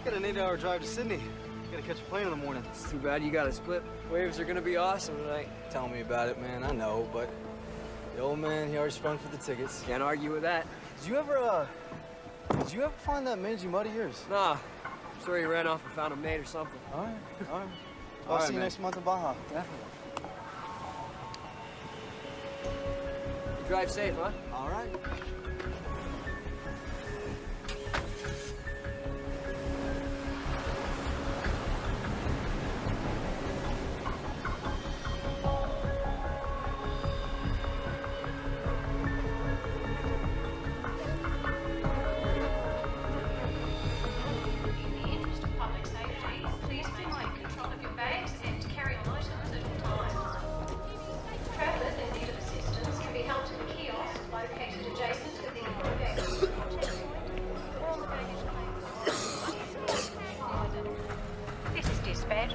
got an 8-hour drive to Sydney. Gotta catch a plane in the morning. It's too bad you gotta split. Waves are gonna be awesome tonight. Tell me about it, man. I know, but the old man, he already sprung for the tickets. Can't argue with that. Did you ever find that mangy mud of yours? Nah. I'm sure he ran off and found a mate or something. All right. I'll see you next month in Baja. Definitely. You drive safe, huh? All right.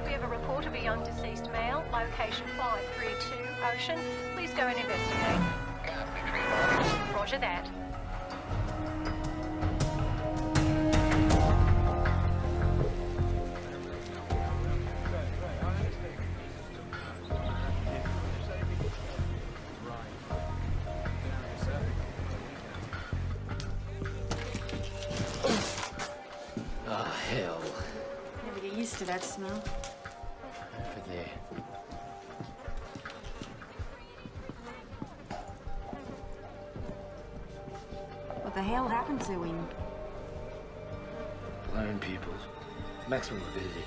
We have a report of a young deceased male, location 532 Ocean. Please go and investigate. Roger that. Oh, hell. Never get used to that smell. Over there. What the hell happened to him? Blown pupils. Maximum morbidity.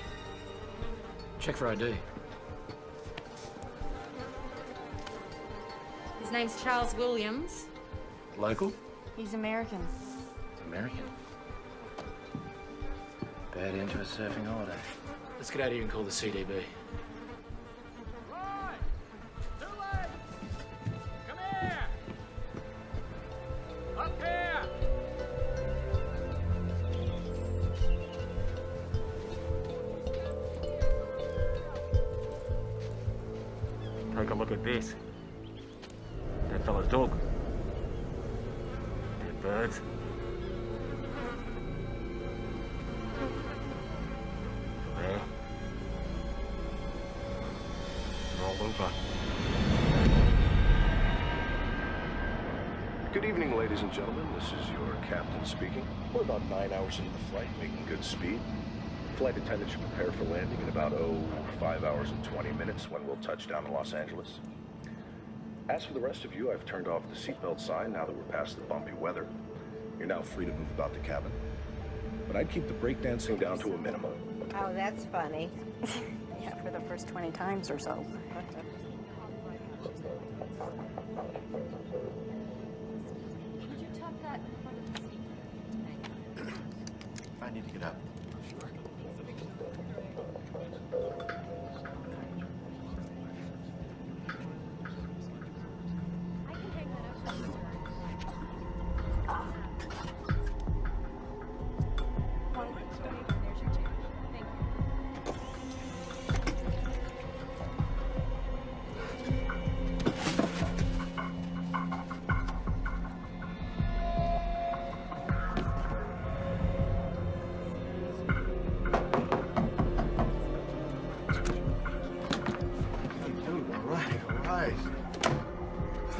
Check for ID. His name's Charles Williams. Local? He's American. American. Bad end to a surfing holiday. Let's get out of here and call the CDB. Roy! Too late! Come here! Up here! Take a look at this. That fella's dog. Dead birds. There. They're all over. Good evening, ladies and gentlemen. This is your captain speaking. We're about 9 hours into the flight, making good speed. Flight attendant should prepare for landing in about, 5 hours and 20 minutes when we'll touch down in Los Angeles. As for the rest of you, I've turned off the seatbelt sign now that we're past the bumpy weather. You're now free to move about the cabin. But I'd keep the breakdancing down to a minimum. Oh, that's funny. Yeah, for the first 20 times or so. I need to get up.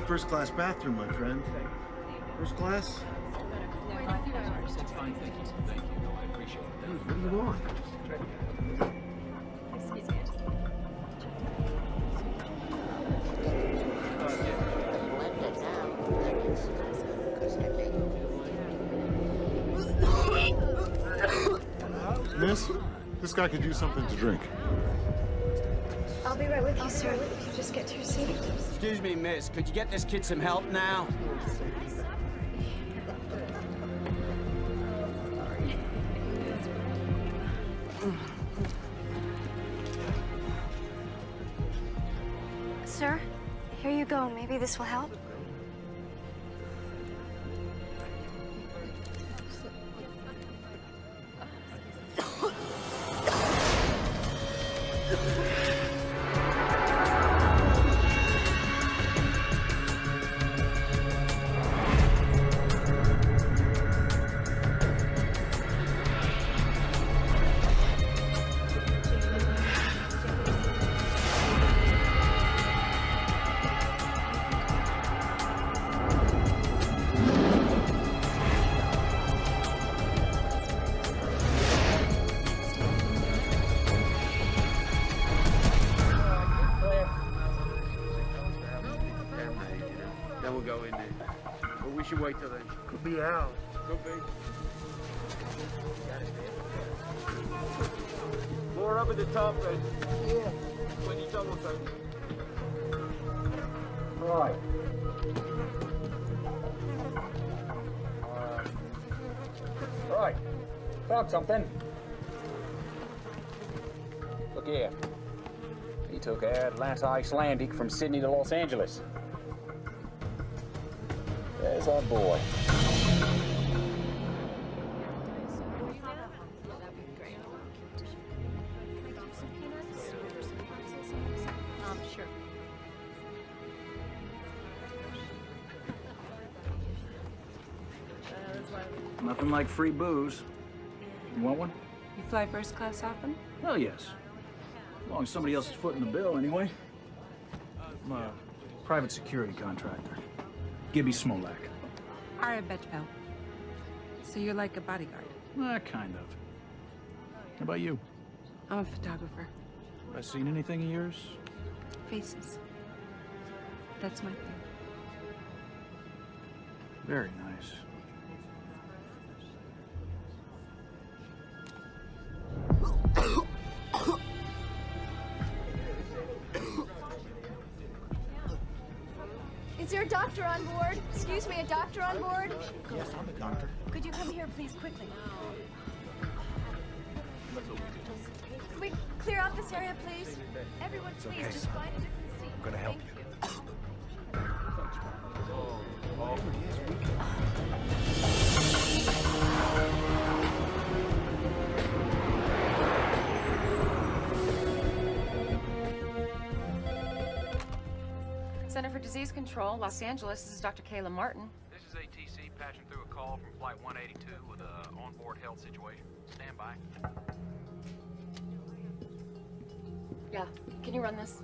First class bathroom, my friend. First class? It's fine, thank you. Thank you. No, I appreciate it. What do you want? Excuse me, Miss, this guy could use something to drink. I'll be right with you, sir. If you just get to your seat. Excuse me, miss. Could you get this kid some help now? Sir, here you go. Maybe this will help. should wait till then. Could be out. Could be. More up at the top, then. Yeah. When you double take. Right. Right. Found something. Look here. He took Atlanta Icelandic from Sydney to Los Angeles. There's our boy. Sure. Nothing like free booze. You want one? You fly first class often? Hell yes. As long as somebody else is footing the bill, anyway. I'm a private security contractor. Gibby Smolak. Ara Betchfeld. So you're like a bodyguard? Kind of. How about you? I'm a photographer. Have I seen anything of yours? Faces. That's my thing. Very nice. Is there a doctor on board? Excuse me, a doctor on board? Yes, I'm a doctor. Could you come here, please, quickly? Can we clear out this area, please? Everyone, please, okay, just son. find a different seat. I'm gonna help Thank you. Center for Disease Control, Los Angeles. This is Dr. Kayla Martin. This is ATC patching through a call from Flight 182 with an onboard health situation. Stand by. Yeah, can you run this?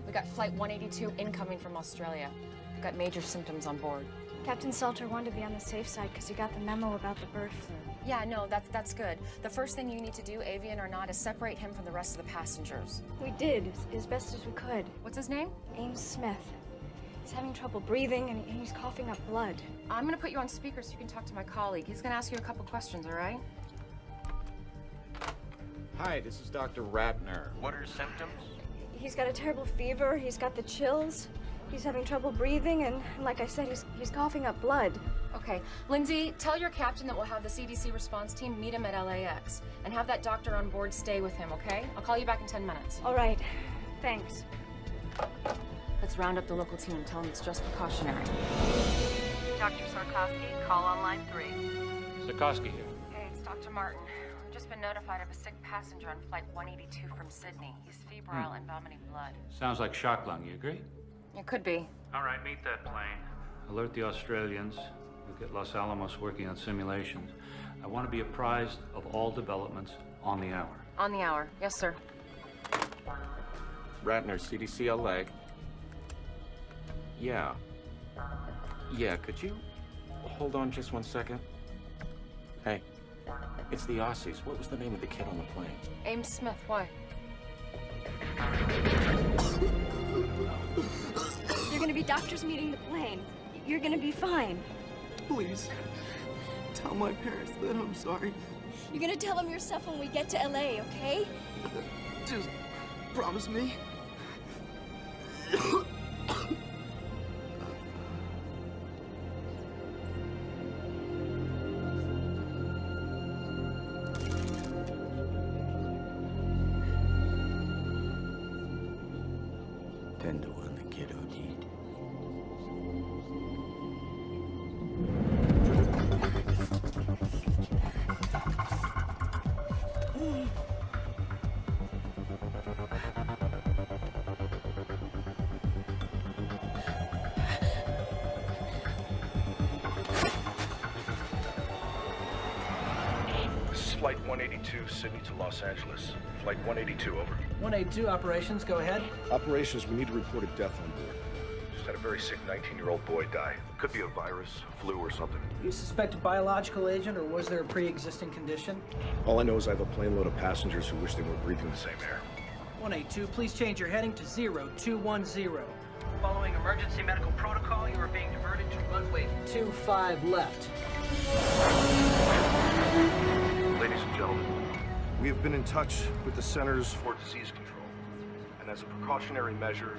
We got Flight 182 incoming from Australia. We've got major symptoms on board. Captain Salter wanted to be on the safe side because he got the memo about the bird flu. Yeah, no, that's good. The first thing you need to do, avian or not, is separate him from the rest of the passengers. We did, as best as we could. What's his name? Ames Smith. He's having trouble breathing and he's coughing up blood. I'm gonna put you on speaker so you can talk to my colleague. He's gonna ask you a couple questions, all right? Hi, this is Dr. Ratner. What are his symptoms? He's got a terrible fever, he's got the chills, he's having trouble breathing, and like I said, he's coughing up blood. Okay, Lindsay, tell your captain that we'll have the CDC response team meet him at LAX and have that doctor on board stay with him, okay? I'll call you back in 10 minutes. All right, thanks. Let's round up the local team and tell them it's just precautionary. Dr. Sarkowski, call on line 3. Sarkowski here. Hey, it's Dr. Martin. We've just been notified of a sick passenger on Flight 182 from Sydney. He's febrile and vomiting blood. Sounds like shock lung, you agree? It could be. All right, meet that plane. Alert the Australians. We'll get Los Alamos working on simulations. I want to be apprised of all developments on the hour. On the hour. Yes, sir. Ratner, CDC LA. Yeah. Yeah, could you hold on just 1 second? Hey, it's the Aussies. What was the name of the kid on the plane? Ames Smith, why? You're gonna be doctors meeting the plane. You're gonna be fine. Please, tell my parents that I'm sorry. You're gonna tell them yourself when we get to LA, okay? Just promise me. Tender when the kid OD'd. This is Flight 182, Sydney to Los Angeles. Flight 182, over. 182 operations, go ahead. Operations, we need to report a death on board. Just had a very sick 19-year-old boy die. Could be a virus, flu, or something. You suspect a biological agent, or was there a pre-existing condition? All I know is I have a plane load of passengers who wish they were breathing the same air. 182, please change your heading to 0210. Following emergency medical protocol, you are being diverted to runway 25 left. Ladies and gentlemen, we have been in touch with the Centers for Disease Control, and as a precautionary measure,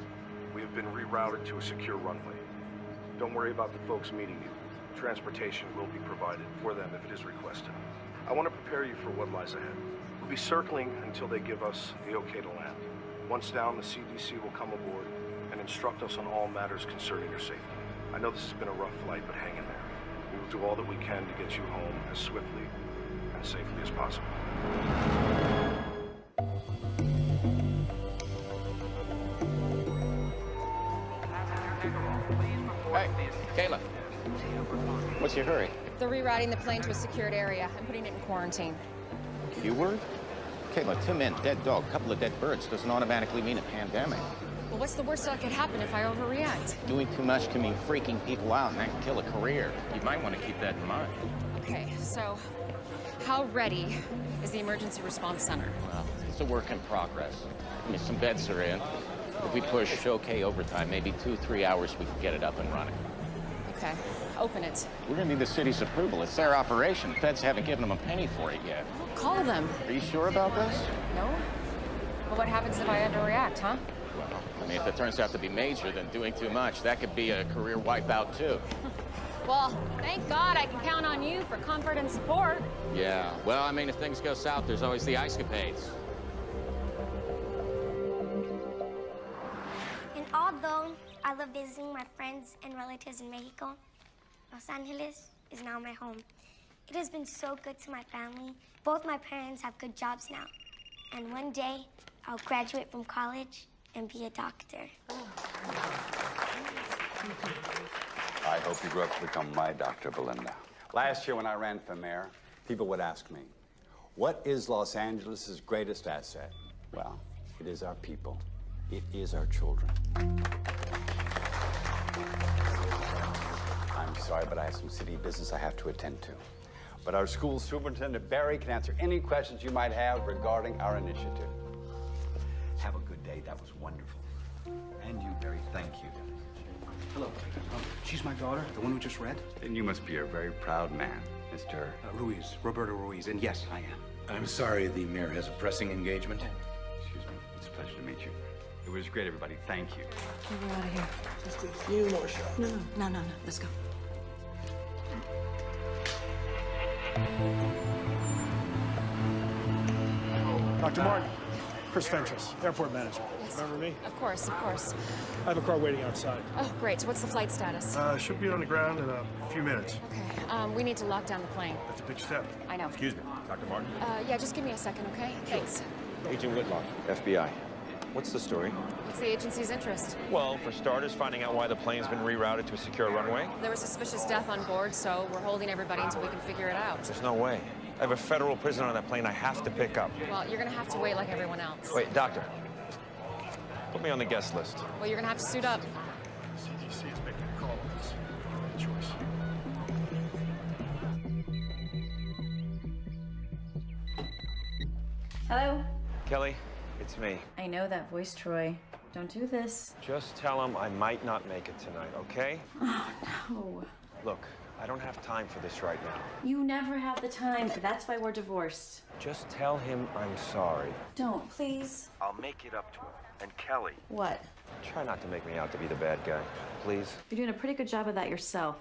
we have been rerouted to a secure runway. Don't worry about the folks meeting you. Transportation will be provided for them if it is requested. I want to prepare you for what lies ahead. We'll be circling until they give us the okay to land. Once down, the CDC will come aboard and instruct us on all matters concerning your safety. I know this has been a rough flight, but hang in there. We will do all that we can to get you home as swiftly and safely as possible. Hey, Kayla. What's your hurry? They're rerouting the plane to a secured area. I'm putting it in quarantine. Keyword? Kayla, 2 men, dead dog, couple of dead birds doesn't automatically mean a pandemic. Well, what's the worst that could happen if I overreact? Doing too much can mean freaking people out, and that can kill a career. You might want to keep that in mind. Okay, so how ready is the emergency response center? Well, it's a work in progress. I mean, some beds are in. If we push okay overtime, maybe 2-3 hours, we can get it up and running. Okay, open it. We're gonna need the city's approval. It's their operation. Feds haven't given them a penny for it yet. Call them. Are you sure about this? No? But what happens if I underreact, huh? Well, I mean, if it turns out to be major, then doing too much, that could be a career wipeout, too. Well, thank God I can count on you for comfort and support. Yeah, well, I mean, if things go south, there's always the ice-capades. And although I love visiting my friends and relatives in Mexico, Los Angeles is now my home. It has been so good to my family. Both my parents have good jobs now. And one day, I'll graduate from college and be a doctor. I hope you grow up to become my Dr. Belinda. Last year when I ran for mayor, people would ask me, what is Los Angeles' greatest asset? Well, it is our people. It is our children. I'm sorry, but I have some city business I have to attend to. But our school superintendent, Barry, can answer any questions you might have regarding our initiative. Have a good day. That was wonderful. And you, Barry, thank you. Hello. She's my daughter, the one who just read? Then you must be a very proud man, Mr. Ruiz, Roberto Ruiz, and yes, I am. I'm sorry, the mayor has a pressing engagement. Excuse me. It's a pleasure to meet you. It was great, everybody. Thank you. We're out of here. Just a few more shots. No. Let's go. Dr. Martin, Chris Fentress, airport manager. Yes. Remember me? Of course, of course. I have a car waiting outside. Oh, great. So what's the flight status? Should be on the ground in a few minutes. Okay. We need to lock down the plane. That's a big step. I know. Excuse me, Dr. Martin. Yeah, just give me a second, okay? Thanks. Agent Whitlock, FBI. What's the story? What's the agency's interest? Well, for starters, finding out why the plane's been rerouted to a secure runway. There was suspicious death on board, so we're holding everybody until we can figure it out. There's no way. I have a federal prisoner on that plane I have to pick up. Well, you're gonna have to wait like everyone else. Wait, doctor. Put me on the guest list. Well, you're gonna have to suit up. CDC is making a call on this. Choice. Hello? Kelly, it's me. I know that voice, Troy. Don't do this. Just tell him I might not make it tonight, okay? Oh, no. Look, I don't have time for this right now. You never have the time. That's why we're divorced. Just tell him I'm sorry. Don't, please. I'll make it up to him. And Kelly. What? Try not to make me out to be the bad guy, please. You're doing a pretty good job of that yourself.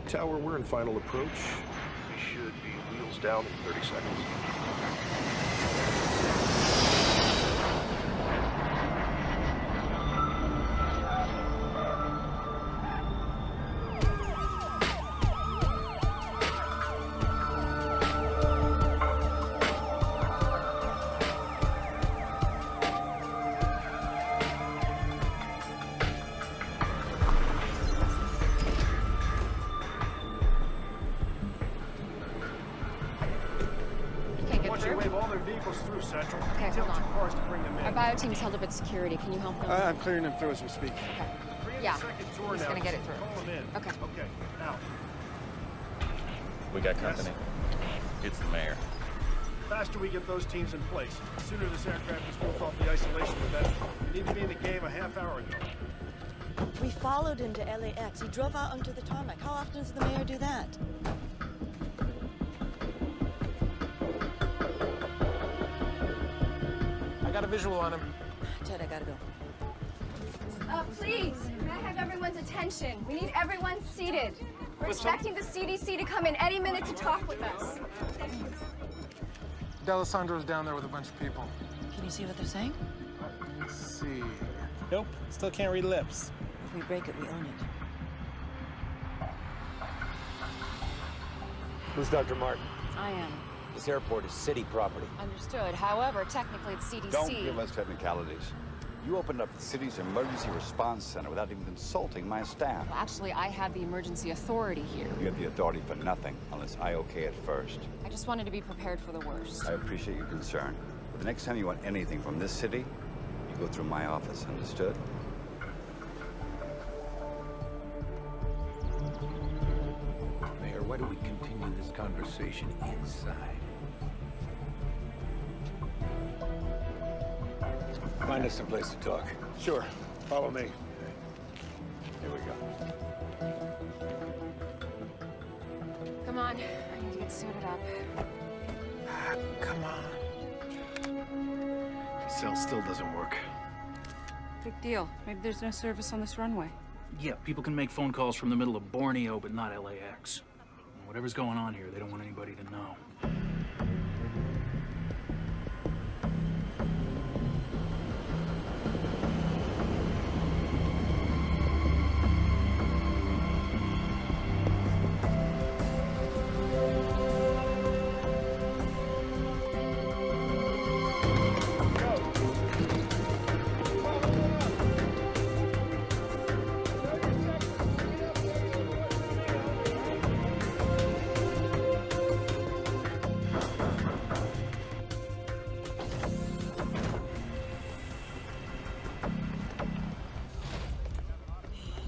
Tower, we're in final approach. We should be wheels down in 30 seconds. Through Central. Okay, hold on. 2 cars to bring them in. Our bio team's held up at security. Can you help them? I'm clearing them through as we speak. Okay. Yeah, he's gonna get it through. Call them in. Okay. Okay, now. We got company. It's the mayor. The faster we get those teams in place, the sooner this aircraft is moved off the isolation, the better. We need to be in the game a half hour ago. We followed him to LAX. He drove out onto the tarmac. How often does the mayor do that? I got a visual on him. Ted, I gotta go. Please, may I have everyone's attention? We need everyone seated. We're expecting the CDC to come in any minute to talk with us. D'Alessandro's down there with a bunch of people. Can you see what they're saying? Let's see. Nope, still can't read lips. If we break it, we own it. Who's Dr. Martin? I am. This airport is city property. Understood. However, technically it's CDC. Don't give us technicalities. You opened up the city's emergency response center without even consulting my staff. Well, actually, I have the emergency authority here. You have the authority for nothing unless I okay it first. I just wanted to be prepared for the worst. I appreciate your concern. But the next time you want anything from this city, you go through my office, understood? Mayor, why don't we continue this conversation inside? Find us some place to talk. Sure. Follow me. Here we go. Come on. I need to get suited up. Come on. The cell still doesn't work. Big deal. Maybe there's no service on this runway. Yeah, people can make phone calls from the middle of Borneo, but not LAX. Whatever's going on here, they don't want anybody to know.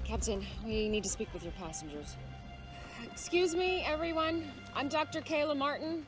Captain, we need to speak with your passengers. Excuse me, everyone. I'm Dr. Kayla Martin.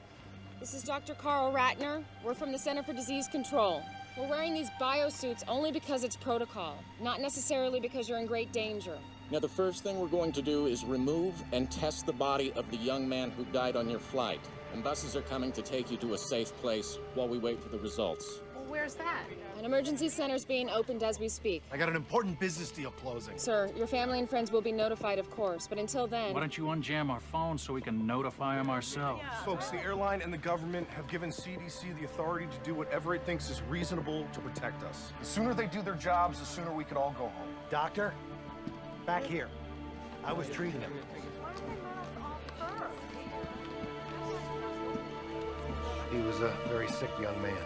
This is Dr. Carl Ratner. We're from the Center for Disease Control. We're wearing these biosuits only because it's protocol, not necessarily because you're in great danger. Now, the first thing we're going to do is remove and test the body of the young man who died on your flight. And buses are coming to take you to a safe place while we wait for the results. Well, where's that? An emergency center's being opened as we speak. I got an important business deal closing. Sir, your family and friends will be notified, of course, but until then... Why don't you unjam our phones so we can notify them ourselves? Folks, the airline and the government have given CDC the authority to do whatever it thinks is reasonable to protect us. The sooner they do their jobs, the sooner we could all go home. Doctor, back here. I was treating him. He was a very sick young man.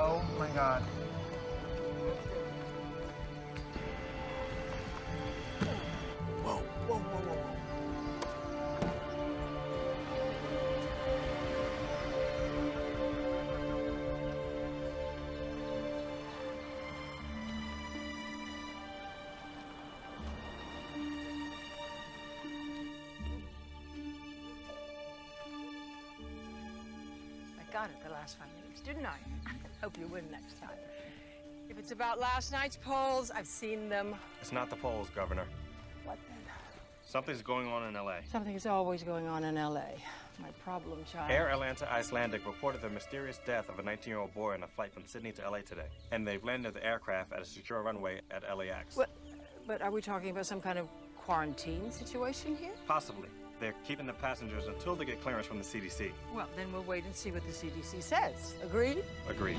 Oh my God. Whoa, whoa, whoa, whoa, whoa. I got it the last 5 minutes, didn't I? Hope you win next time. If it's about last night's polls, I've seen them. It's not the polls, Governor. What then? Something's going on in L.A. Something is always going on in L.A. My problem child. Air Atlanta Icelandic reported the mysterious death of a 19-year-old boy on a flight from Sydney to L.A. today. And they've landed the aircraft at a secure runway at LAX. But are we talking about some kind of quarantine situation here? Possibly. They're keeping the passengers until they get clearance from the CDC. Well, then we'll wait and see what the CDC says. Agreed? Agreed.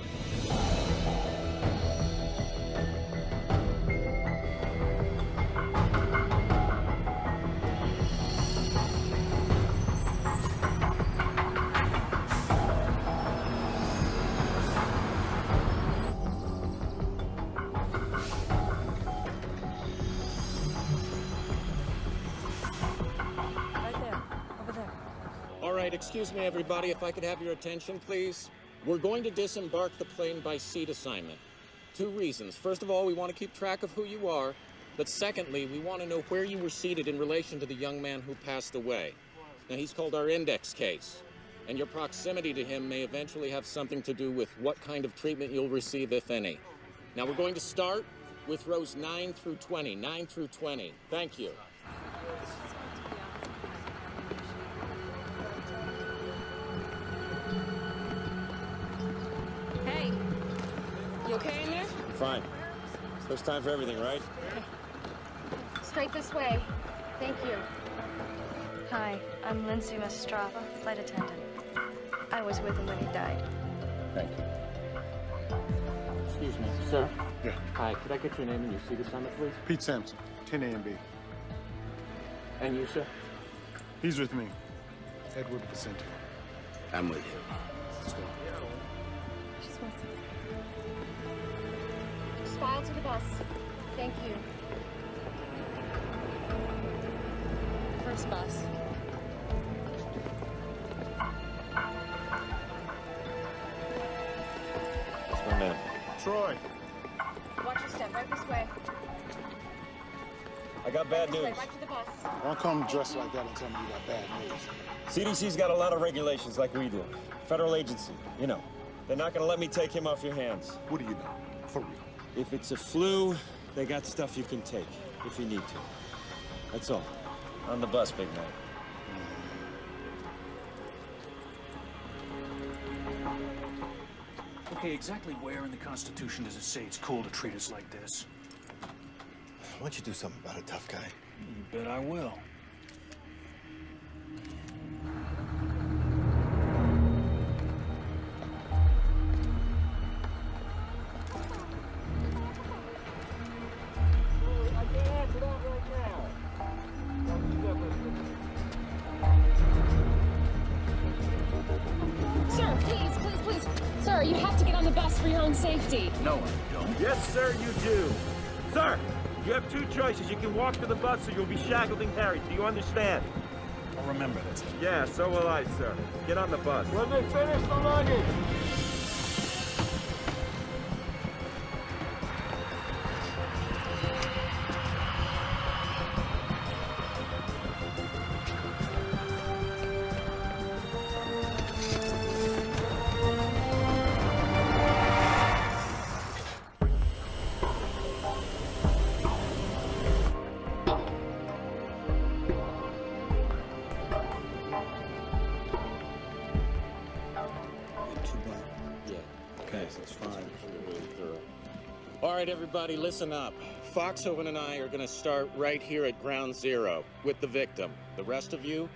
All right, excuse me, everybody, if I could have your attention, please. We're going to disembark the plane by seat assignment. 2 reasons. First of all, we want to keep track of who you are. But secondly, we want to know where you were seated in relation to the young man who passed away. Now, he's called our index case. And your proximity to him may eventually have something to do with what kind of treatment you'll receive, if any. Now, we're going to start with rows 9 through 20. 9 through 20. Thank you. Hey, you okay in there? Fine. First time for everything, right? Straight this way. Thank you. Hi, I'm Lindsay Mastrava, flight attendant. I was with him when he died. Thank you. Excuse me, sir. Yeah. Hi, could I get your name and your seat assignment, please? Pete Sampson, 10 A and B. And you, sir? He's with me. Edward Vicente. I'm with you. Let's go. Just file to the bus. Thank you. First bus. That's my man. Troy. Watch your step. Right this way. I got bad This way, news. right to the bus. Don't come dressed like that and tell me you got bad news. CDC's got a lot of regulations like we do. Federal agency, you know. They're not gonna let me take him off your hands. What do you know? For real. If it's a flu, they got stuff you can take, if you need to. That's all. On the bus, big man. Okay, exactly where in the Constitution does it say it's cool to treat us like this? Why don't you do something about it, tough guy? You bet I will. Sir, please, please, please. Sir, you have to get on the bus for your own safety. No, I don't. Yes, sir, you do. Sir, you have 2 choices. You can walk to the bus or you'll be shackled and carried. Do you understand? I'll remember this. Yeah, so will I, sir. Get on the bus. When they finish the luggage. All right, everybody, listen up. Foxhoven and I are going to start right here at ground zero with the victim. The rest of you,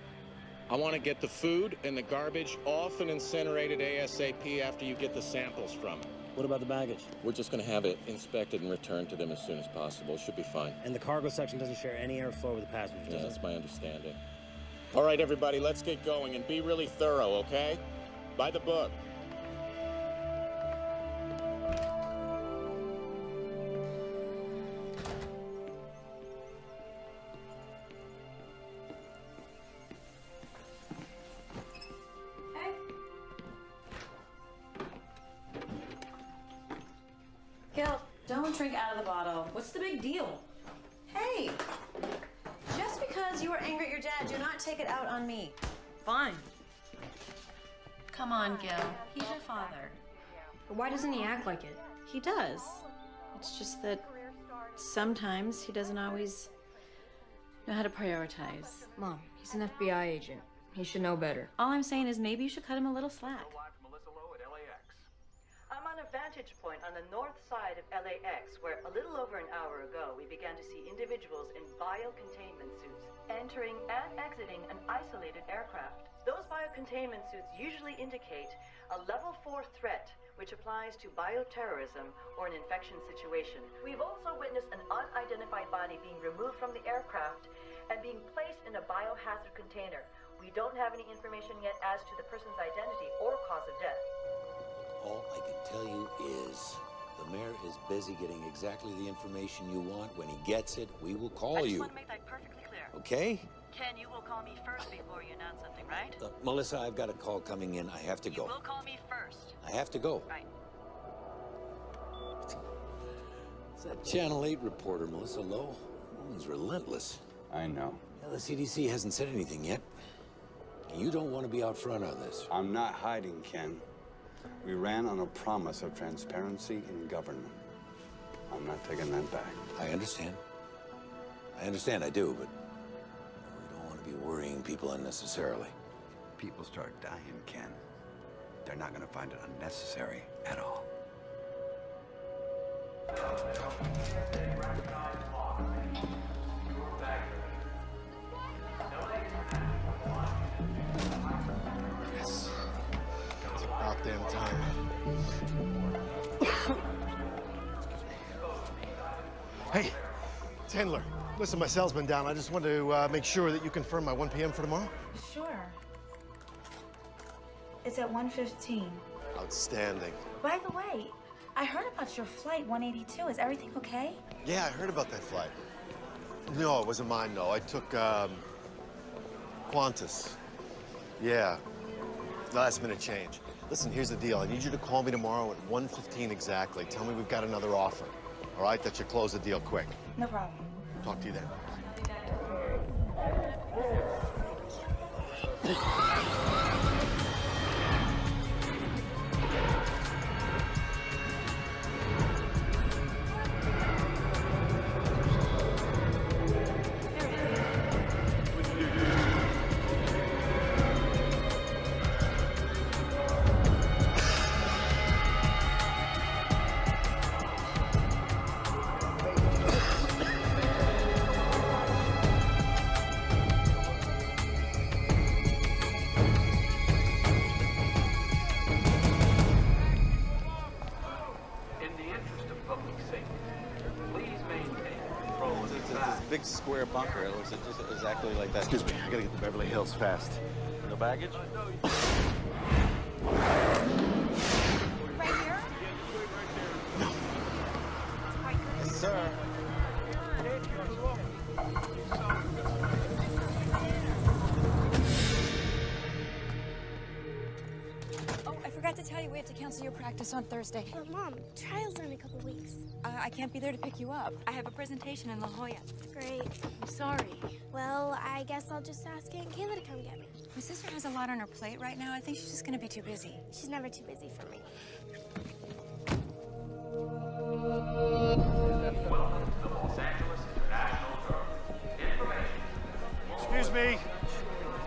I want to get the food and the garbage off and incinerated ASAP after you get the samples from it. What about the baggage? We're just going to have it inspected and returned to them as soon as possible. Should be fine. And the cargo section doesn't share any airflow with the passengers, Yeah, does that's it? my understanding. All right, everybody, let's get going and be really thorough, okay? By the book. Gil, don't drink out of the bottle. What's the big deal? Hey, just because you were angry at your dad, do not take it out on me. Fine. Come on, Gil. He's your father. But why doesn't he act like it? He does. It's just that sometimes he doesn't always know how to prioritize. Mom, he's an FBI agent. He should know better. All I'm saying is maybe you should cut him a little slack. I'm on a vantage point on the north side of LAX, where a little over an hour ago, we began to see individuals in biocontainment suits entering and exiting an isolated aircraft. Those biocontainment suits usually indicate a level 4 threat, which applies to bioterrorism or an infection situation. We've also witnessed an unidentified body being removed from the aircraft and being placed in a biohazard container. We don't have any information yet as to the person's identity or cause of death. All I can tell you is the mayor is busy getting exactly the information you want. When he gets it, we will call you. I just want to make that perfectly clear. Okay? Ken, you will call me first before you announce something, right? right? Melissa, I've got a call coming in. I have to go. You will call me first. I have to go. Right. It's that Channel 8 reporter, Melissa Lowe. Woman's relentless. I know. Now, the CDC hasn't said anything yet. You don't want to be out front on this. I'm not hiding, Ken. We ran on a promise of transparency in government. I'm not taking that back. I understand. I do, but we don't want to be worrying people unnecessarily. People start dying, Ken. They're not gonna find it unnecessary at all. Yes. It's about damn time. Hey, it's Handler. Listen, my cell's been down. I just wanted to make sure that you confirm my 1 p.m. for tomorrow. Sure. It's at 1:15. Outstanding. By the way, I heard about your flight 182. Is everything okay? Yeah, I heard about that flight. No, it wasn't mine, though. I took, Qantas. Yeah. Last minute change. Listen, here's the deal. I need you to call me tomorrow at 1:15 exactly. Tell me we've got another offer. All right? That should close the deal quick. No problem. Talk to you then. Big square bunker. It looks just exactly like that. Excuse me, I gotta get to Beverly Hills fast. No baggage? Right here? No. Yes, sir. Oh, I forgot to tell you we have to cancel your practice on Thursday. But Mom, trial's in a couple weeks. I can't be there to pick you up. I have a presentation in La Jolla. Great. I'm sorry. Well, I guess I'll just ask Aunt Kayla to come get me. My sister has a lot on her plate right now. I think she's just gonna be too busy. She's never too busy for me. Excuse me.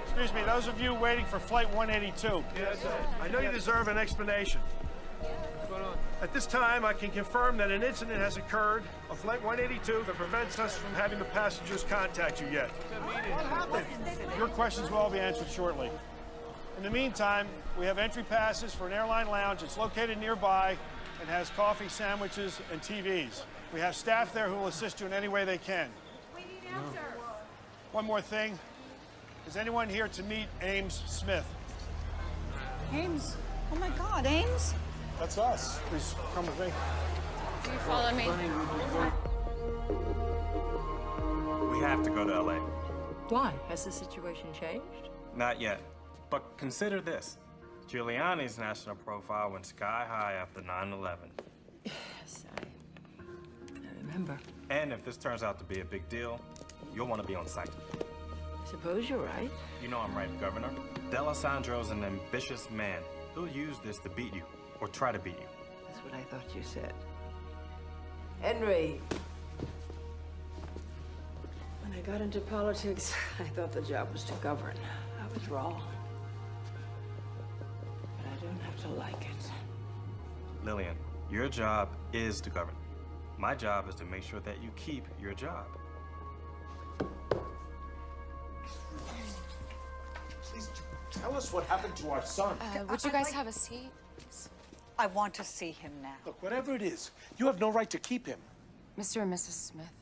Excuse me, those of you waiting for Flight 182. Yes, I know you deserve an explanation. At this time, I can confirm that an incident has occurred on Flight 182 that prevents us from having the passengers contact you yet. What happened? Your questions will all be answered shortly. In the meantime, we have entry passes for an airline lounge. It's located nearby and has coffee, sandwiches, and TVs. We have staff there who will assist you in any way they can. We need answers. One more thing. Is anyone here to meet Ames Smith? Ames? Oh my God, Ames? That's us. Please come with me. Do you follow me? We have to go to LA. Why? Has the situation changed? Not yet. But consider this. Giuliani's national profile went sky high after 9/11. Yes, I remember. And if this turns out to be a big deal, you'll want to be on site. I suppose you're right. You know I'm right, Governor. D'Alessandro's an ambitious man. He'll use this to beat you, or try to beat you. That's what I thought you said. Henry. When I got into politics, I thought the job was to govern. I was wrong. But I don't have to like it. Lillian, your job is to govern. My job is to make sure that you keep your job. Please tell us what happened to our son. Would you guys have a seat? I want to see him now. Look, whatever it is, you have no right to keep him. Mr. and Mrs. Smith,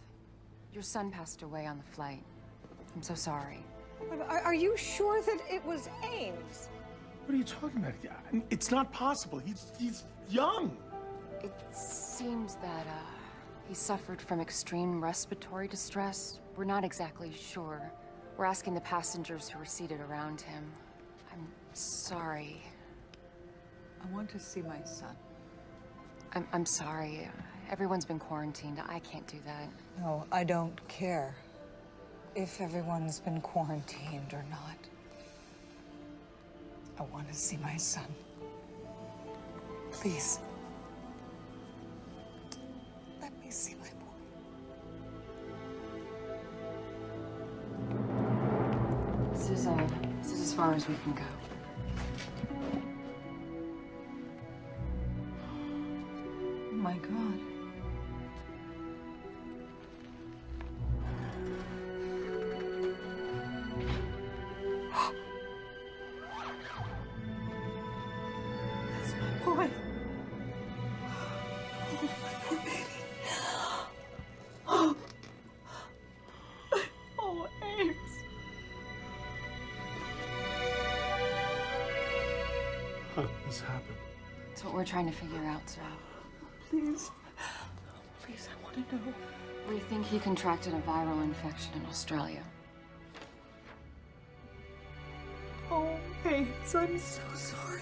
your son passed away on the flight. I'm so sorry. Are you sure that it was Ames? What are you talking about? It's not possible. He's young. It seems that he suffered from extreme respiratory distress. We're not exactly sure. We're asking the passengers who were seated around him. I'm sorry. I want to see my son. I'm sorry. Everyone's been quarantined. I can't do that. No, I don't care if everyone's been quarantined or not. I want to see my son. Please. Let me see my boy. This is as far as we can go. Oh my God. That's my boy. Oh, my poor baby. Oh, oh, Ames. How did this happen? It's what we're trying to figure out, sir. Please. Please, I want to know. We think he contracted a viral infection in Australia. Oh, Ames, I'm so sorry.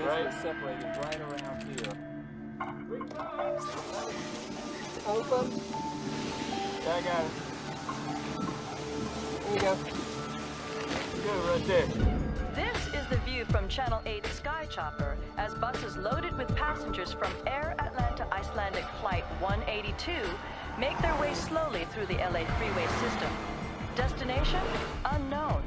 Right, separated right around here. Open. Yeah, I got it. There you go. Good, right there. This is the view from Channel 8 Sky Chopper as buses loaded with passengers from Air Atlanta Icelandic Flight 182 make their way slowly through the LA freeway system. Destination? Unknown.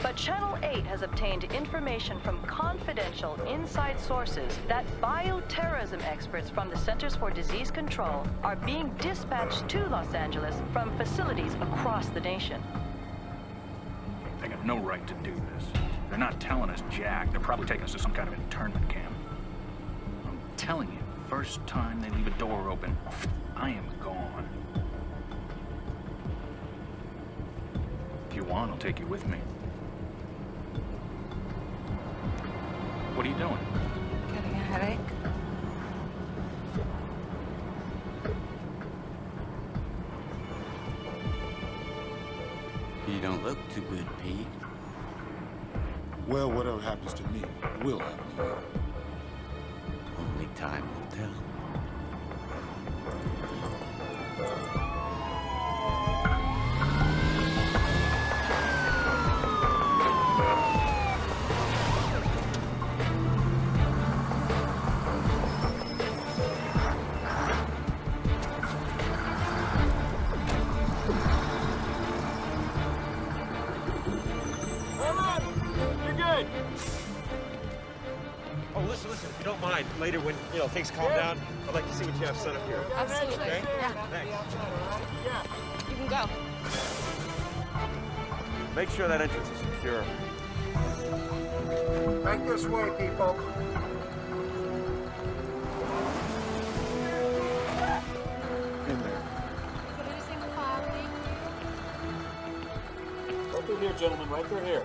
But Channel 8 has obtained information from confidential inside sources that bioterrorism experts from the Centers for Disease Control are being dispatched to Los Angeles from facilities across the nation. They got no right to do this. They're not telling us jack. They're probably taking us to some kind of internment camp. I'm telling you, first time they leave a door open, I am gone. If you want, I'll take you with me. What are you doing? Getting a headache? You don't look too good, Pete. Well, whatever happens to me will happen to you. Only time will tell. Oh, listen, if you don't mind, later when, things calm down, I'd like to see what you have set up here. Absolutely. Okay? Yeah. Thanks. You can go. Make sure that entrance is secure. Back this way, people. In there. Right through here, gentlemen, right through here.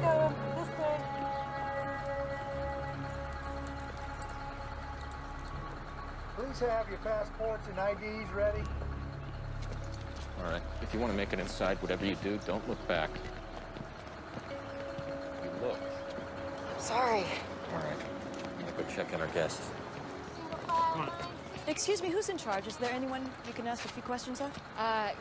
Go this way. Please have your passports and IDs ready. All right. If you want to make it inside, whatever you do, don't look back. You look. Sorry. All right. I'm gonna go check on our guests. Come on. Excuse me, who's in charge? Is there anyone you can ask a few questions of?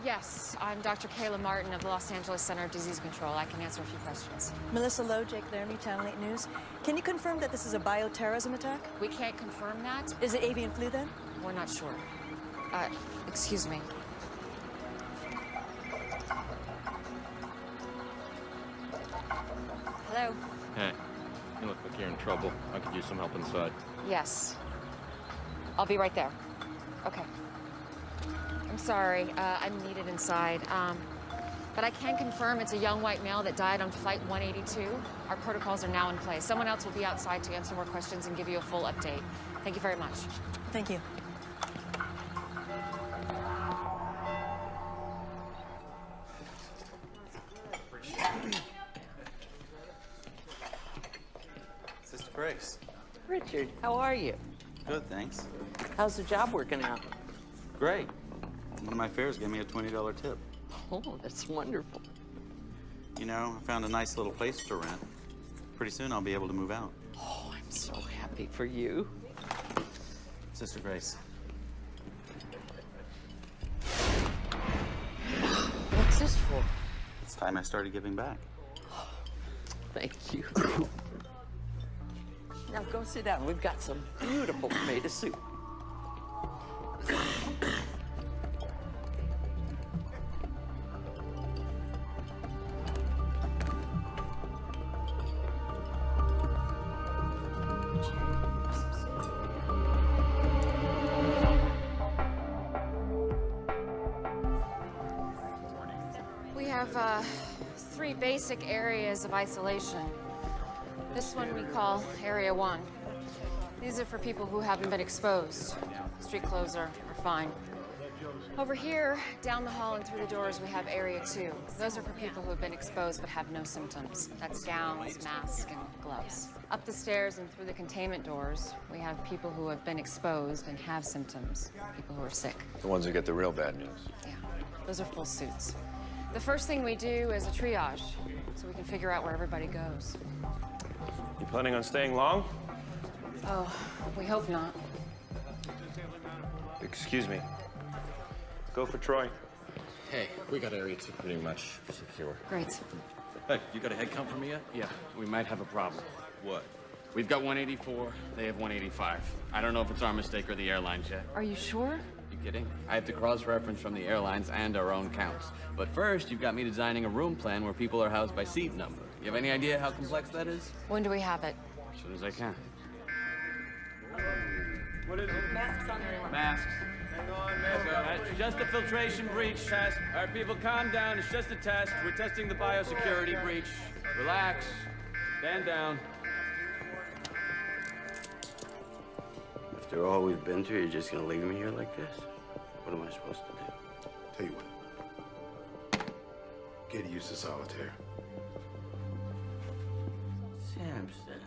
Yes. I'm Dr. Kayla Martin of the Los Angeles Center of Disease Control. I can answer a few questions. Melissa Lowe, Jake Laramie, Channel 8 News. Can you confirm that this is a bioterrorism attack? We can't confirm that. Is it avian flu then? We're not sure. Excuse me. Hello? Hey, you look like you're in trouble. I could use some help inside. Yes. I'll be right there. Okay. I'm sorry. I'm needed inside. But I can confirm it's a young white male that died on Flight 182. Our protocols are now in place. Someone else will be outside to answer more questions and give you a full update. Thank you very much. Thank you. Grace. Richard, how are you? Good, thanks. How's the job working out? Great. One of my fares gave me a $20 tip. Oh, that's wonderful. You know, I found a nice little place to rent. Pretty soon I'll be able to move out. Oh, I'm so happy for you. Sister Grace. What's this for? It's time I started giving back. Thank you. Now go sit down. We've got some beautiful tomato soup. We have 3 basic areas of isolation. This one we call Area 1. These are for people who haven't been exposed. Street clothes are fine. Over here, down the hall and through the doors, we have Area 2. Those are for people who have been exposed but have no symptoms. That's gowns, masks, and gloves. Up the stairs and through the containment doors, we have people who have been exposed and have symptoms, people who are sick. The ones who get the real bad news. Yeah, those are full suits. The first thing we do is a triage, so we can figure out where everybody goes. You planning on staying long? Oh, we hope not. Excuse me. Go for Troy. Hey, we got Area 2 pretty much secure. Great. Hey, you got a head count for me yet? Yeah, we might have a problem. What? We've got 184, they have 185. I don't know if it's our mistake or the airlines yet. Are you sure? You kidding? I have to cross-reference from the airlines and our own counts. But first, you've got me designing a room plan where people are housed by seat number. You have any idea how complex that is? When do we have it? As soon as I can. What is it? Masks on everyone. Masks. Hang on, man. It's just a filtration breach test. All right, people, calm down. It's just a test. We're testing the biosecurity breach. Relax. Stand down. After all we've been through, you're just gonna leave me here like this? What am I supposed to do? Tell you what. Get used to solitaire. Samson.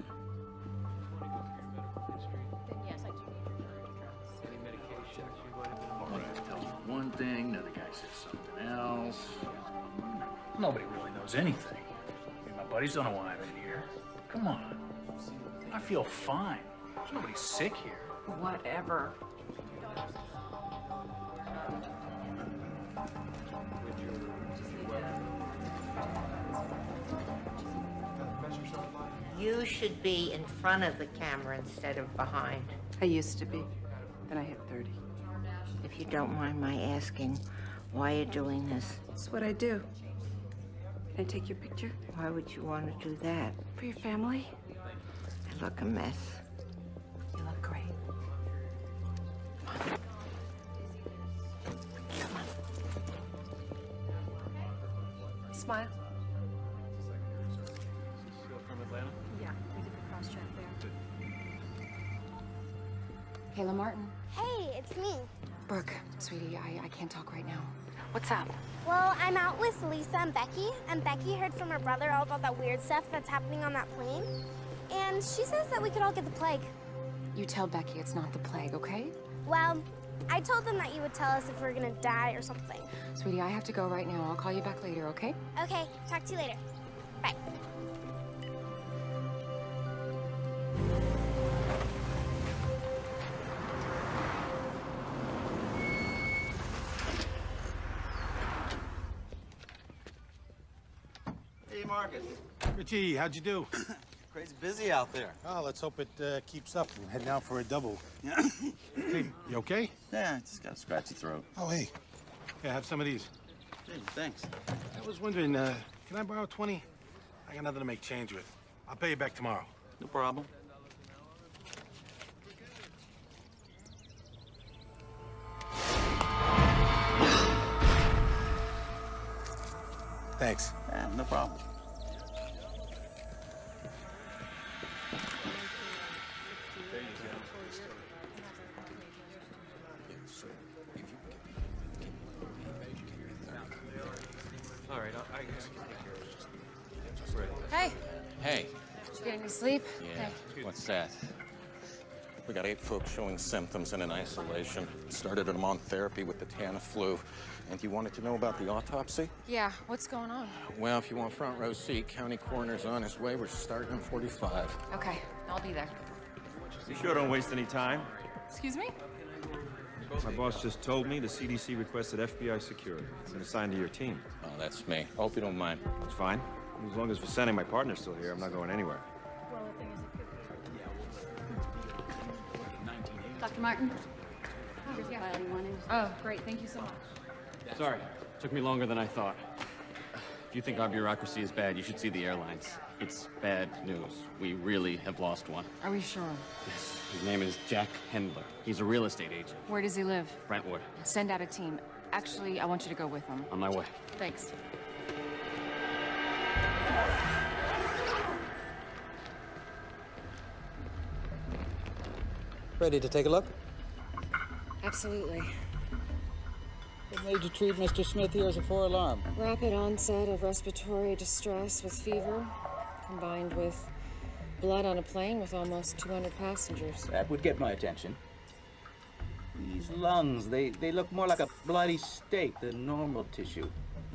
One guy tells me one thing, another guy says something else. Nobody really knows anything. I mean, my buddies don't know why I'm in here. Come on. I feel fine. There's nobody sick here. Whatever. You should be in front of the camera instead of behind. I used to be. Then I hit 30. If you don't mind my asking, why you're doing this? It's what I do. Can I take your picture? Why would you want to do that? For your family? I look a mess. You look great. Smile. From Atlanta? Yeah, we did the cross-check there. Kayla Martin. Hey, it's me. Brooke, sweetie, I can't talk right now. What's up? Well, I'm out with Lisa and Becky heard from her brother all about that weird stuff that's happening on that plane. And she says that we could all get the plague. You tell Becky it's not the plague, okay? Well, I told them that you would tell us if we're gonna die or something. Sweetie, I have to go right now. I'll call you back later, okay? Okay, talk to you later. Bye. Hey, Marcus. Richie, how'd you do? Crazy busy out there. Oh, let's hope it keeps up. I'm heading out for a double. Hey, you okay? Yeah, I just got a scratchy throat. Oh, hey. Yeah, have some of these. Hey, thanks. I was wondering, can I borrow 20? I got nothing to make change with. I'll pay you back tomorrow. No problem. Thanks. Yeah, no problem. All right, I guess. Hey. Hey. Get any sleep? Yeah. What's that? We got 8 folks showing symptoms and in isolation. Started them on therapy with the Tamiflu. And you wanted to know about the autopsy? Yeah, what's going on? Well, if you want front row seat, county coroner's on his way. We're starting in 45. Okay, I'll be there. You sure don't waste any time? Excuse me? My boss just told me the CDC requested FBI security. It's been assigned to your team. Oh, that's me. Hope you don't mind. It's fine. As long as Vincent, my partner's still here, I'm not going anywhere. Dr. Martin? Here's the file you wanted. Oh, great. Thank you so much. Sorry, took me longer than I thought. If you think our bureaucracy is bad, you should see the airlines. It's bad news. We really have lost one. Are we sure? Yes. His name is Jack Hendler. He's a real estate agent. Where does he live? Brentwood. Send out a team. Actually, I want you to go with him. On my way. Thanks. Ready to take a look? Absolutely. What made you treat Mr. Smith here as a 4-alarm? Rapid onset of respiratory distress with fever, combined with blood on a plane with almost 200 passengers. That would get my attention. These lungs, they look more like a bloody steak than normal tissue.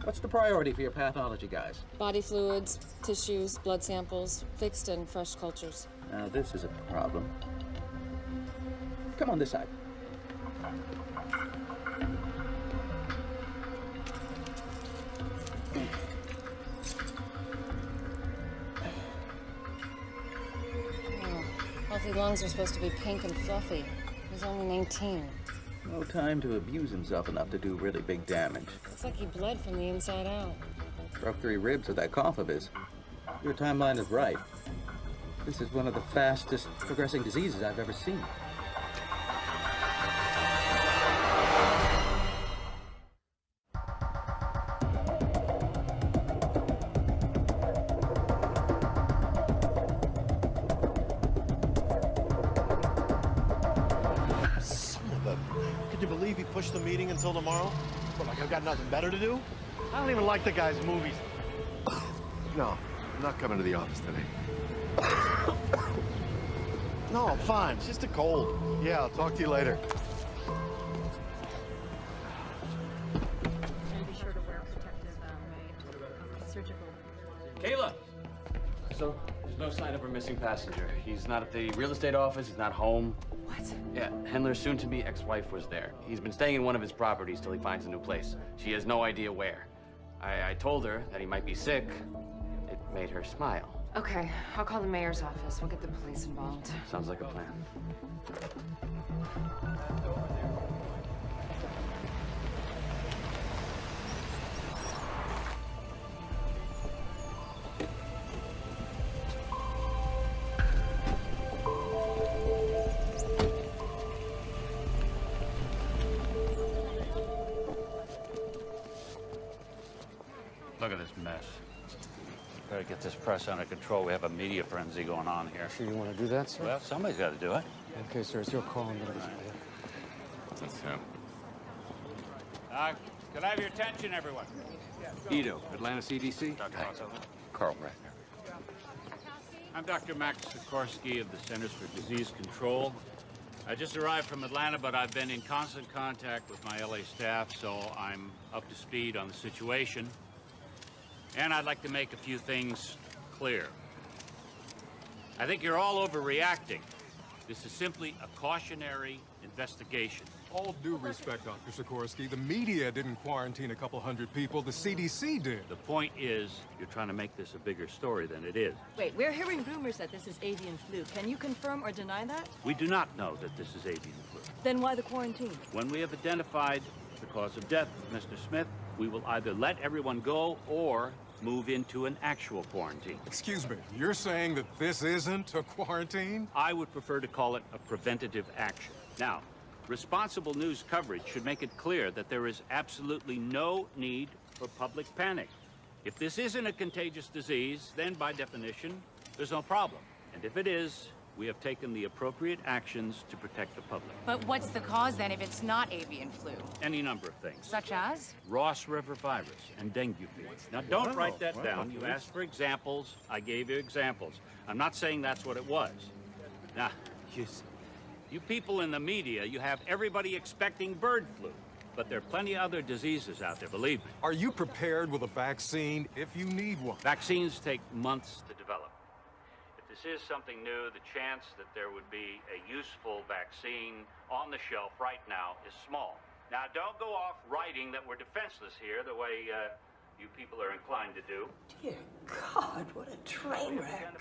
What's the priority for your pathology guys? Body fluids, tissues, blood samples, fixed and fresh cultures. Now this is a problem. Come on this side. Healthy lungs are supposed to be pink and fluffy. He's only 19. No time to abuse himself enough to do really big damage. Looks like he bled from the inside out. Broke 3 ribs with that cough of his. Your timeline is right. This is one of the fastest progressing diseases I've ever seen. Push the meeting until tomorrow? What, like I've got nothing better to do? I don't even like the guy's movies. No, I'm not coming to the office today. No, I'm fine. It's just a cold. Yeah, I'll talk to you later. Be sure to wear protective surgical. Kayla! So, there's no sign of her missing passenger. He's not at the real estate office, he's not home. What? Yeah, Hendler's soon-to-be ex-wife was there. He's been staying in one of his properties till he finds a new place. She has no idea where. I told her that he might be sick. It made her smile. Okay, I'll call the mayor's office. We'll get the police involved. Sounds like a plan. Look at this mess. Better get this press under control. We have a media frenzy going on here. Sure you want to do that, sir? Well, somebody's got to do it. Okay, sir, it's your call. I'm going to get you. That's him. Can I have your attention, everyone? Ito, Atlanta CDC. Dr. Carl Ratner. I'm Dr. Max Sikorsky of the Centers for Disease Control. I just arrived from Atlanta, but I've been in constant contact with my LA staff, so I'm up to speed on the situation. And I'd like to make a few things clear. I think you're all overreacting. This is simply a cautionary investigation. All due respect, Dr. Sikorsky, the media didn't quarantine a couple hundred people, the CDC did. The point is, you're trying to make this a bigger story than it is. Wait, we're hearing rumors that this is avian flu. Can you confirm or deny that? We do not know that this is avian flu. Then why the quarantine? When we have identified the cause of death of Mr. Smith, we will either let everyone go or move into an actual quarantine. Excuse me, you're saying that this isn't a quarantine? I would prefer to call it a preventative action. Now, responsible news coverage should make it clear that there is absolutely no need for public panic. If this isn't a contagious disease, then by definition, there's no problem. And if it is, we have taken the appropriate actions to protect the public. But what's the cause then if it's not avian flu? Any number of things. Such as? Ross River virus and dengue fever. Now, don't write that down. You asked for examples. I gave you examples. I'm not saying that's what it was. Now, you people in the media, you have everybody expecting bird flu. But there are plenty of other diseases out there, believe me. Are you prepared with a vaccine if you need one? Vaccines take months to develop. If this is something new, the chance that there would be a useful vaccine on the shelf right now is small. Now, don't go off writing that we're defenseless here the way you people are inclined to do. Dear God, what a train wreck.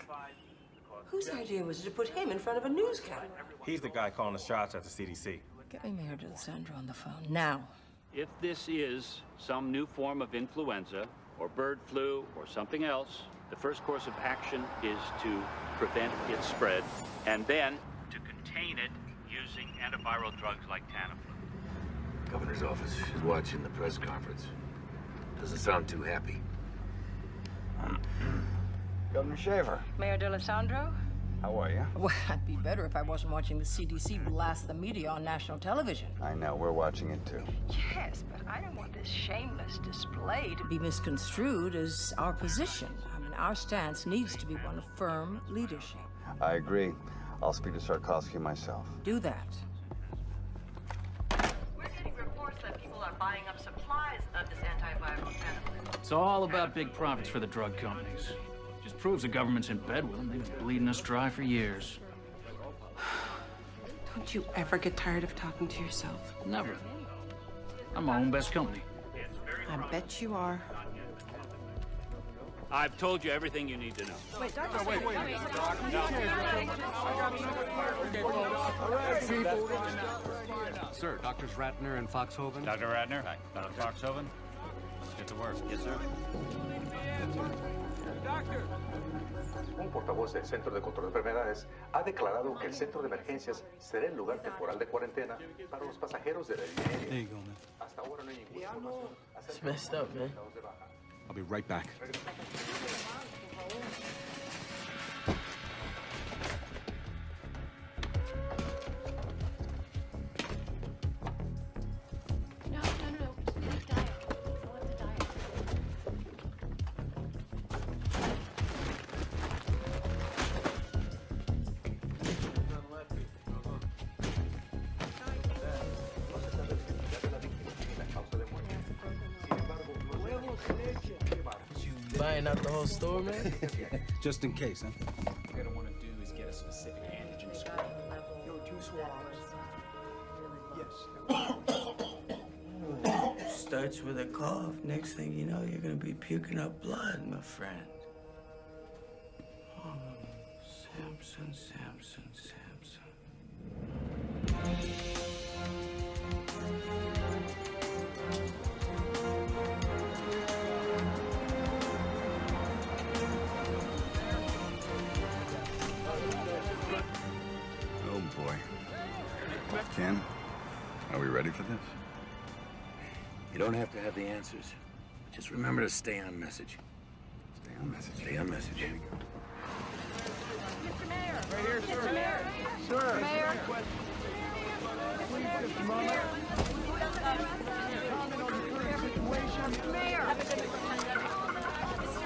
Whose idea was it to put him in front of a news camera? He's the guy calling the shots at the CDC. Get me Mayor D'Alessandro on the phone, now. If this is some new form of influenza, or bird flu, or something else, the first course of action is to prevent its spread, and then to contain it using antiviral drugs like Tamiflu. Governor's office is watching the press conference. Doesn't sound too happy. Governor Shaver. Mayor D'Alessandro? How are you? Well, I'd be better if I wasn't watching the CDC blast the media on national television. I know, we're watching it too. Yes, but I don't want this shameless display to be misconstrued as our position. I mean, our stance needs to be one of firm leadership. I agree. I'll speak to Sarkowski myself. Do that. We're getting reports that people are buying up supplies of this antiviral Tamiflu. It's all about big profits for the drug companies. Just proves the government's in bed with them. They've been bleeding us dry for years. Don't you ever get tired of talking to yourself? Never. I'm my own best company. I bet you are. I've told you everything you need to know. Wait, Doctor, wait. Sir, Doctors Ratner and Foxhoven. Dr. Ratner, Dr. Foxhoven, let's get to work. Yes, sir. Un portavoz del Centro de Control de Enfermedades ha declarado que el centro de emergencias será el lugar temporal de cuarentena para los pasajeros de la línea. There you go, man. Hasta ahora no hay ninguna información It's messed up, man. I'll be right back. No. Leave diet. I want the diet. Buying out the whole store, man? Just in case, huh? What you're gonna want to do is get a specific antigen score. Yo, 2 swabs. Yes. Starts with a cough. Next thing you know, you're gonna be puking up blood, my friend. Oh, Samson. Oh boy. Ken, are we ready for this? You don't have to have the answers. Just remember to stay on message. Stay on message. Stay on message. Here we go. Mr. Mayor! Right here, sir. Mr. Mayor! Sir. Mayor!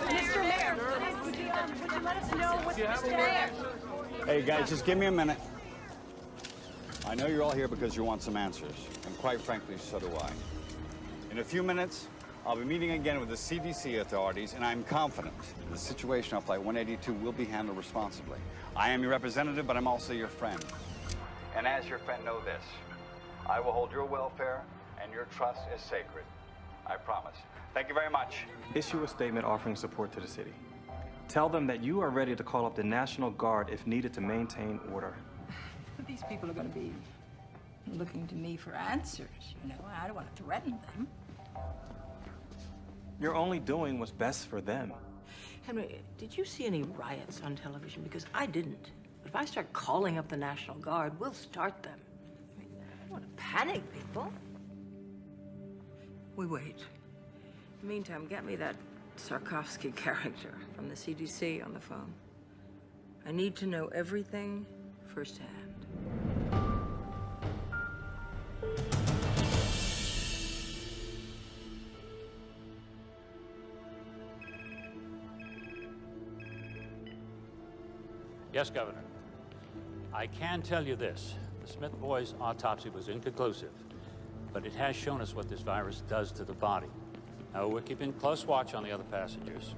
Mr. Mayor! Would you let us know what's Mr. Mayor? Hey, guys, just give me a minute. I know you're all here because you want some answers, and quite frankly, so do I. In a few minutes, I'll be meeting again with the CDC authorities, and I'm confident the situation on Flight 182 will be handled responsibly. I am your representative, but I'm also your friend. And as your friend, know this. I will hold your welfare and your trust as sacred. I promise. Thank you very much. Issue a statement offering support to the city. Tell them that you are ready to call up the National Guard if needed to maintain order. These people are going to be looking to me for answers, you know. I don't want to threaten them. You're only doing what's best for them. Henry, did you see any riots on television? Because I didn't. But if I start calling up the National Guard, we'll start them. I don't want to panic people. We wait. In the meantime, get me that Sarkowski character from the CDC on the phone. I need to know everything firsthand. Yes, Governor. I can tell you this. The Smith boys' autopsy was inconclusive, but it has shown us what this virus does to the body. Now, we're keeping close watch on the other passengers.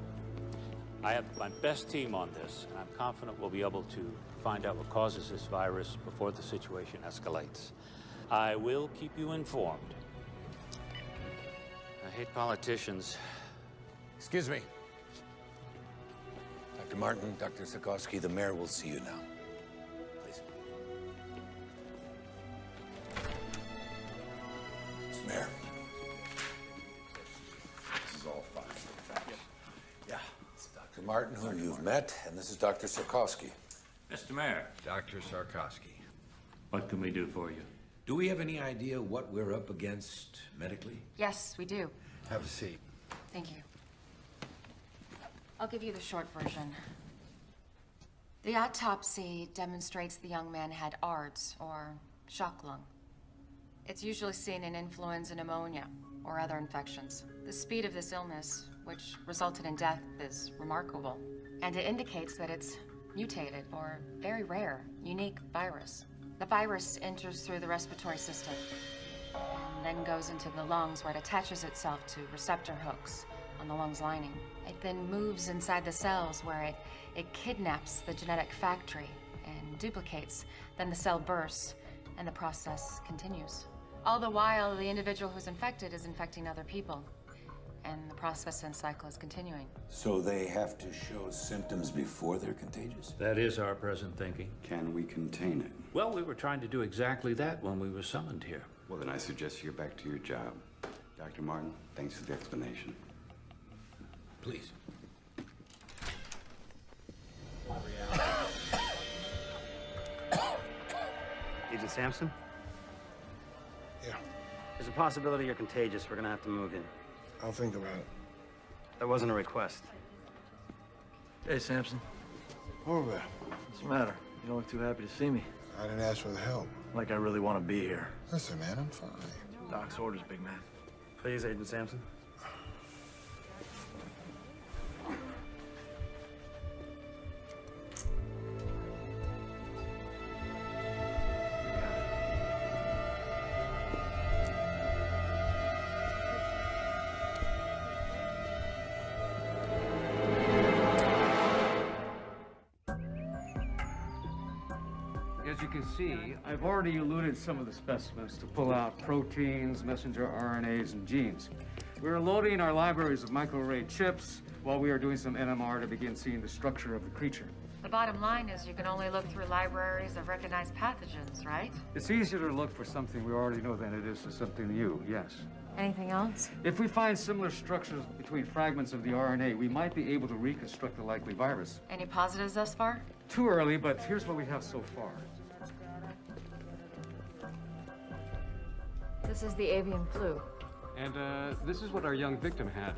I have my best team on this, and I'm confident we'll be able to find out what causes this virus before the situation escalates. I will keep you informed. I hate politicians. Excuse me. Dr. Martin, Dr. Sikorsky, the mayor will see you now. Please. Mr. Mayor. This is all fine. Yeah. It's Dr. Martin, who you've met, and this is Dr. Sikorsky. Mr. Mayor. Dr. Sikorsky. What can we do for you? Do we have any idea what we're up against medically? Yes, we do. Have a seat. Thank you. I'll give you the short version. The autopsy demonstrates the young man had ARDS, or shock lung. It's usually seen in influenza pneumonia or other infections. The speed of this illness, which resulted in death, is remarkable. And it indicates that it's mutated or very rare, unique virus. The virus enters through the respiratory system and then goes into the lungs, where it attaches itself to receptor hooks on the lungs lining. It then moves inside the cells, where it kidnaps the genetic factory and duplicates. Then the cell bursts and the process continues. All the while, the individual who's infected is infecting other people, and the process and cycle is continuing. So they have to show symptoms before they're contagious? That is our present thinking. Can we contain it? Well, we were trying to do exactly that when we were summoned here. Well, then I suggest you get back to your job. Dr. Martin, thanks for the explanation. Please. Agent Sampson? Yeah. There's a possibility you're contagious. We're gonna have to move in. I'll think about it. That wasn't a request. Hey, Sampson. Over. What's the matter? You don't look too happy to see me. I didn't ask for the help. Like I really want to be here. Listen, man, I'm fine. Doc's orders, big man. Please, Agent Sampson. As you can see, I've already eluted some of the specimens to pull out proteins, messenger RNAs, and genes. We're loading our libraries of microarray chips while we are doing some NMR to begin seeing the structure of the creature. The bottom line is you can only look through libraries of recognized pathogens, right? It's easier to look for something we already know than it is for something new, yes. Anything else? If we find similar structures between fragments of the RNA, we might be able to reconstruct the likely virus. Any positives thus far? Too early, but here's what we have so far. This is the avian flu. And this is what our young victim had.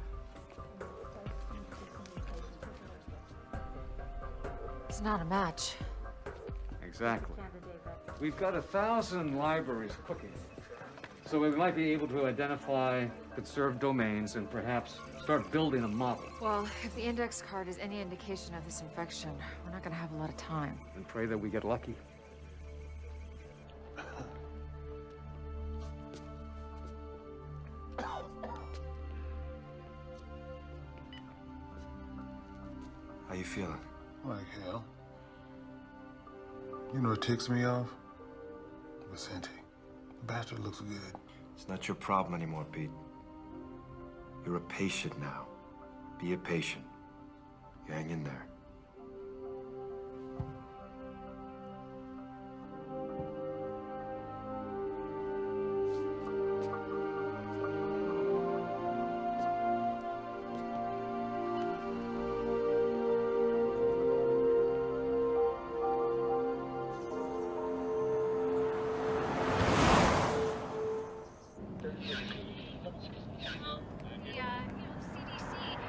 It's not a match. Exactly. We've got 1,000 libraries cooking. So we might be able to identify conserved domains and perhaps start building a model. Well, if the index card is any indication of this infection, we're not gonna have a lot of time. And pray that we get lucky. How you feeling? Like hell. You know what ticks me off? Vicente. The bastard looks good. It's not your problem anymore, Pete. You're a patient now. Be a patient. You hang in there.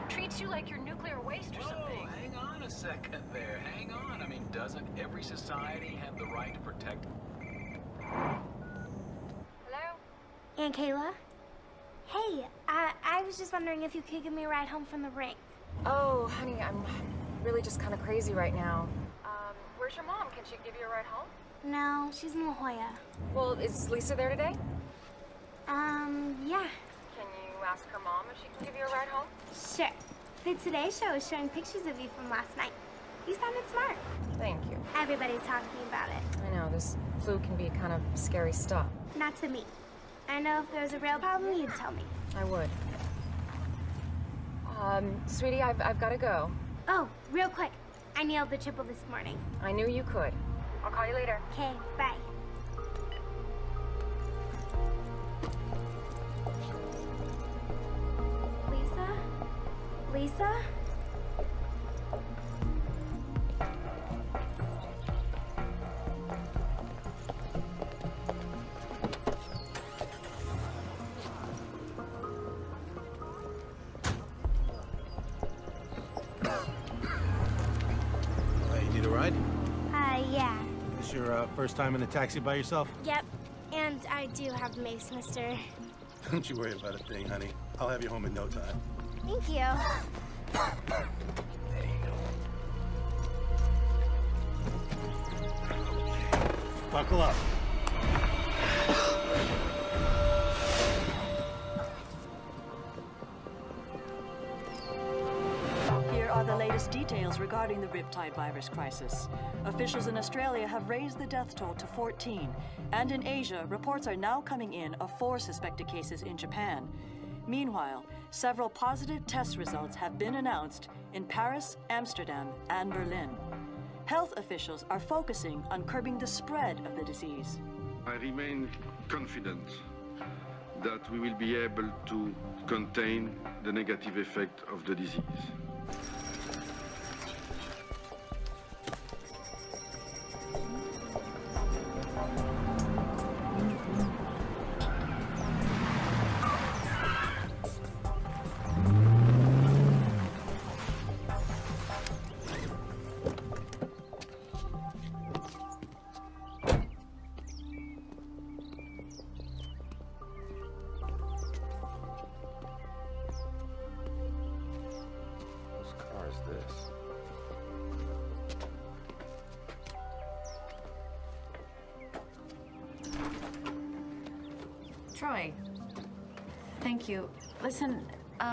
Treats you like you're nuclear waste or something. Hang on a second there. Hang on. I mean, doesn't every society have the right to protect? Hello? Aunt Kayla? Hey, I was just wondering if you could give me a ride home from the ring. Oh, honey, I'm really just kind of crazy right now. Where's your mom? Can she give you a ride home? No, she's in La Jolla. Well, is Lisa there today? Yeah. Can you ask her mom if she can give you a ride home? Sure. The Today Show is showing pictures of you from last night. You sounded smart. Thank you. Everybody's talking about it. I know, this flu can be kind of scary stuff. Not to me. I know if there was a real problem, you'd tell me. I would. Sweetie, I've got to go. Oh, real quick. I nailed the triple this morning. I knew you could. I'll call you later. Okay, bye. Lisa? You need a ride? Yeah. This your first time in a taxi by yourself? Yep. And I do have Mace, mister. Don't you worry about a thing, honey. I'll have you home in no time. Thank you. Buckle up. Here are the latest details regarding the Riptide virus crisis. Officials in Australia have raised the death toll to 14, and in Asia, reports are now coming in of 4 suspected cases in Japan. Meanwhile, several positive test results have been announced in Paris, Amsterdam, and Berlin. Health officials are focusing on curbing the spread of the disease. I remain confident that we will be able to contain the negative effect of the disease. Troy, thank you. Listen,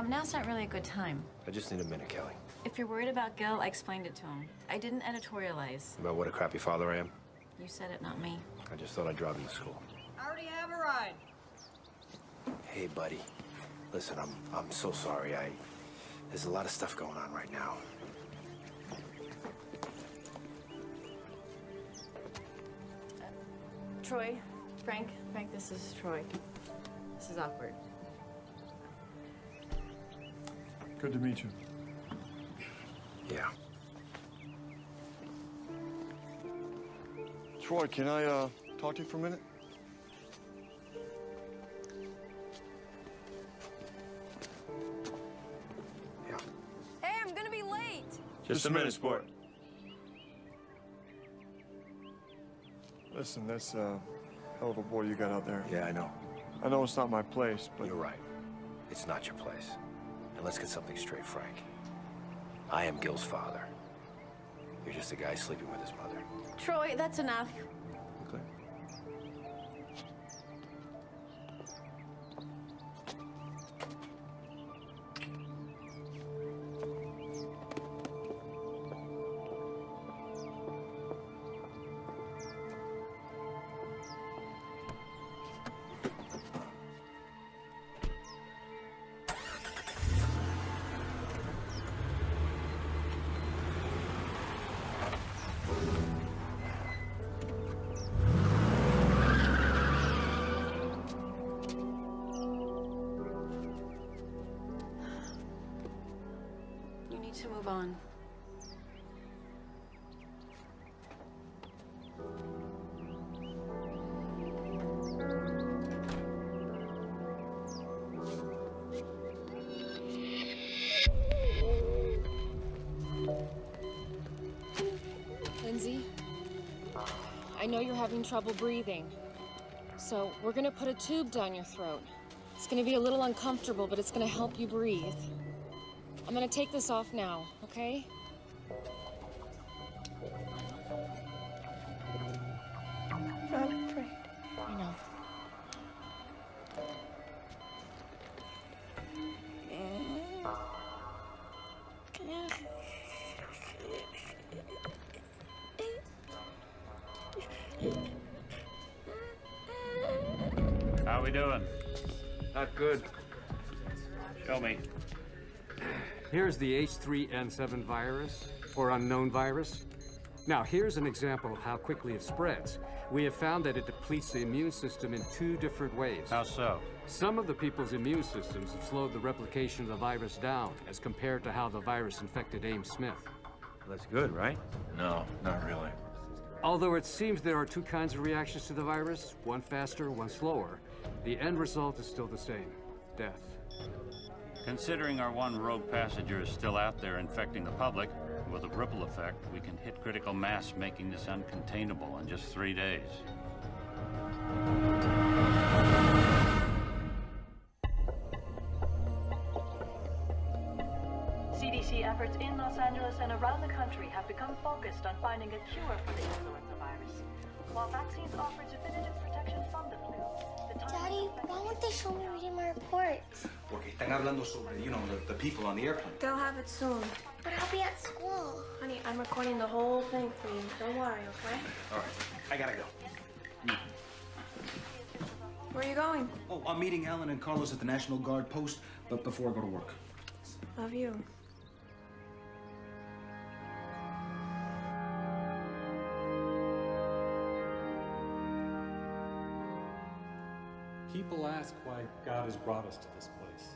now's not really a good time. I just need a minute, Kelly. If you're worried about Gil, I explained it to him. I didn't editorialize. About what a crappy father I am? You said it, not me. I just thought I'd drive him to school. I already have a ride. Hey, buddy. Listen, I'm so sorry. There's a lot of stuff going on right now. Troy, Frank, this is Troy. This is awkward. Good to meet you. Yeah. Troy, can I talk to you for a minute? Hey, I'm gonna be late. Just a minute, sport. Listen, that's a hell of a boy you got out there. Yeah, I know. I know it's not my place, but... You're right. It's not your place. And let's get something straight, Frank. I am Gil's father. You're just a guy sleeping with his mother. Troy, that's enough. Okay. You need to move on. Lindsay? I know you're having trouble breathing. So we're gonna put a tube down your throat. It's gonna be a little uncomfortable, but it's gonna help you breathe. I'm gonna take this off now, okay? I'm afraid. I know. How we doing? Not good. Show me. Here's the H3N7 virus, or unknown virus. Now, here's an example of how quickly it spreads. We have found that it depletes the immune system in 2 different ways. How so? Some of the people's immune systems have slowed the replication of the virus down, as compared to how the virus infected Ames Smith. That's good, right? No, not really. Although it seems there are 2 kinds of reactions to the virus, one faster, one slower, the end result is still the same: death. Considering our one rogue passenger is still out there infecting the public, with a ripple effect, we can hit critical mass, making this uncontainable in just 3 days. CDC efforts in Los Angeles and around the country have become focused on finding a cure for the influenza virus. While vaccines offer definitive protection from the flu, the time... Daddy, why won't they show me reading my reports? Porque están hablando sobre, the people on the airplane. They'll have it soon. But I'll be at school. Honey, I'm recording the whole thing for you. Don't worry, okay? All right, I gotta go. Where are you going? Oh, I'm meeting Ellen and Carlos at the National Guard post, but before I go to work. Love you. People ask why God has brought us to this place,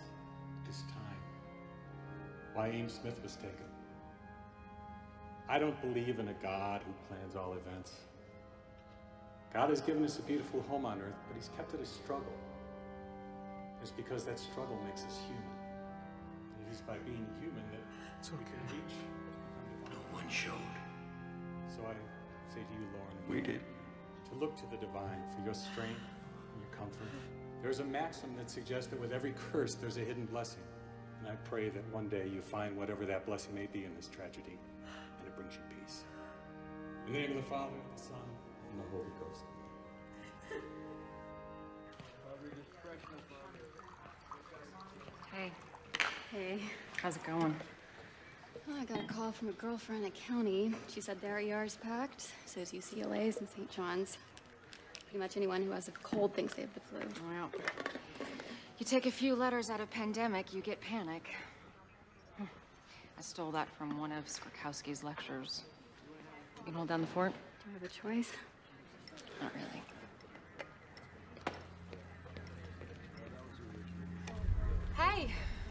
this time. Why Ames Smith was taken. I don't believe in a God who plans all events. God has given us a beautiful home on earth, but he's kept it a struggle. It's because that struggle makes us human. And it is by being human that we can reach. No one showed. So I say to you, Lauren, We did. to look to the divine for your strength and your comfort. There's a maxim that suggests that with every curse, there's a hidden blessing. And I pray that one day you find whatever that blessing may be in this tragedy, and it brings you peace. In the name of the Father, the Son, and the Holy Ghost. Hey. Hey. How's it going? Well, I got a call from a girlfriend at County. She said their ER's packed, so is UCLA's and St. John's. Pretty much anyone who has a cold thinks they have the flu. Well, you take a few letters out of pandemic, you get panic. I stole that from one of Skorkowski's lectures. You can hold down the fort? Do I have a choice? Not really. Hey,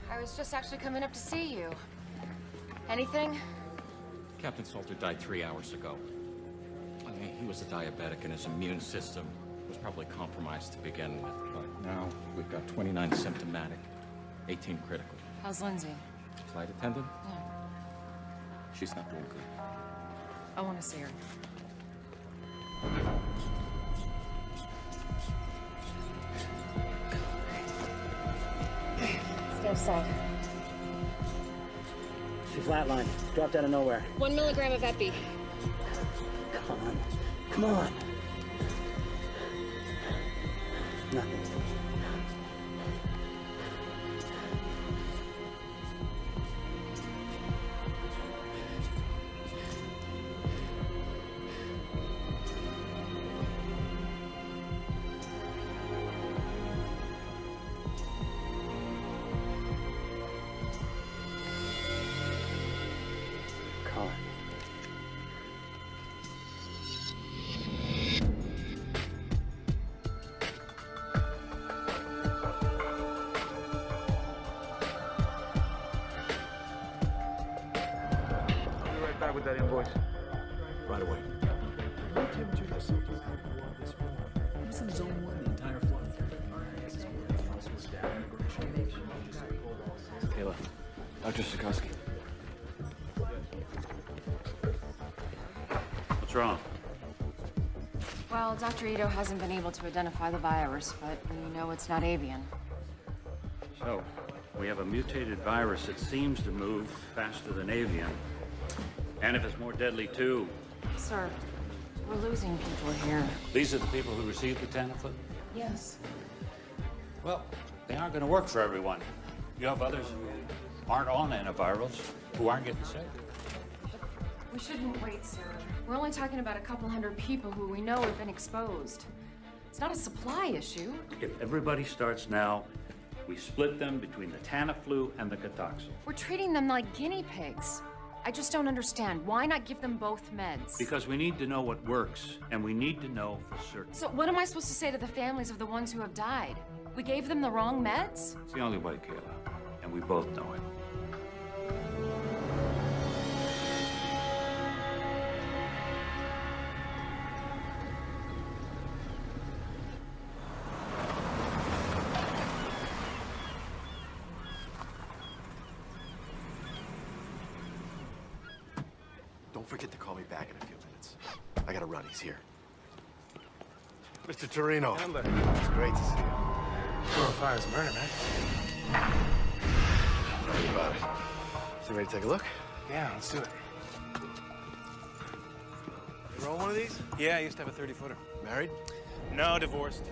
I was just actually coming up to see you. Anything? Captain Salter died 3 hours ago. I mean, he was a diabetic and his immune system was probably compromised to begin with. But now we've got 29 symptomatic, 18 critical. How's Lindsay? Flight attendant? Yeah. She's not doing good. I want to see her. Stay outside. She flatlined. Dropped out of nowhere. 1 milligram of Epi. Come on. Come on. Nothing. Colin. I'll be right back with that invoice. Right away. Low temperature has symptomatic war this morning. It was in zone 1 the entire flight. Kayla, Dr. What's wrong? Well, Dr. Ito hasn't been able to identify the virus, but we know it's not avian. So, we have a mutated virus that seems to move faster than avian. And if it's more deadly, too. Sir, we're losing people here. These are the people who received the Tamiflu? Yes. Well, they aren't going to work for everyone. You have others who aren't on antivirals, who aren't getting sick. We shouldn't wait, sir. We're only talking about a couple hundred people who we know have been exposed. It's not a supply issue. If everybody starts now, we split them between the Tamiflu and the Cotoxil. We're treating them like guinea pigs. I just don't understand. Why not give them both meds? Because we need to know what works, and we need to know for certain. So what am I supposed to say to the families of the ones who have died? We gave them the wrong meds? It's the only way, Kayla, and we both know it. Don't forget to call me back in a few minutes. I gotta run, he's here. Mr. Torino. It's great to see you. Fire's murder, man. Tell me about it. So you ready to take a look? Yeah, let's do it. You roll one of these? Yeah, I used to have a 30-footer. Married? No, divorced.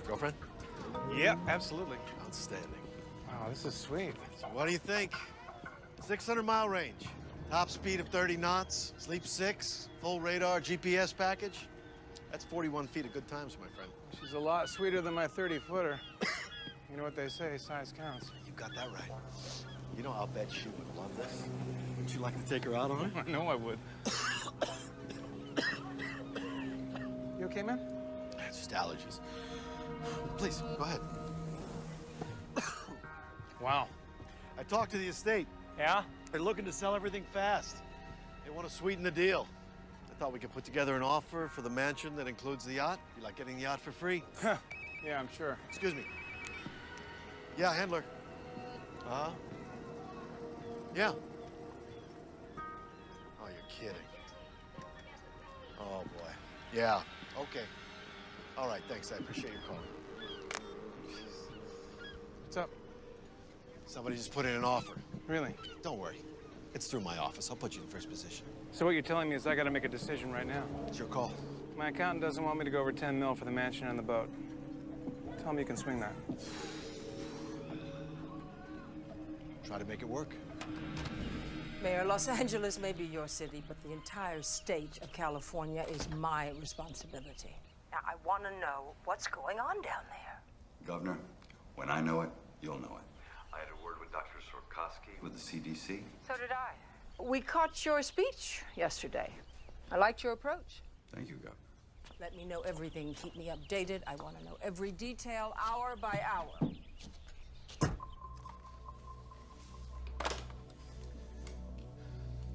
Girlfriend? Yep, absolutely. Outstanding. Wow, this is sweet. So what do you think? 600-mile range, top speed of 30 knots, sleep 6, full radar GPS package. That's 41 feet of good times, my friend. She's a lot sweeter than my 30-footer. You know what they say, size counts. You got that right. You know, I'll bet she would love this. Would you like to take her out on it? I know I would. You okay, man? It's just allergies. Please, go ahead. Wow. I talked to the estate. Yeah? They're looking to sell everything fast. They want to sweeten the deal. I thought we could put together an offer for the mansion that includes the yacht. You like getting the yacht for free? Yeah, I'm sure. Excuse me. Yeah, handler. Uh-huh. Yeah. Oh, you're kidding. Oh, boy. Yeah, okay. All right, thanks. I appreciate your call. What's up? Somebody just put in an offer. Really? Don't worry. It's through my office. I'll put you in first position. So what you're telling me is I gotta make a decision right now? It's your call. My accountant doesn't want me to go over 10 mil for the mansion and the boat. Tell me you can swing that. Try to make it work. Mayor, Los Angeles may be your city, but the entire state of California is my responsibility. Now, I want to know what's going on down there. Governor, when I know it, you'll know it. I had a word with Dr. Sorkowski with the CDC. So did I. We caught your speech yesterday. I liked your approach. Thank you, Governor. Let me know everything. Keep me updated. I want to know every detail, hour by hour.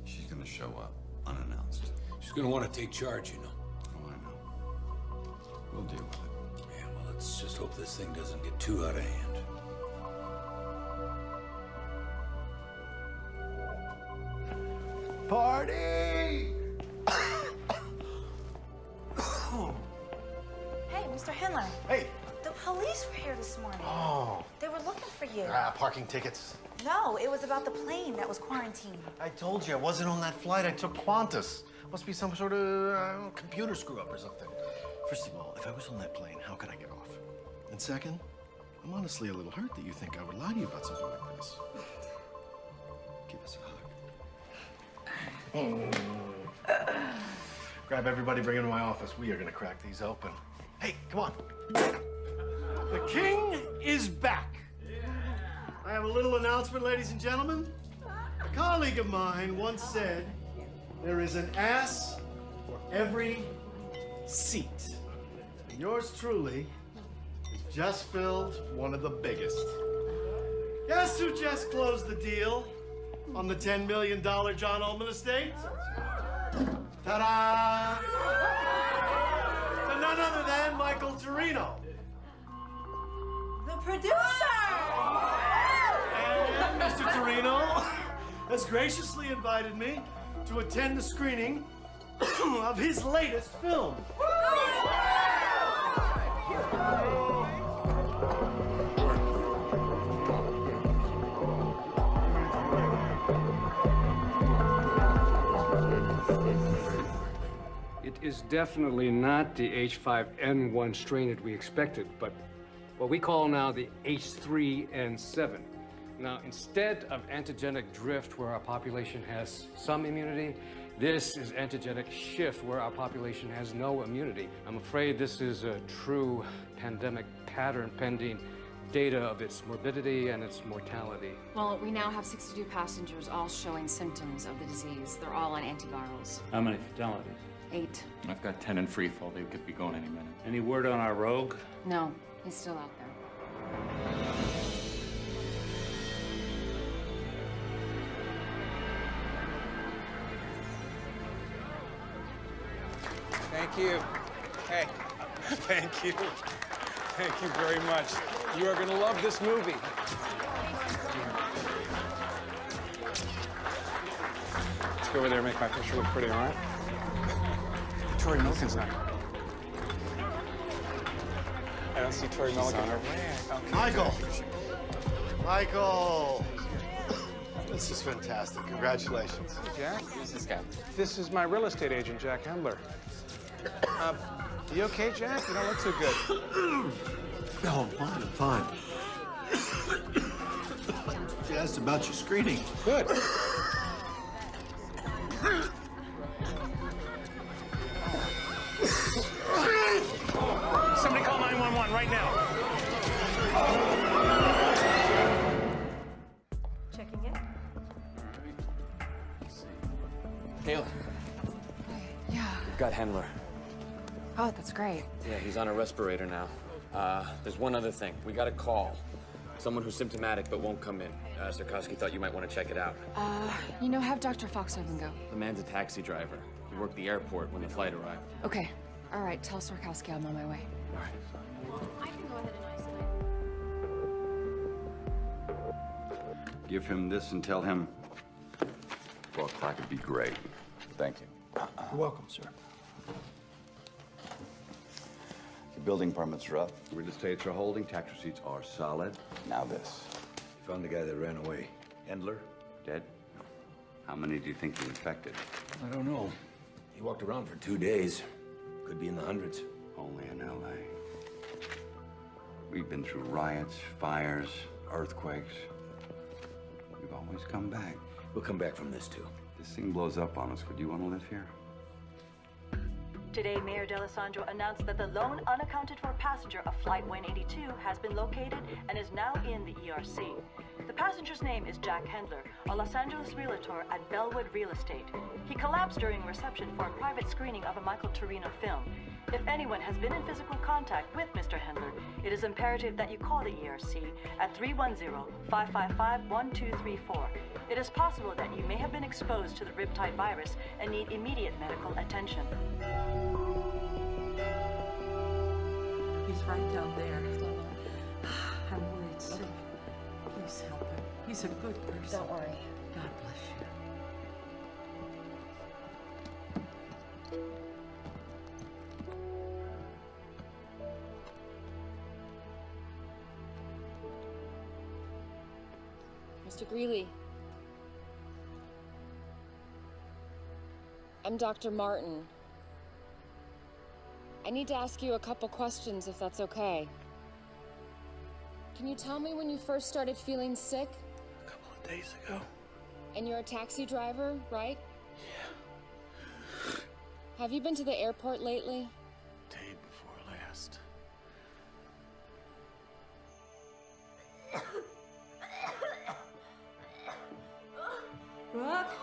She's gonna show up unannounced. She's gonna want to take charge, you know. Oh, I know. We'll deal with it. Yeah, well, let's just hope this thing doesn't get too out of hand. Party! Hey, Mr. Handler. Hey. The police were here this morning. Oh. They were looking for you. Parking tickets. No, it was about the plane that was quarantined. I told you, I wasn't on that flight. I took Qantas. Must be some sort of computer screw-up or something. First of all, if I was on that plane, how could I get off? And second, I'm honestly a little hurt that you think I would lie to you about something like this. Give us a hug. Grab everybody, bring them to my office. We are gonna crack these open. Hey, come on. The king is back. I have a little announcement, ladies and gentlemen. A colleague of mine once said, there is an ass for every seat. And yours truly has just filled one of the biggest. Guess who just closed the deal on the $10 million John Ullman estate? Ta-da! To none other than Michael Torino. The producer! And Mr. Torino has graciously invited me to attend the screening of his latest film. It is definitely not the H5N1 strain that we expected, but what we call now the H3N7. Now, instead of antigenic drift where our population has some immunity, this is antigenic shift where our population has no immunity. I'm afraid this is a true pandemic pattern pending data of its morbidity and its mortality. Well, we now have 62 passengers all showing symptoms of the disease. They're all on antivirals. How many fatalities? 8. I've got 10 in free fall. They could be going any minute. Any word on our rogue? No, he's still out there. Thank you. Hey, thank you. Thank you very much. You are going to love this movie. Let's go over there and make my picture look pretty, all right? Tori Milliken's not. I don't see Tori Milliken. Okay. Michael! Michael! This is fantastic. Congratulations. Hey, Jack. Who's this guy? This is my real estate agent, Jack Hendler. You okay, Jack? You don't look so good. No, I'm fine. She asked about your screening. Good. Somebody call 911 right now. Checking in. Kayla. Yeah. We've got Hendler. Oh, that's great. Yeah, he's on a respirator now. There's one other thing. We got a call. Someone who's symptomatic but won't come in. Sarkowski thought you might want to check it out. You know, have Dr. Foxhaven go. The man's a taxi driver. He worked the airport when the flight arrived. Okay. All right, tell Sarkowski I'm on my way. All right. I can go ahead and isolate. Give him this and tell him 4 o'clock would be great. Thank you. You're welcome, sir. Your building permits are up. Real estates are holding. Tax receipts are solid. Now this. You found the guy that ran away. Endler? Dead? How many do you think he infected? I don't know. He walked around for 2 days. Could be in the hundreds. Only in L.A. We've been through riots, fires, earthquakes. We've always come back. We'll come back from this, too. This thing blows up on us. Would you want to live here? Today, Mayor D'Alessandro announced that the lone unaccounted for passenger of Flight 182 has been located and is now in the ERC. The passenger's name is Jack Hendler, a Los Angeles realtor at Bellwood Real Estate. He collapsed during reception for a private screening of a Michael Torino film. If anyone has been in physical contact with Mr. Hendler, it is imperative that you call the ERC at 310-555-1234. It is possible that you may have been exposed to the Riptide virus and need immediate medical attention. He's right down there. I'm worried sick. Please help him. He's a good person. Don't worry. God bless you. Mr. Greeley. I'm Dr. Martin. I need to ask you a couple questions, if that's okay. Can you tell me when you first started feeling sick? A couple of days ago. And you're a taxi driver, right? Yeah. Have you been to the airport lately? Day before last. Brooke?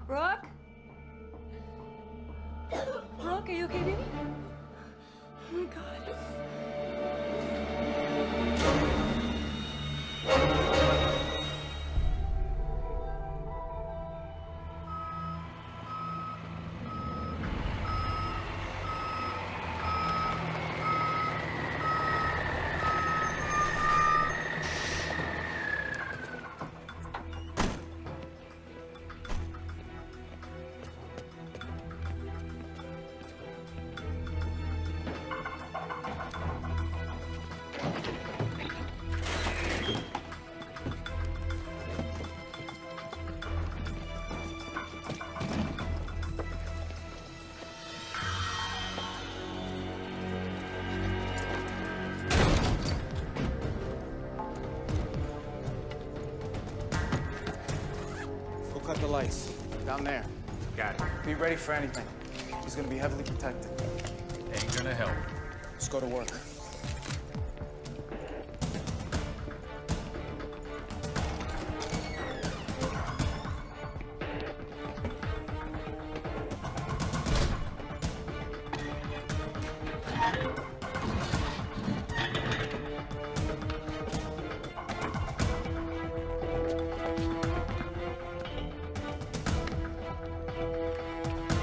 Brooke? Brooke, are you okay, baby? Oh my God. cut the lights. Down there. Got it. Be ready for anything. He's gonna be heavily protected. Ain't gonna help. Let's go to work.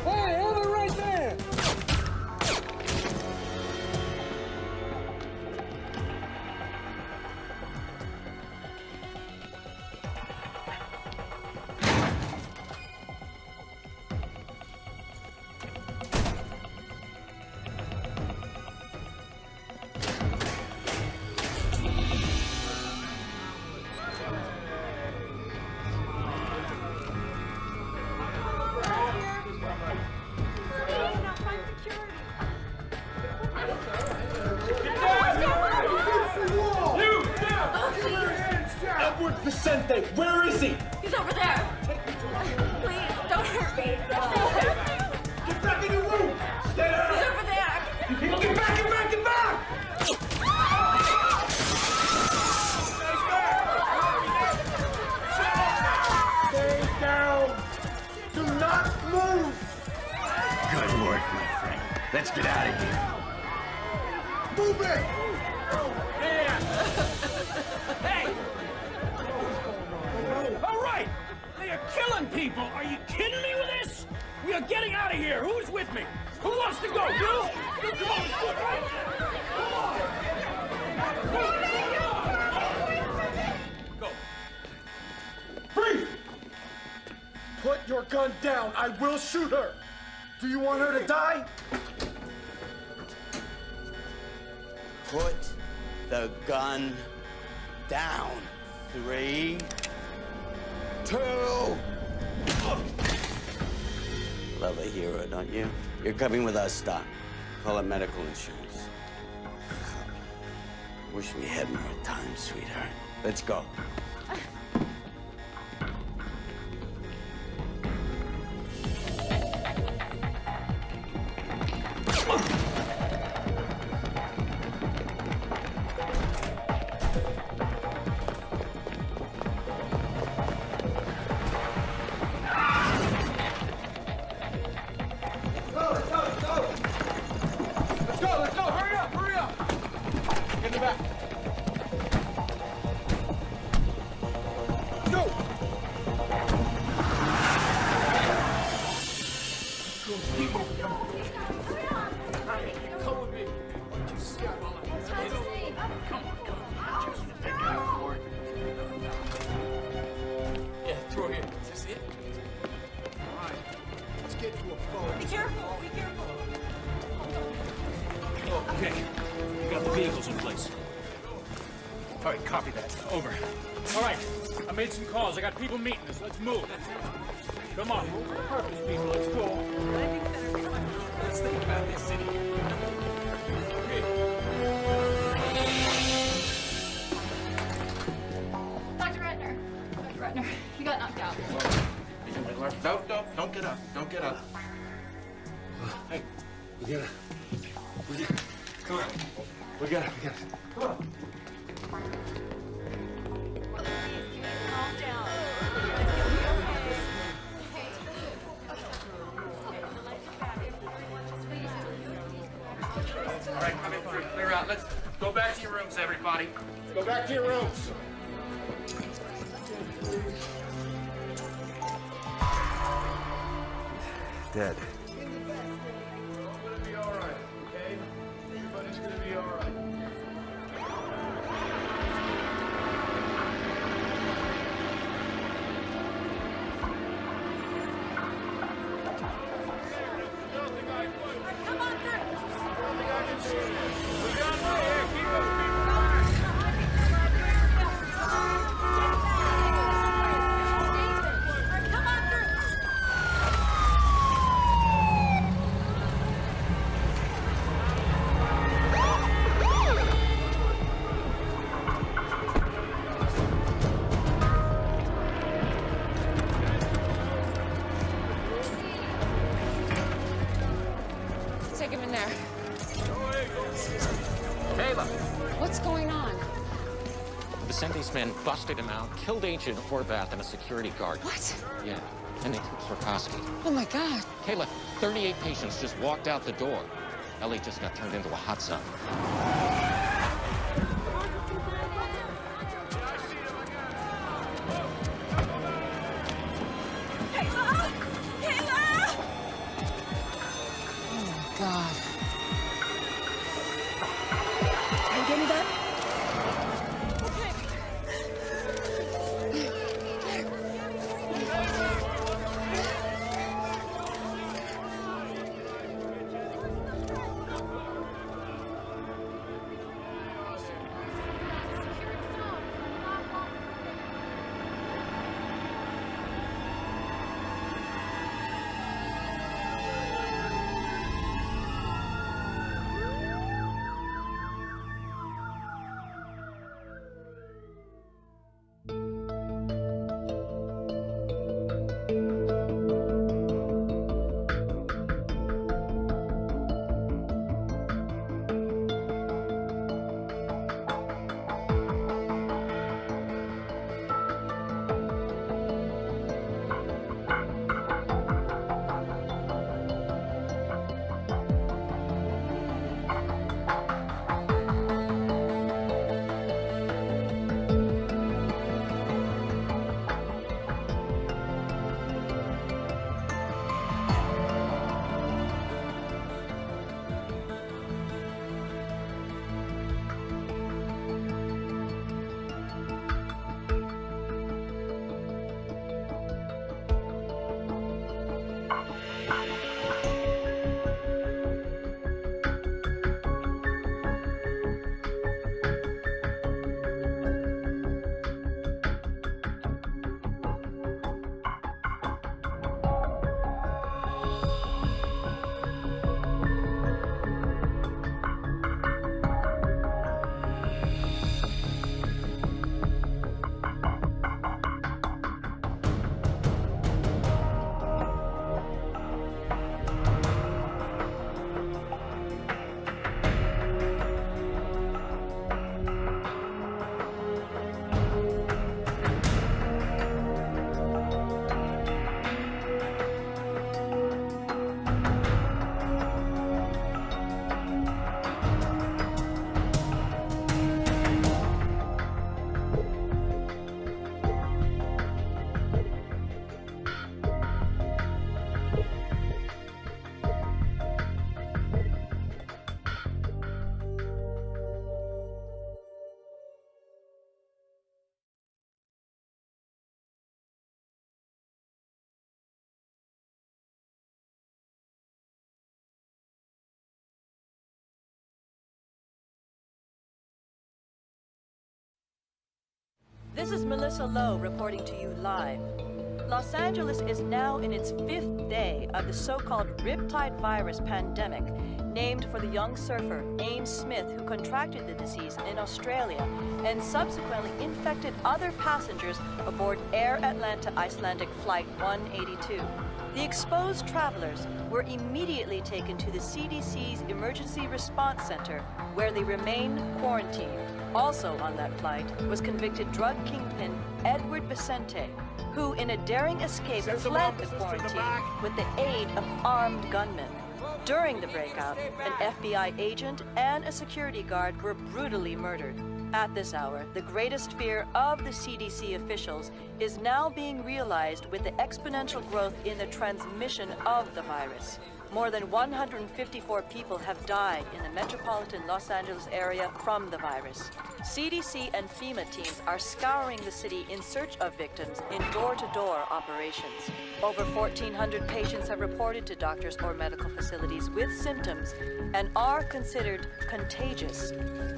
Hey, over right there! Edward Vicente, where is he? He's over there. Please, don't hurt me. Get back in your room! Stay down! He's over there. You people get back, get back, get back! Stay down! Do not move! Good work, my friend. Let's get out of here. Move it! Hey! All right! They are killing people! Are you kidding me with this? We are getting out of here! Who's with me? Who wants to go? You? Come on, let's go, right? Come on! Go. Freeze! Put your gun down. I will shoot her. Do you want her to die? Put the gun down. 3, 2. Love a hero, don't you? You're coming with us, Doc. Call it medical insurance. Wish we had more time, sweetheart. Let's go. Let's go! Hurry up! Hurry up! Get in the back. Go! Come with me. Come on, come on. Just pick it up for it. Yeah, through here. Is this it? All right. Let's get to a phone. Be careful. Be careful. Okay. We got the vehicles in place. All right, copy that. Over. All right. I made some calls. I got people meeting us. Let's move. Come on. Move with purpose, people. Let's go. Let's think about this city. Okay. Dr. Ratner. Dr. Ratner, you got knocked out. Don't get up. Don't get up. Hey, we gotta. Come on. We gotta. Come on. All right, coming through. Clear out. Let's go back to your rooms, everybody. Go back to your rooms. Dead. Everybody's gonna be all right, okay? Everybody's gonna be all right. Come on, then busted him out, killed Agent Horvath and a security guard. What? Yeah, and they took Swarkowski. Oh my God. Kayla, 38 patients just walked out the door. Ellie just got turned into a hot zone. Kayla! Kayla! Oh my God. Can you get me that? This is Melissa Lowe reporting to you live. Los Angeles is now in its 5th day of the so-called Riptide virus pandemic, named for the young surfer Ames Smith, who contracted the disease in Australia and subsequently infected other passengers aboard Air Atlanta Icelandic Flight 182. The exposed travelers were immediately taken to the CDC's Emergency Response Center, where they remain quarantined. Also on that flight was convicted drug kingpin Edward Vicente, who in a daring escape fled the quarantine with the aid of armed gunmen. During the breakout, an FBI agent and a security guard were brutally murdered. At this hour, the greatest fear of the CDC officials is now being realized with the exponential growth in the transmission of the virus. More than 154 people have died in the metropolitan Los Angeles area from the virus. CDC and FEMA teams are scouring the city in search of victims in door-to-door operations. Over 1,400 patients have reported to doctors or medical facilities with symptoms and are considered contagious.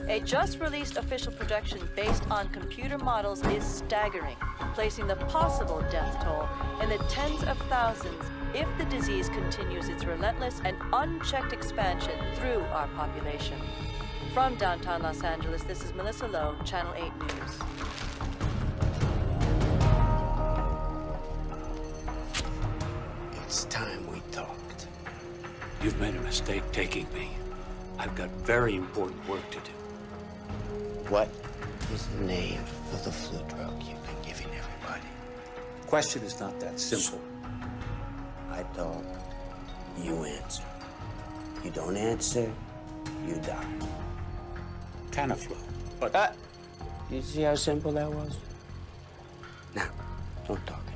A just-released official projection based on computer models is staggering, placing the possible death toll in the tens of thousands if the disease continues its relentless and unchecked expansion through our population. From downtown Los Angeles, this is Melissa Lowe, Channel 8 News. It's time we talked. You've made a mistake taking me. I've got very important work to do. What? is the name of the flu drug you've been giving everybody? Question is not that simple. I talk, you answer. You don't answer, you die. Tamiflu. But You see how simple that was? Now, don't talk anymore.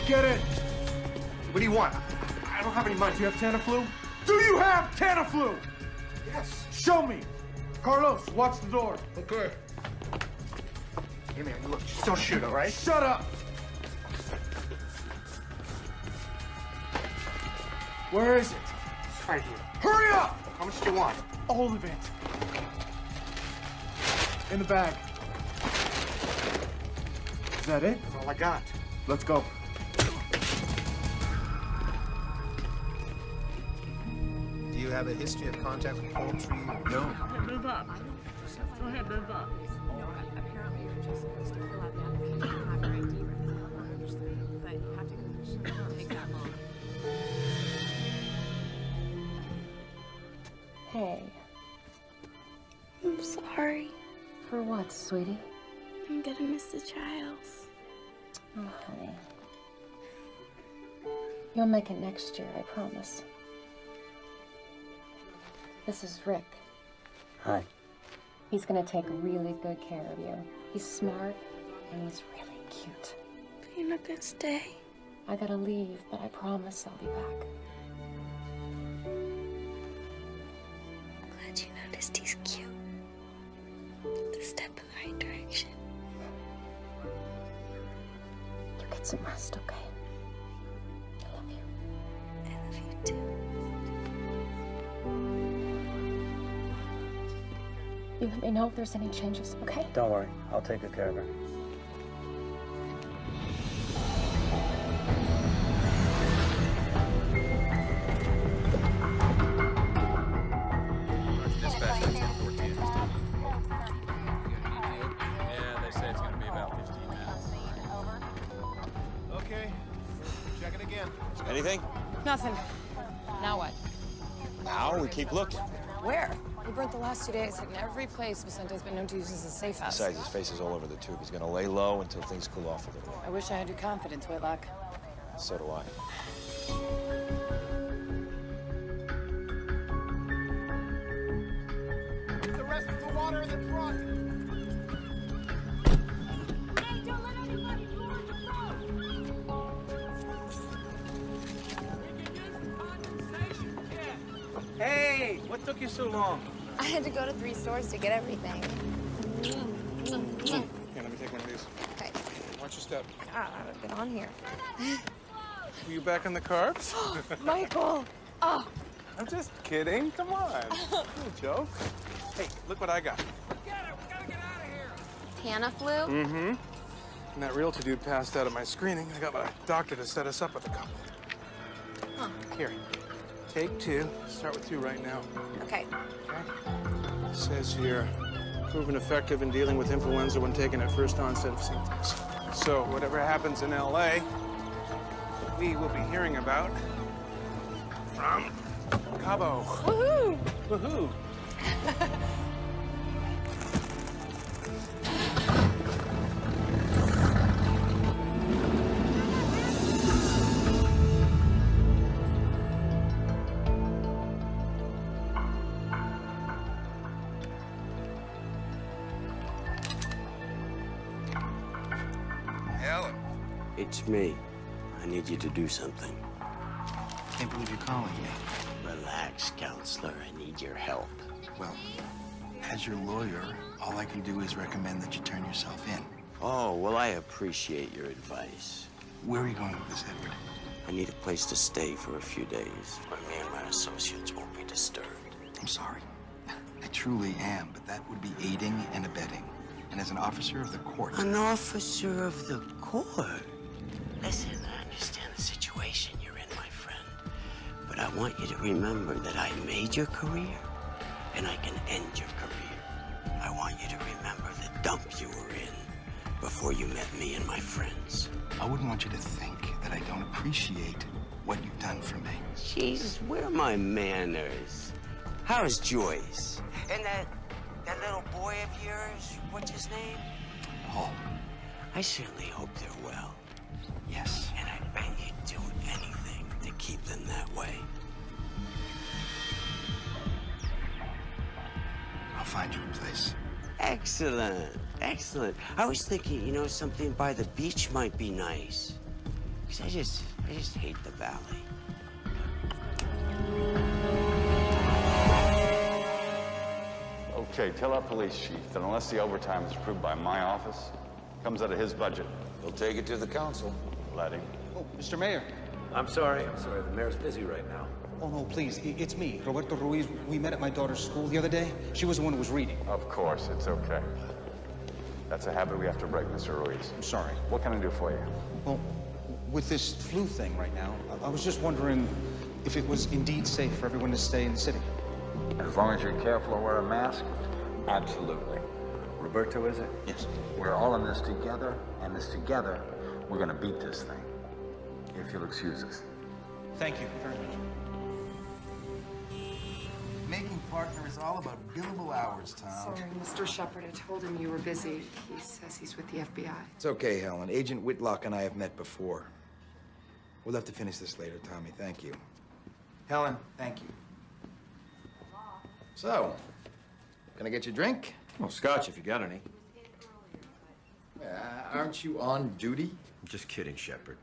Get in! What do you want? I don't have any money. Do you have Tamiflu? Do you have Tamiflu? Yes. Show me! Carlos, watch the door. Okay. Hey, man, look, just don't shoot, all right? Shut up! Where is it? It's right here. Hurry up! How much do you want? All of it. In the bag. Is that it? That's all I got. Let's go. Do you have a history of contact with poultry? No. Move up. Go ahead, move up. No, apparently you're just supposed to fill out the application and have your ID ready. I understand, but you have to go. It won't take that long. Hey. I'm sorry. For what, sweetie? I'm gonna miss the trials. Oh, honey. You'll make it next year, I promise. This is Rick. Hi. He's gonna take really good care of you. He's smart and he's really cute. You're not gonna stay. I gotta leave, but I promise I'll be back. I'm glad you noticed he's cute. It's a step in the right direction. You get some rest, okay? I love you. I love you too. You let me know if there's any changes, okay? don't worry, I'll take good care of her. Yeah, they say it's gonna be about 15 minutes. Okay. Check it again. Anything? Nothing. Now what? Now we keep looking. Where? We burnt the last 2 days, hitting every place Vicente's been known to use as a safe house. Besides, his face is all over the tube. He's gonna lay low until things cool off a little. I wish I had your confidence, Whitlock. So do I. The rest of the water in the truck. Hey, don't let anybody go on the phone! Hey, what took you so long? I had to go to 3 stores to get everything. Here, let me take one of these. Okay. Watch your step. Ah, I've been on here. Are you back on the carbs? Michael! Oh! I'm just kidding. Come on. Cool joke. Hey, look what I got. Tamiflu? Mm-hmm. And that realtor dude passed out at my screening. I got my doctor to set us up with a couple. Huh. Here, take 2. Start with 2 right now. Okay. It says here, proven effective in dealing with influenza when taken at first onset of symptoms. So whatever happens in LA, we will be hearing about from Cabo. Woohoo! Woohoo! Helen. It's me. I need you to do something. Can't believe you're calling me. Relax, counselor. I need your help. Well, as your lawyer, all I can do is recommend that you turn yourself in. Oh, well, I appreciate your advice. Where are you going with this, Edward? I need a place to stay for a few days where me and my associates won't be disturbed. I'm sorry. I truly am, but that would be aiding and abetting. and as an officer of the court. An officer of the court? Listen, I understand the situation you're in, my friend. But I want you to remember that I made your career, and I can end your career. I want you to remember the dump you were in before you met me and my friends. I wouldn't want you to think that I don't appreciate what you've done for me. Jesus, where are my manners? How's Joyce? And that little boy of yours, what's his name? Paul. I certainly hope they're well. Yes. And I bet you'd do anything to keep them that way. I'll find you a place. Excellent, excellent. I was thinking, you know, something by the beach might be nice. Because I just hate the valley. Okay, tell our police chief that unless the overtime is approved by my office, comes out of his budget. He'll take it to the council. Let him. Oh, Mr. Mayor. I'm sorry. The mayor's busy right now. Oh, no, please. It's me, Roberto Ruiz. We met at my daughter's school the other day. She was the one who was reading. Of course, it's okay. That's a habit we have to break, Mr. Ruiz. I'm sorry. What can I do for you? Well, with this flu thing right now, I was just wondering if it was indeed safe for everyone to stay in the city. As long as you're careful and wear a mask, absolutely. Roberto, is it? Yes. We're all in this together, and this together, we're gonna beat this thing. If you'll excuse us. Thank you very much. Making partner is all about billable hours, Tom. Sorry, Mr. Shepard. I told him you were busy. He says he's with the FBI. It's okay, Helen. Agent Whitlock and I have met before. We'll have to finish this later, Tommy. Thank you. Helen, thank you. So, can I get you a drink? Well, scotch if you got any. Aren't you on duty? I'm just kidding, Shepard.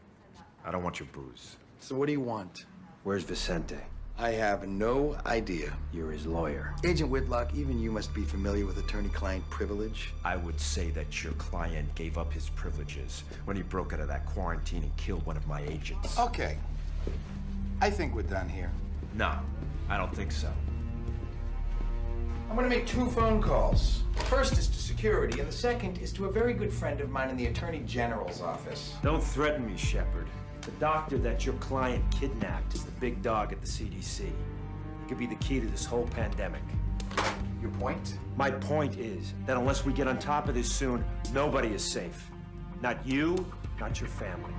I don't want your booze. So what do you want? Where's Vicente? I have no idea. You're his lawyer. Agent Whitlock, even you must be familiar with attorney-client privilege. I would say that your client gave up his privileges when he broke out of that quarantine and killed one of my agents. Okay. I think we're done here. No, I don't think so. I'm gonna make 2 phone calls. The first is to security, and the second is to a very good friend of mine in the Attorney General's office. Don't threaten me, Shepard. The doctor that your client kidnapped is the big dog at the CDC. He could be the key to this whole pandemic. Your point? My point is that unless we get on top of this soon, nobody is safe. Not you, not your family.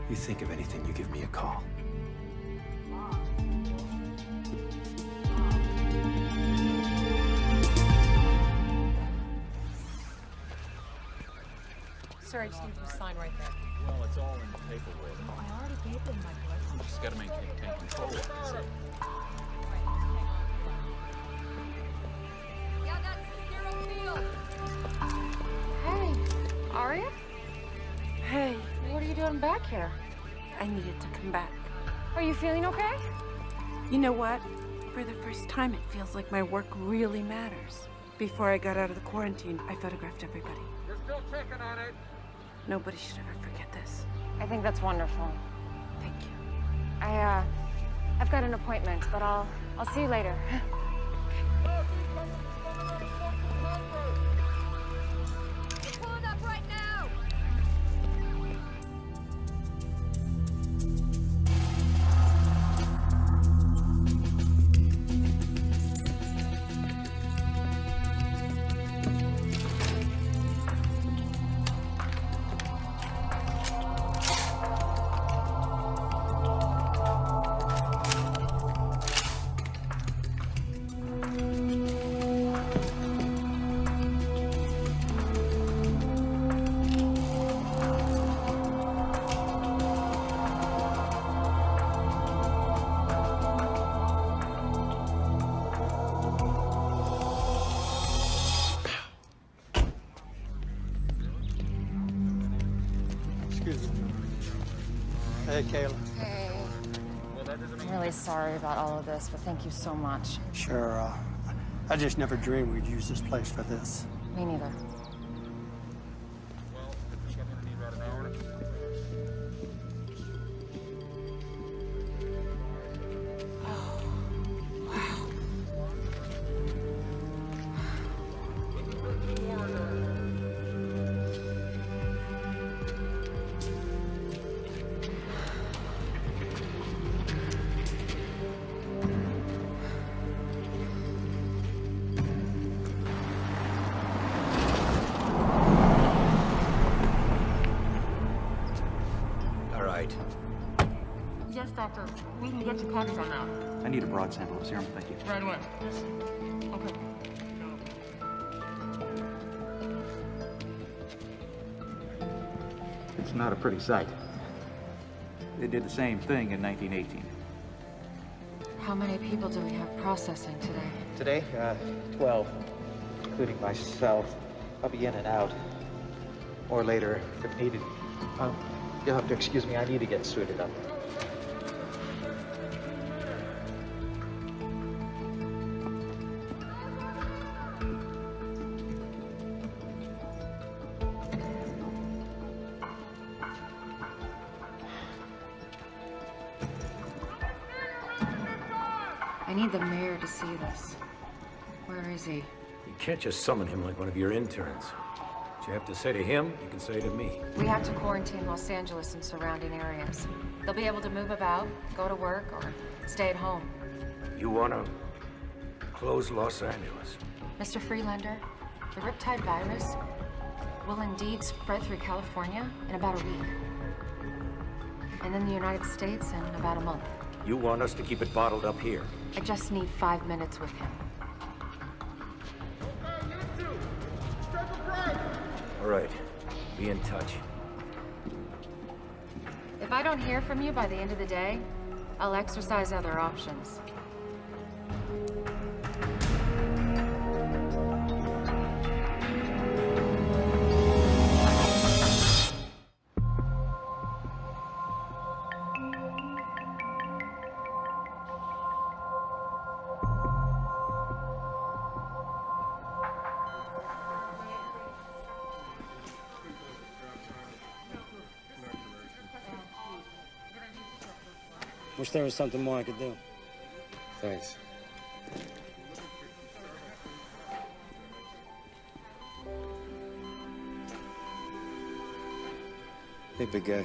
You think of anything, you give me a call. Sir, I just need you to sign right there. Well, it's all in the paperwork. Oh, I already gave them my blessing. You just gotta maintain control of it. That's it. Yeah, that's Zero Field. Hey, Aria? Hey, What are you doing back here? I needed to come back. Are you feeling okay? You know what? For the first time, it feels like my work really matters. Before I got out of the quarantine, I photographed everybody. We're still checking on it. Nobody should ever forget this. I think that's wonderful. Thank you. I've got an appointment, but I'll see you later. Pulling up right now! Hey, Kayla. Hey. I'm really sorry about all of this, but thank you so much. Sure, I just never dreamed we'd use this place for this. Me neither. Doctor, we can get you copies on that. I need a broad sample of serum, thank you. Right away. Okay. It's not a pretty sight. They did the same thing in 1918. How many people do we have processing today? Today, 12, including myself. I'll be in and out. Or later, if needed. You'll have to excuse me, I need to get suited up. I need the mayor to see this. Where is he? You can't just summon him like one of your interns. What you have to say to him, you can say to me. We have to quarantine Los Angeles and surrounding areas. They'll be able to move about, go to work, or stay at home. You want to close Los Angeles? Mr. Freelander, the Riptide virus will indeed spread through California in about a week. And then the United States in about a month. You want us to keep it bottled up here? I just need 5 minutes with him. All right. Be in touch. If I don't hear from you by the end of the day, I'll exercise other options. Wish there was something more I could do. Thanks. Hey, big guy.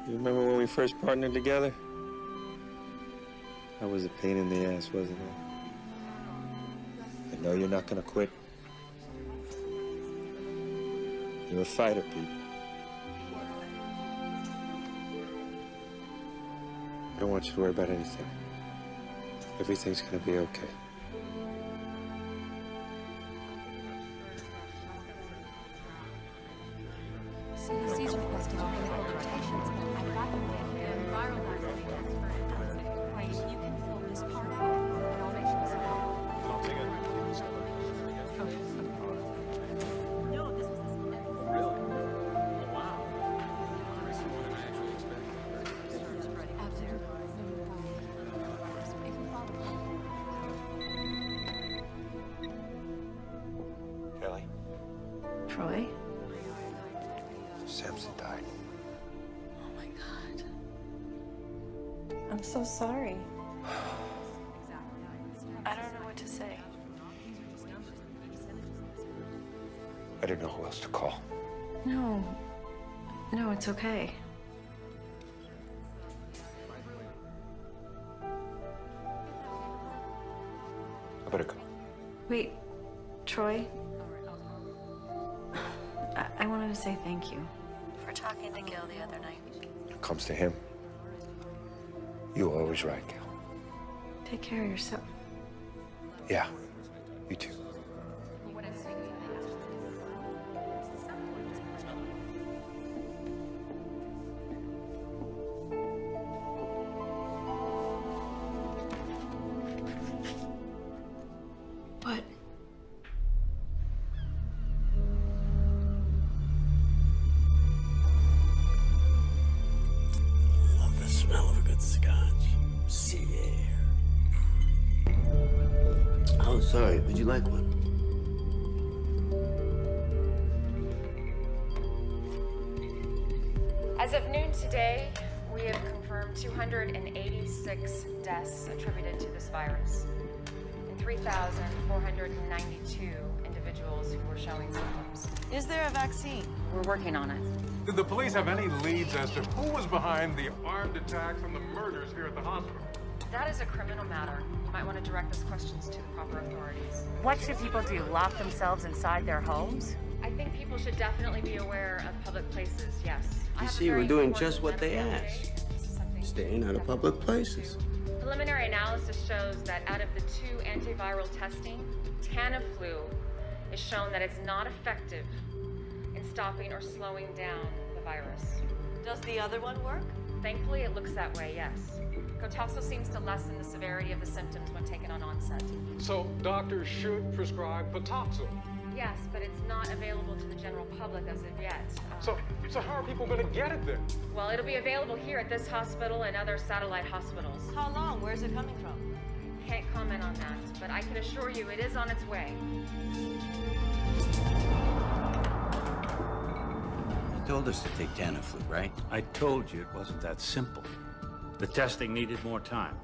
You remember when we first partnered together? That was a pain in the ass, wasn't it? I know you're not gonna quit. You're a fighter, Pete. I don't want you to worry about anything. Everything's gonna be okay. CDC's requesting clinical rotations. I've got them in here. Viral you can fill this part out, and I'll make sure it's No, this was this one. Really? Oh, wow. More than I actually expected. Kelly? Troy? Samson died. Oh my God. I'm so sorry. I don't know what to say. I didn't know who else to call. No. No, it's okay. I better go. Wait, Troy? I wanted to say thank you for talking to Gil the other night. When it comes to him, you were always right, Gil. Take care of yourself. Yeah, you too. What? Love the smell of a good scotch. Sea air. Oh, sorry. Would you like one? As of noon today, we have confirmed 286 deaths attributed to this virus, and 3,492 individuals who were showing symptoms. Is there a vaccine? We're working on it. Did the police have any leads as to who was behind the armed attacks and the murders here at the hospital? That is a criminal matter. You might want to direct those questions to the proper authorities. What should people do? Lock themselves inside their homes? I think people should definitely be aware of public places, yes. You see, we're doing just what they asked. Staying out of public places. Preliminary analysis shows that out of the 2 antiviral testing, Tamiflu is shown that it's not effective in stopping or slowing down the virus. Does the other one work? Thankfully, it looks that way, yes. Gotoxo seems to lessen the severity of the symptoms when taken on onset. So doctors should prescribe Gotoxo? Yes, but it's not available to the general public as of yet. So how are people gonna get it then? Well, it'll be available here at this hospital and other satellite hospitals. How long? Where's it coming from? Can't comment on that, but I can assure you it is on its way. You told us to take Tamiflu, right? I told you it wasn't that simple. The testing needed more time.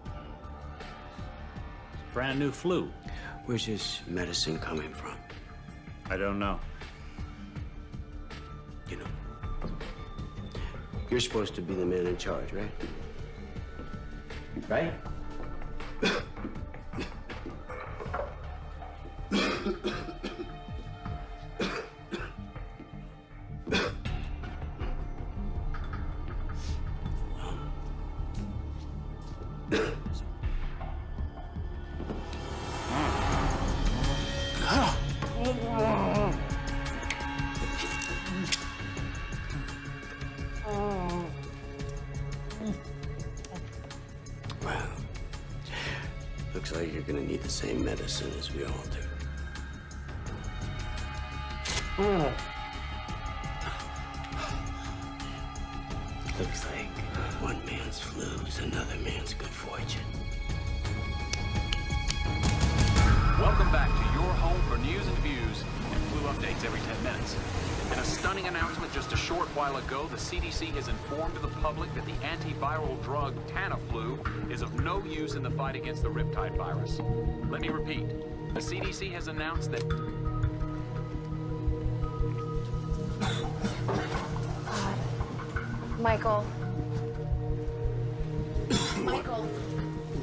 It's a brand new flu. Where's this medicine coming from? I don't know. You know, you're supposed to be the man in charge, right? Right? Well, looks like you're gonna need the same medicine as we all do. Looks like one man's flu is another man's good fortune. Welcome back to your home for news and views and flu updates every 10 minutes. In a stunning announcement just a short while ago, the CDC has informed the public that the antiviral drug Tamiflu is of no use in the fight against the Riptide virus. Let me repeat, the CDC has announced that... Michael. Michael.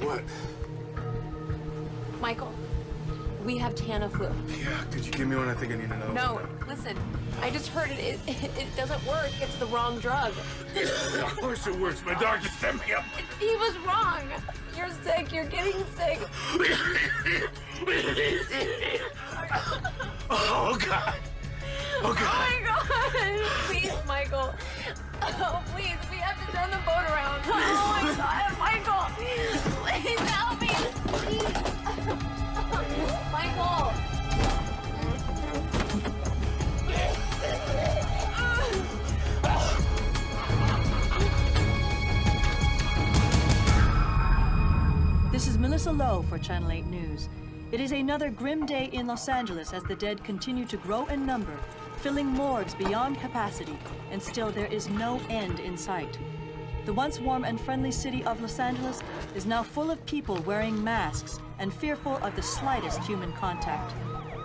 What? Michael. We have Tamiflu. Yeah, could you give me one? I think I need another No, one. listen. I just heard it. It doesn't work. It's the wrong drug. Of course it works. My doctor set me up. He was wrong. You're sick. You're getting sick. Oh, God. Oh, God. Oh, my God. Please, Michael. Oh, please. We have to turn the boat around. Oh, my God. Michael. Please help me. Please. Michael. This is Melissa Lowe for Channel 8 News. It is another grim day in Los Angeles as the dead continue to grow in number, filling morgues beyond capacity, and still there is no end in sight. The once warm and friendly city of Los Angeles is now full of people wearing masks and fearful of the slightest human contact.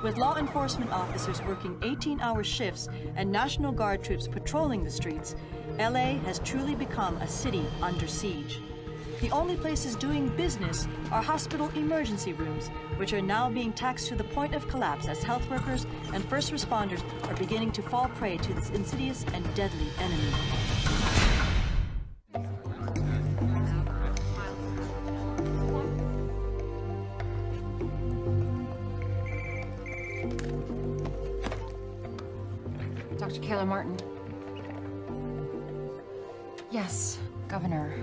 With law enforcement officers working 18-hour shifts and National Guard troops patrolling the streets, LA has truly become a city under siege. The only places doing business are hospital emergency rooms, which are now being taxed to the point of collapse as health workers and first responders are beginning to fall prey to this insidious and deadly enemy. Dr. Kayla Martin. Yes, Governor.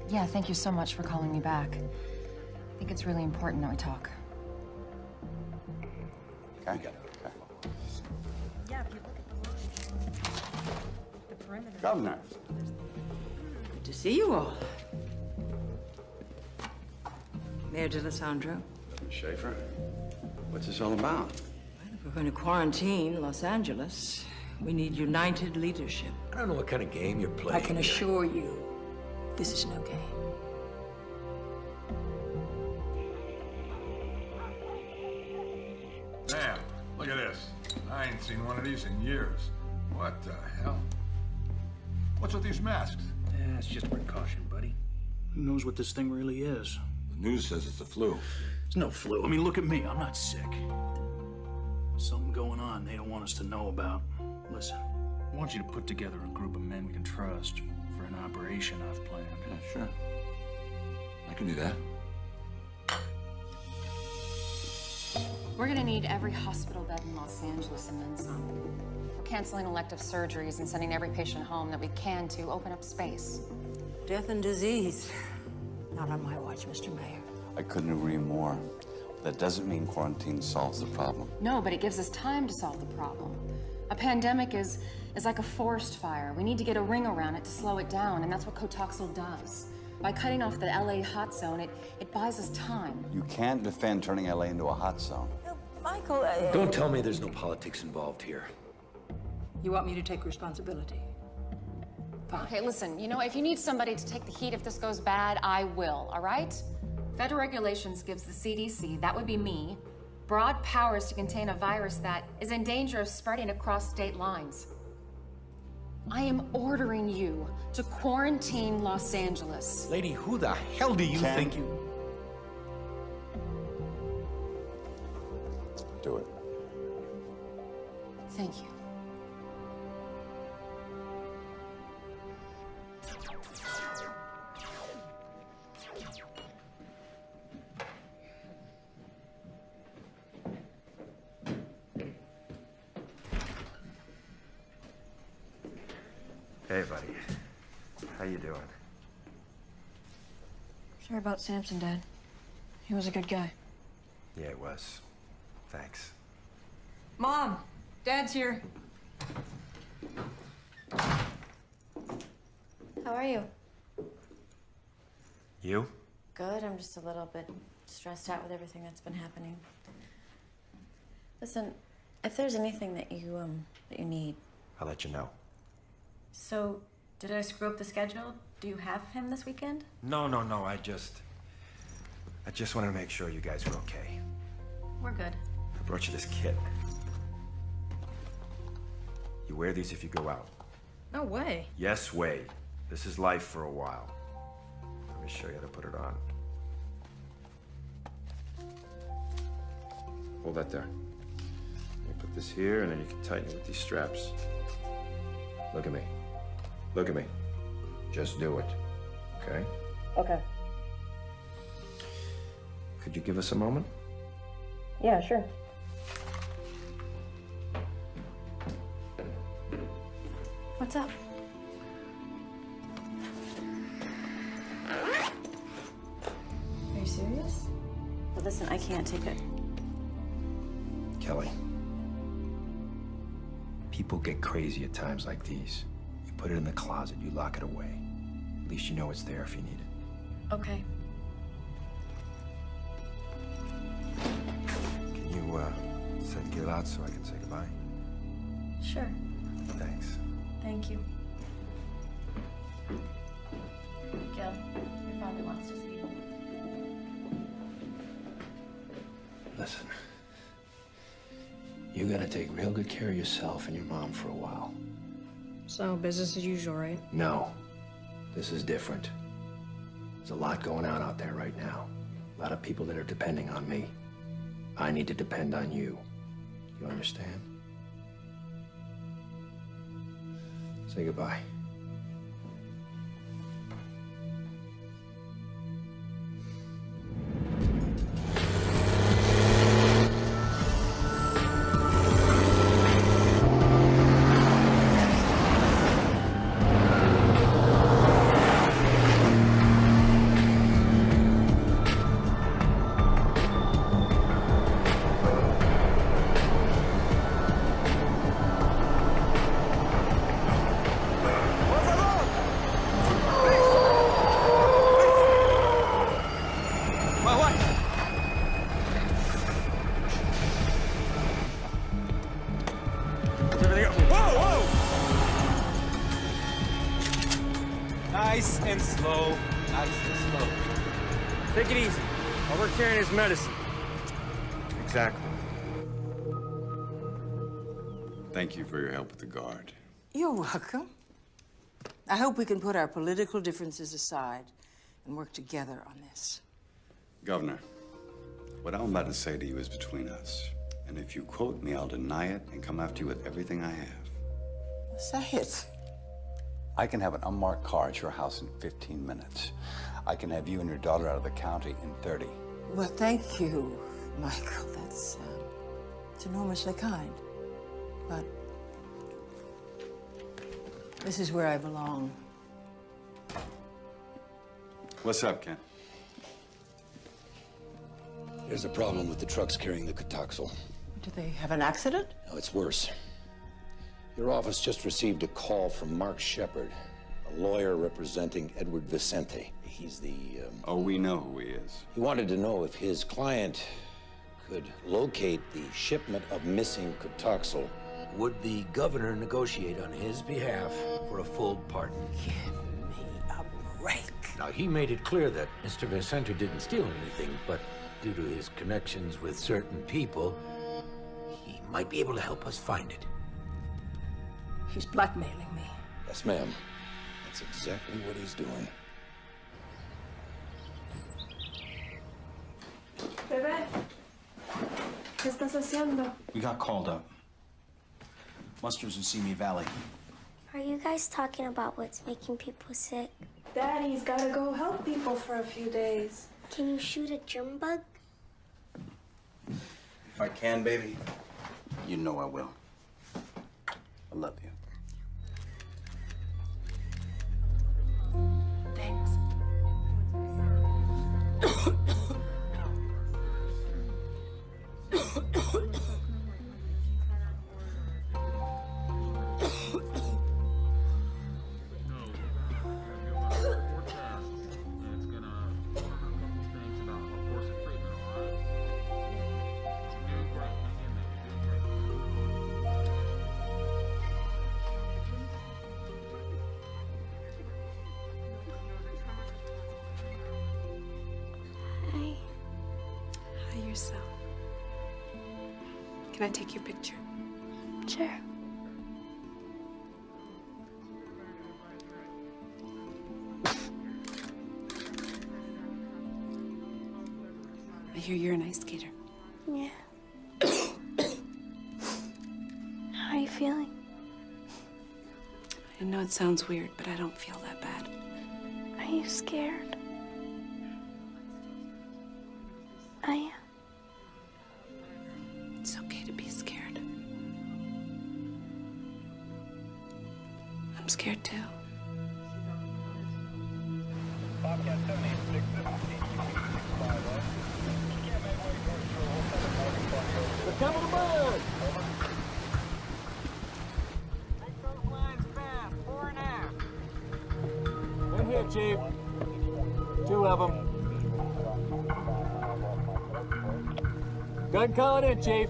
Yeah, thank you so much for calling me back. I think it's really important that we talk. Okay. Yeah, if you look at the line, the perimeter. Governor. Good to see you all. Mayor DeLisandro. Schaefer, what's this all about? If we're going to quarantine Los Angeles, we need united leadership. I don't know what kind of game you're playing. I can assure you, this is no game. Damn, look at this. I ain't seen one of these in years. What the hell? What's with these masks? Yeah, it's just precaution, buddy. Who knows what this thing really is? The news says it's the flu. It's no flu. I mean, look at me. I'm not sick. Something going on they don't want us to know about. Listen, I want you to put together a group of men we can trust for an operation I've planned. Yeah, sure. I can do that. We're gonna need every hospital bed in Los Angeles and then some. We're canceling elective surgeries and sending every patient home that we can to open up space. Death and disease. Not on my watch, Mr. Mayor. I couldn't agree more. That doesn't mean quarantine solves the problem. No, but it gives us time to solve the problem. A pandemic is like a forest fire. We need to get a ring around it to slow it down, and that's what Kotoxil does. By cutting off the LA hot zone, it buys us time. You can't defend turning LA into a hot zone. Michael, Don't tell me there's no politics involved here. You want me to take responsibility? Fine. Okay, listen, you know, if you need somebody to take the heat if this goes bad, I will, all right? Federal regulations gives the CDC, that would be me, broad powers to contain a virus that is in danger of spreading across state lines. I am ordering you to quarantine Los Angeles. Lady, who the hell do you think you... Do it. Thank you. Hey, buddy. How you doing? Sorry about Samson, Dad. He was a good guy. Yeah, it was. Thanks. Mom, Dad's here. How are you? You? Good. I'm just a little bit stressed out with everything that's been happening. Listen, if there's anything that you need. I'll let you know. So, did I screw up the schedule? Do you have him this weekend? No. I just wanted to make sure you guys were okay. We're good. I brought you this kit. You wear these if you go out. No way. Yes, way. This is life for a while. Let me show you how to put it on. Hold that there. You put this here, and then you can tighten it with these straps. Look at me. Look at me. Just do it. Okay? Okay. Could you give us a moment? Yeah, sure. What's up? Are you serious? But listen, I can't take it. Kelly. People get crazy at times like these. You put it in the closet, you lock it away. At least you know it's there if you need it. Okay. Can you, send Gil out so I can say goodbye? Sure. Thanks. Thank you. Gil, your father wants to see you. Listen, you gotta take real good care of yourself and your mom for a while. So, business as usual, right? No, this is different. There's a lot going on out there right now. A lot of people that are depending on me. I need to depend on you. You understand? Say goodbye. Nice and slow. Nice and slow. Take it easy. While we're carrying his medicine. Exactly. Thank you for your help with the guard. You're welcome. I hope we can put our political differences aside and work together on this. Governor, what I'm about to say to you is between us. And if you quote me, I'll deny it and come after you with everything I have. Say it. I can have an unmarked car at your house in 15 minutes. I can have you and your daughter out of the county in 30. Well, thank you, Michael. That's it's enormously kind. But this is where I belong. What's up, Ken? There's a problem with the trucks carrying the Cotoxel. Did they have an accident? No, it's worse. Your office just received a call from Mark Shepard, a lawyer representing Edward Vicente. He's the, Oh, we know who he is. He wanted to know if his client could locate the shipment of missing Cotoxel. Would the governor negotiate on his behalf for a full pardon? Give me a break. Now, he made it clear that Mr. Vicente didn't steal anything, but due to his connections with certain people, he might be able to help us find it. He's blackmailing me. Yes, ma'am. That's exactly what he's doing. Bebé, ¿qué estás haciendo? We got called up. Musters in Simi Valley. Are you guys talking about what's making people sick? Daddy's gotta go help people for a few days. Can you shoot a germ bug? If I can, baby, you know I will. I love you. Thanks. Hi, yourself. Can I take your picture? Sure. I hear you're an ice skater. Yeah. How are you feeling? I know it sounds weird, but I don't feel that bad. Are you scared? I am. It's okay to be scared. I'm scared too. The top of the bird! In here, Chief. 2 of them. Gun calling in, Chief.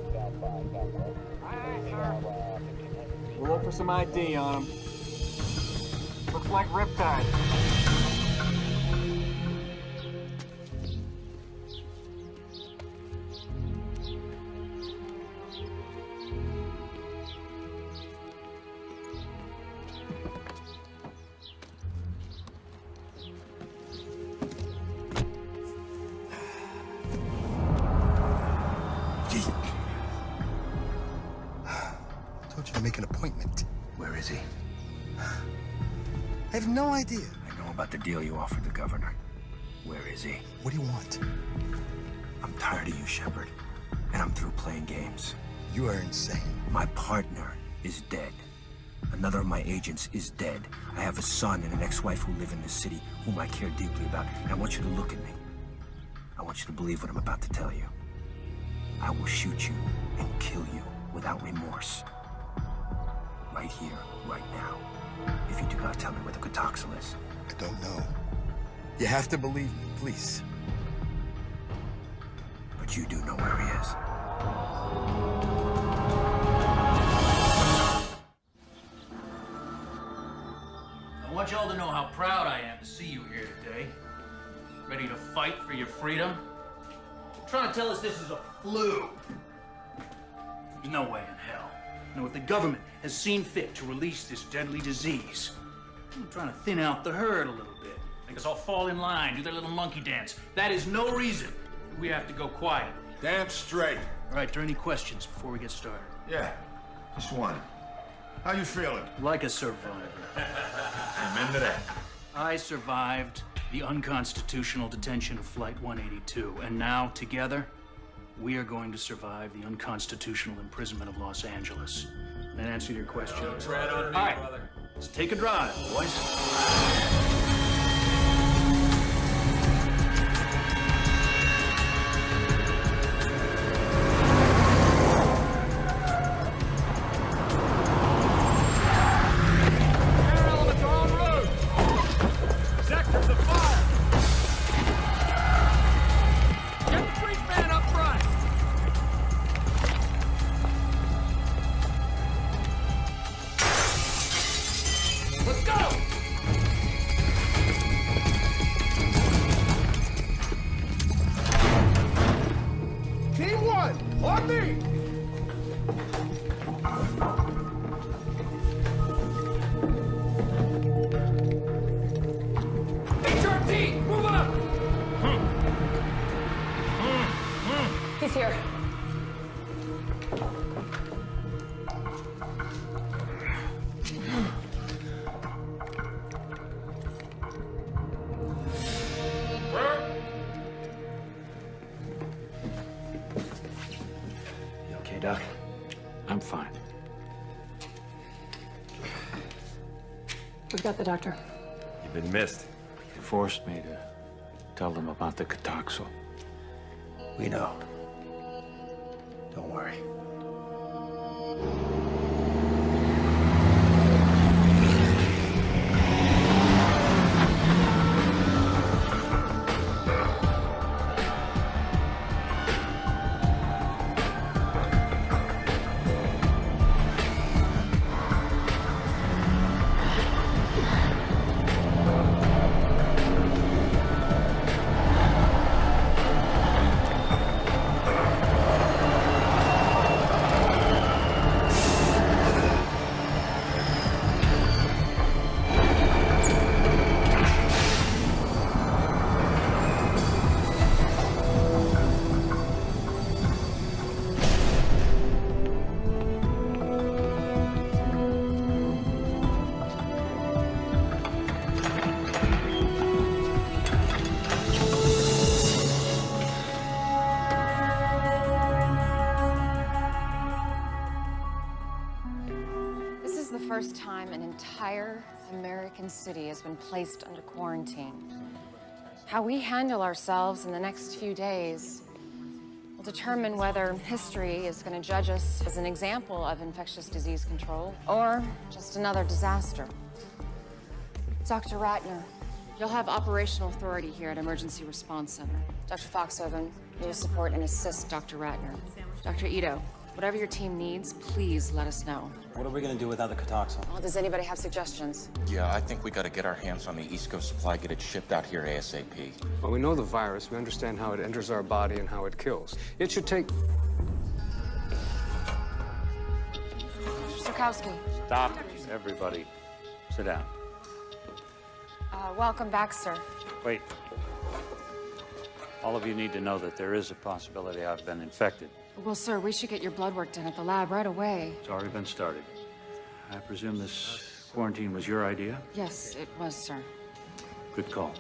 We'll look for some ID on them. Looks like Riptide. I told you to make an appointment. Where is he? I have no idea. I know about the deal you offered the governor. Where is he? What do you want? I'm tired of you, Shepard. And I'm through playing games. You are insane. My partner is dead. Another of my agents is dead. I have a son and an ex-wife who live in this city, whom I care deeply about. And I want you to look at me. I want you to believe what I'm about to tell you. I will shoot you and kill you without remorse. Right here, right now. If you do not tell me where the Cotoxel is. I don't know. You have to believe me, please. But you do know where he is. I want y'all to know how proud I am to see you here today. Ready to fight for your freedom? You're trying to tell us this is a flu. There's no way in hell. Now, if the government has seen fit to release this deadly disease, I'm trying to thin out the herd a little bit. Make us all fall in line, do their little monkey dance. That is no reason we have to go quiet. Damn straight. All right, are there any questions before we get started? Yeah, just one. How you feeling? Like a survivor. Amen to that. I survived the unconstitutional detention of Flight 182, and now, together, we are going to survive the unconstitutional imprisonment of Los Angeles. That answer your question? Tread on me, All right, brother. let's take a drive, boys. On me! HRT, move up! He's here. You okay, Doc? I'm fine. We've got the doctor. You've been missed. They forced me to tell them about the Katoxel. We know. Don't worry. First time an entire American city has been placed under quarantine. How we handle ourselves in the next few days will determine whether history is going to judge us as an example of infectious disease control or just another disaster. Dr. Ratner, you'll have operational authority here at Emergency Response Center. Dr. Foxhoven, you will support and assist Dr. Ratner. Dr. Ito, whatever your team needs, please let us know. What are we gonna do without the Katoxel? Well, does anybody have suggestions? Yeah, I think we gotta get our hands on the East Coast supply, get it shipped out here ASAP. Well, we know the virus. We understand how it enters our body and how it kills. It should take... Sirkowski. Stop, everybody. Sit down. Welcome back, sir. Wait. All of you need to know that there is a possibility I've been infected. Well, sir, we should get your blood work done at the lab right away. It's already been started. I presume this quarantine was your idea? Yes, it was, sir. Good call.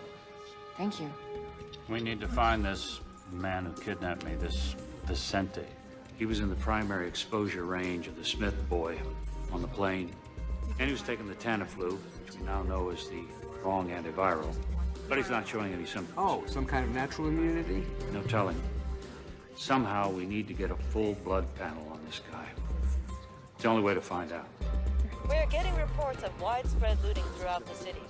Thank you. We need to find this man who kidnapped me, this Vicente. He was in the primary exposure range of the Smith boy on the plane, and he was taking the Tamiflu, which we now know is the wrong antiviral, but he's not showing any symptoms. Oh, some kind of natural immunity? No telling. Somehow we need to get a full blood panel on this guy. It's the only way to find out. We're getting reports of widespread looting throughout the city.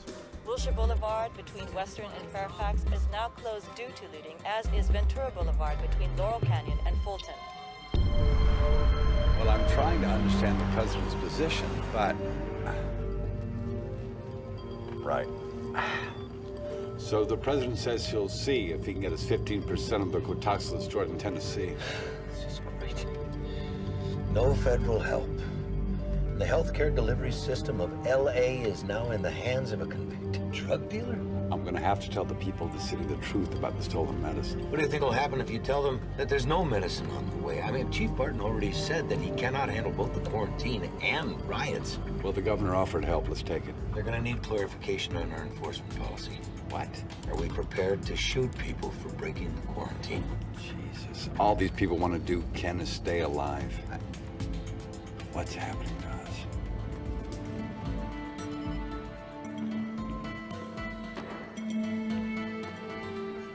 Wilshire Boulevard between Western and Fairfax is now closed due to looting, as is Ventura Boulevard between Laurel Canyon and Fulton. Well, I'm trying to understand the president's position, but... Right. So the president says he'll see if he can get us 15% of the Katoxel destroyed in Tennessee. This is great. No federal help. the healthcare delivery system of L.A. is now in the hands of a convicted drug dealer? I'm gonna have to tell the people of the city the truth about the stolen medicine. What do you think will happen if you tell them that there's no medicine on the way? I mean, Chief Barton already said that he cannot handle both the quarantine and riots. Well, the governor offered help. Let's take it. They're gonna need clarification on our enforcement policy. What? Are we prepared to shoot people for breaking the quarantine? Jesus. All these people want to do, Ken, is stay alive. What's happening to us?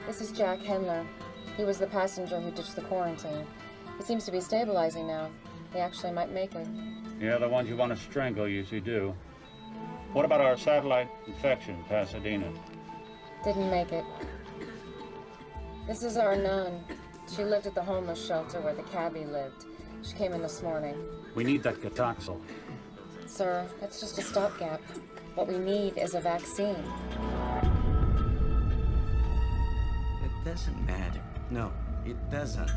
This is Jack Hendler. He was the passenger who ditched the quarantine. He seems to be stabilizing now. He actually might make it. Yeah, the ones you want to strangle usually do. What about our satellite infection, Pasadena? Didn't make it. This is our nun. She lived at the homeless shelter where the cabbie lived. She came in this morning. We need that Cotoxil. Sir, that's just a stopgap. What we need is a vaccine. It doesn't matter. No, it doesn't.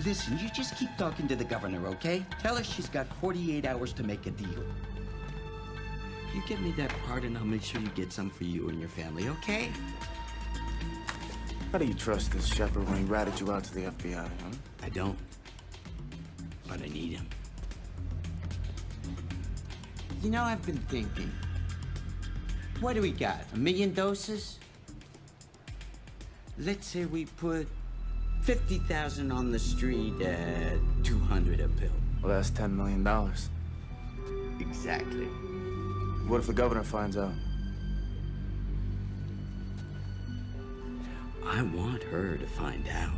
Listen, you just keep talking to the governor, okay? Tell her she's got 48 hours to make a deal. You get me that pardon, I'll make sure you get some for you and your family, okay? How do you trust this shepherd when he ratted you out to the FBI, huh? I don't. But I need him. You know, I've been thinking. What do we got? 1 million doses? Let's say we put 50,000 on the street at 200 a pill. Well, that's $10 million. Exactly. What if the governor finds out? I want her to find out.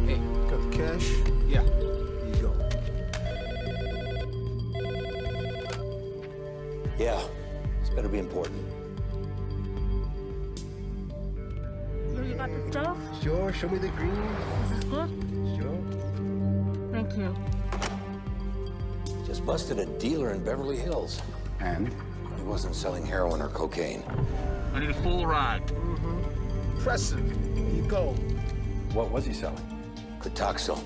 Hey, got the cash? Yeah. Here you go. Yeah, this better be important. Here, you got the stuff? Sure, show me the green. Is this good? Sure. Thank you. Just busted a dealer in Beverly Hills. And? He wasn't selling heroin or cocaine. I need a full ride. Crescent, here you go. What was he selling? Cotoxil.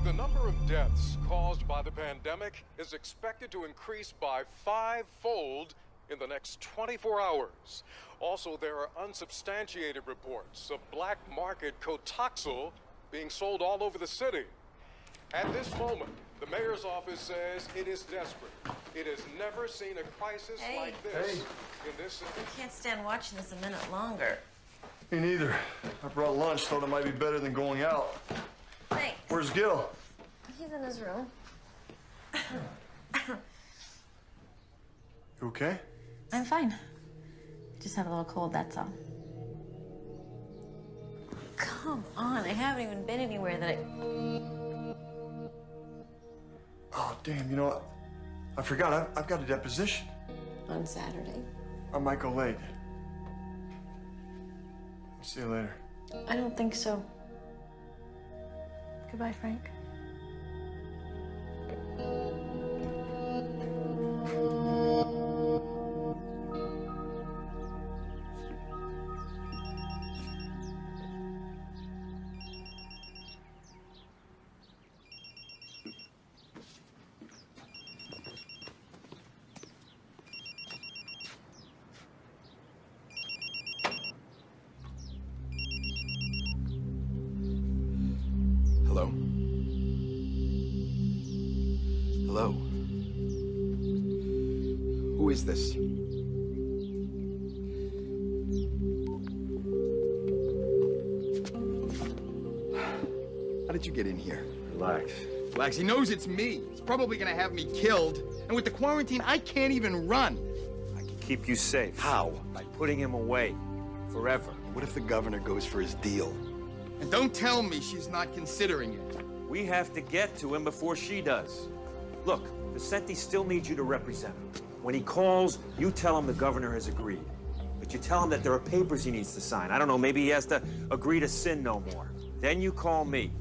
The number of deaths caused by the pandemic is expected to increase by 5-fold in the next 24 hours. Also, there are unsubstantiated reports of black market Cotoxil being sold all over the city. At this moment, the mayor's office says it is desperate. It has never seen a crisis like this in this city. I can't stand watching this a minute longer. Me neither. I brought lunch, thought it might be better than going out. Thanks. Where's Gil? He's in his room. You okay? I'm fine. Just have a little cold, that's all. Come on, I haven't even been anywhere that I... Oh, damn, you know what? I forgot, I've got a deposition. On Saturday? I might go late. See you later. I don't think so. Goodbye, Frank. Hello? Hello? Who is this? How did you get in here? Relax. Relax, he knows it's me. He's probably gonna have me killed. And with the quarantine, I can't even run. I can keep you safe. How? By putting him away. Forever. What if the governor goes for his deal? And don't tell me she's not considering it. We have to get to him before she does. Look, Vicente still needs you to represent him. When he calls, you tell him the governor has agreed. But you tell him that there are papers he needs to sign. I don't know, maybe he has to agree to sin no more. Then you call me.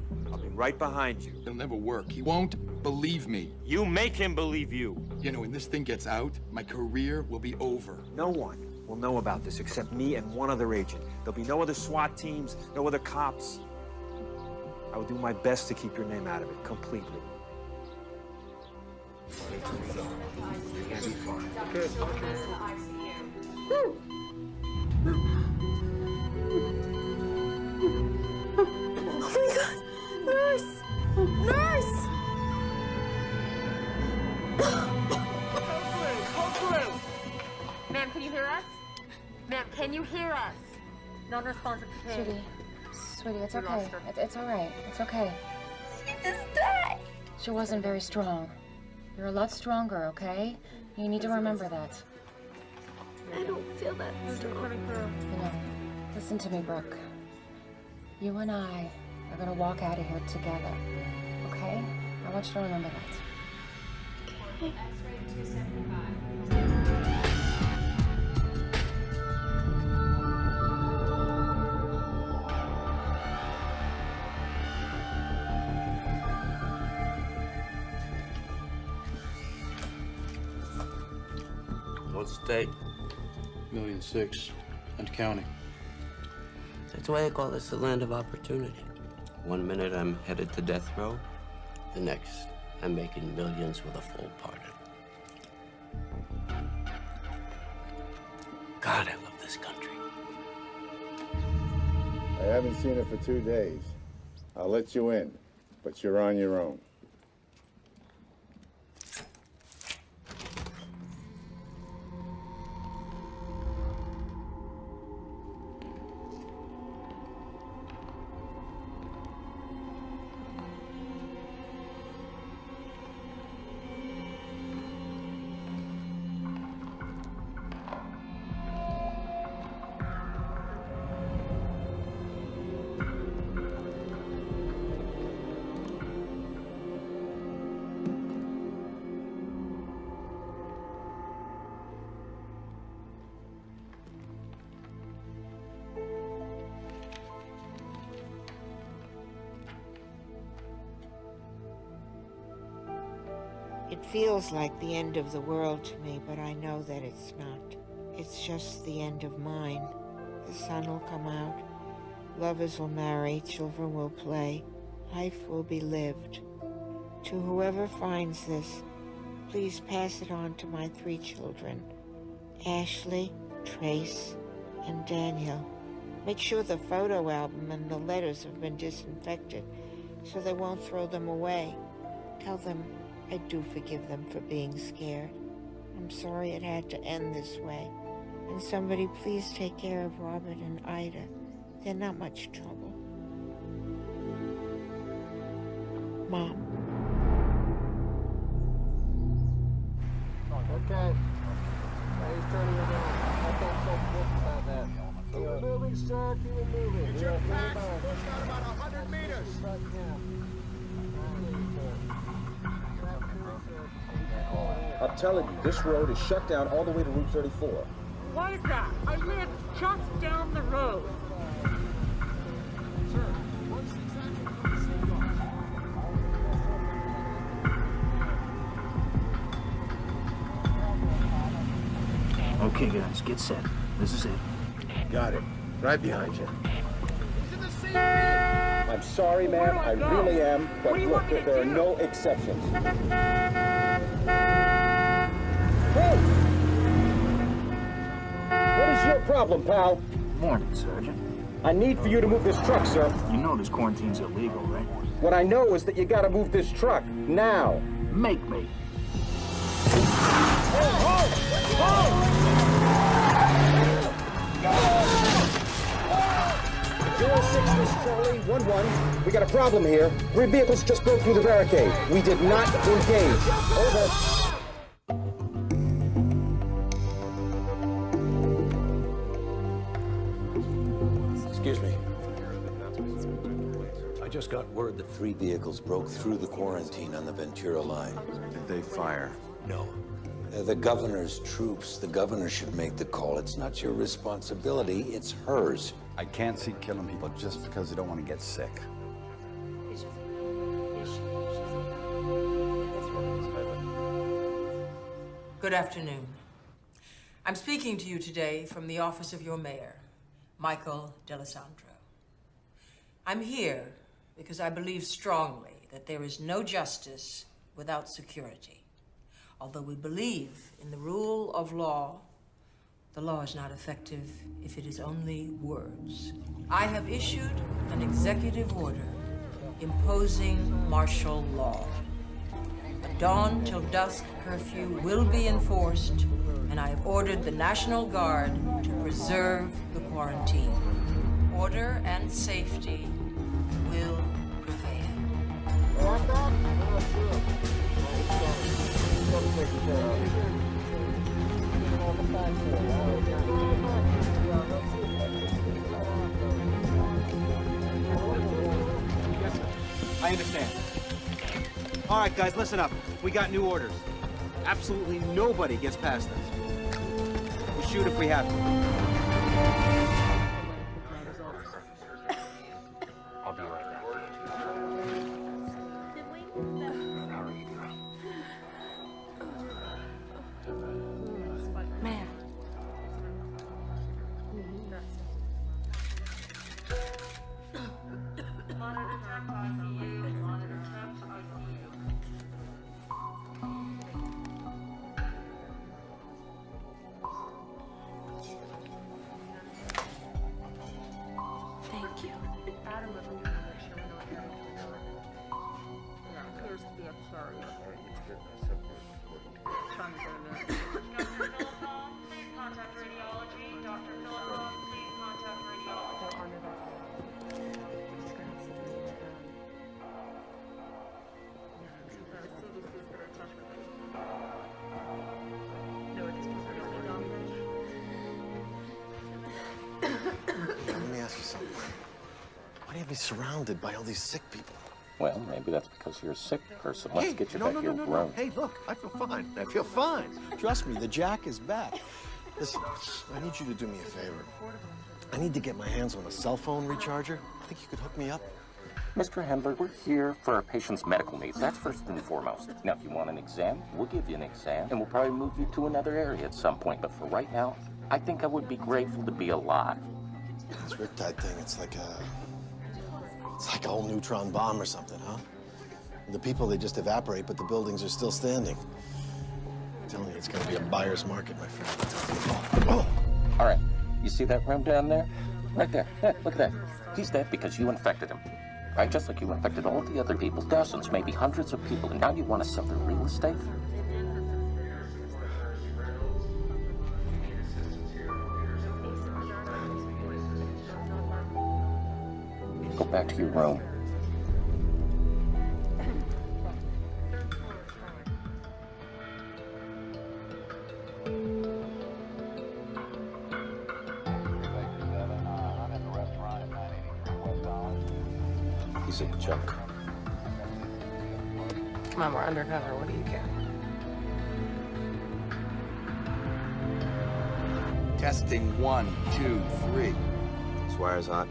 standing right behind you. It'll never work. He won't believe me. You make him believe you. You know, when this thing gets out, my career will be over. No one will know about this except me and one other agent. There'll be no other SWAT teams, no other cops. I will do my best to keep your name out of it completely. Good. Oh my God! Nurse! Nurse! Code blue! Ma'am, can you hear us? Ma'am, can you hear us? Non-responsive to Sweetie. Sweetie, it's okay. It's all right. It's okay. She just died! She wasn't very strong. You're a lot stronger, okay? You need to remember that. I don't feel that strong. You know, listen to me, Brooke. You and I are gonna walk out of here together, okay? I want you to remember that. Okay. What's the date? 1.6 million and counting. That's why I call this the land of opportunity. One minute I'm headed to death row, the next I'm making millions with a full pardon. God, I love this country. I haven't seen her for 2 days. I'll let you in, but you're on your own. It feels like the end of the world to me, but I know that it's not. It's just the end of mine. The sun will come out, lovers will marry, children will play, life will be lived. To whoever finds this, please pass it on to my 3 children, Ashley, Trace, and Daniel. Make sure the photo album and the letters have been disinfected so they won't throw them away. Tell them I do forgive them for being scared. I'm sorry it had to end this way. And somebody please take care of Robert and Ida. They're not much trouble. Mom. Okay. He's turning it on. I felt so pissed about that. You were moving, sir. You were moving. Get your packs pushed out about 100 meters. I'm telling you, this road is shut down all the way to Route 34. Why is that? I live just down the road. Sir, what's exactly Okay, guys, get set. This is it. Got it. Right behind you. He's in the same field. I'm sorry, ma'am. I really am. But look, there are no exceptions. Hey! What is your problem, pal? Morning, Sergeant. I need for you to move this truck, sir. You know this quarantine's illegal, right? What I know is that you gotta move this truck, now. Make me. Zero 06, this is Charlie, 1-1. We got a problem here. 3 vehicles just broke through the barricade. We did not engage. Over. Excuse me. I just got word that 3 vehicles broke through the quarantine on the Ventura line. Did they fire? No. They're the governor's troops. The governor should make the call. It's not your responsibility, it's hers. I can't see killing people just because they don't want to get sick. Good afternoon. I'm speaking to you today from the office of your mayor, Michael D'Alessandro. I'm here because I believe strongly that there is no justice without security. Although we believe in the rule of law, the law is not effective if it is only words. I have issued an executive order imposing martial law. A dawn till dusk curfew will be enforced, and I have ordered the National Guard to preserve the quarantine. Order and safety will prevail. I understand. All right, guys, listen up. We got new orders. Absolutely nobody gets past us. We'll shoot if we have to. I'll be right back. Man. Thank you. Let me ask you something. Why do you have me surrounded by all these sick people? Well, maybe that's because you're a sick person. Let's get you back to your room. Hey, look, I feel fine. I feel fine. Trust me, the Jack is back. Listen, I need you to do me a favor. I need to get my hands on a cell phone recharger. Think you could hook me up? Mr. Hendler, we're here for our patient's medical needs. That's first and foremost. Now, if you want an exam, we'll give you an exam, and we'll probably move you to another area at some point. But for right now, I think I would be grateful to be alive. This Riptide thing, it's like a whole neutron bomb or something, huh? The people, they just evaporate, but the buildings are still standing. I'm telling you, it's gonna be a buyer's market, my friend. Oh. All right, you see that room down there? Right there. Yeah, look at that. He's dead because you infected him. Right? Just like you infected all the other people, dozens, maybe hundreds of people, and now you want to sell their real estate? Go back to your room. He's a joke. Come on, we're undercover. What do you care? Testing 1, 2, 3. This wire's hot.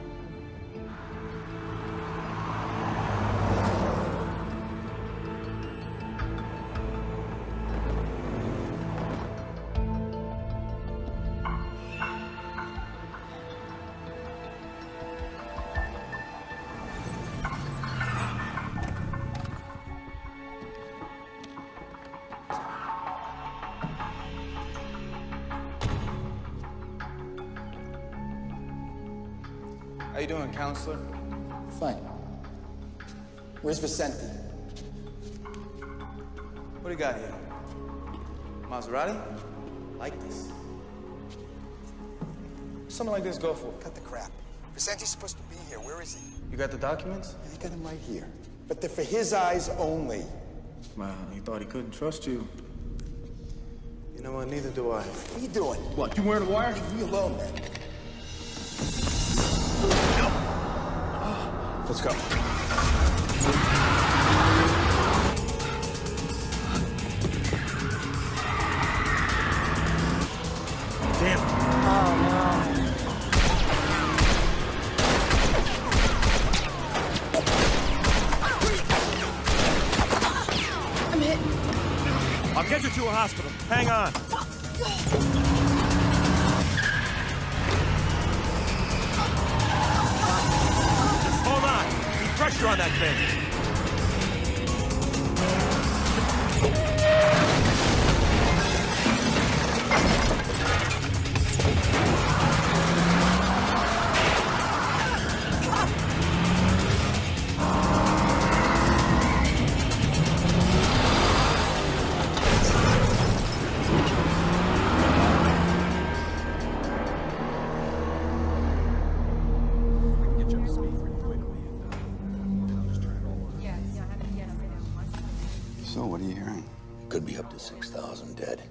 How you doing, counselor? Fine. Where's Vicente? What do you got here? Maserati? Like this. What's something like this go for? Cut the crap. Vicenti's supposed to be here. Where is he? You got the documents? Yeah, I got him right here. But they're for his eyes only. Well, he thought he couldn't trust you. You know what? Neither do I. What are you doing? What, you wearing a wire? Leave me alone, man. Let's go. Damn. Oh, no. I'm hit. I'll get you to a hospital. Hang on. Hold on. Keep pressure on that thing. So, what are you hearing? Could be up to 6,000 dead.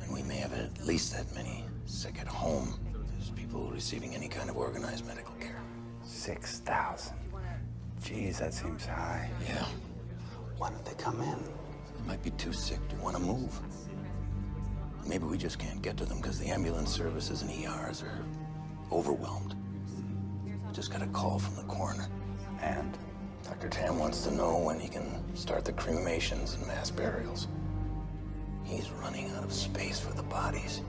And we may have at least that many sick at home. There's people receiving any kind of organized medical care. 6,000. Jeez, that seems high. Yeah. Why don't they come in? They might be too sick to want to move. Maybe we just can't get to them because the ambulance services and ERs are overwhelmed. Just got a call from the coroner. And? Dr. Tam wants to know when he can start the cremations and mass burials. He's running out of space for the bodies.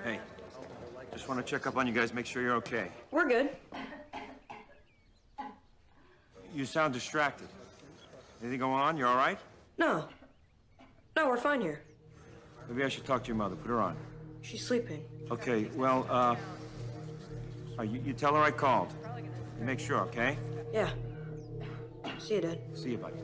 Hey, just want to check up on you guys, make sure you're okay. We're good. You sound distracted. Anything going on? You all right? No. No, we're fine here. Maybe I should talk to your mother. Put her on. She's sleeping. Okay, well, you tell her I called. You make sure, okay? Yeah. See you, Dad. See you, buddy.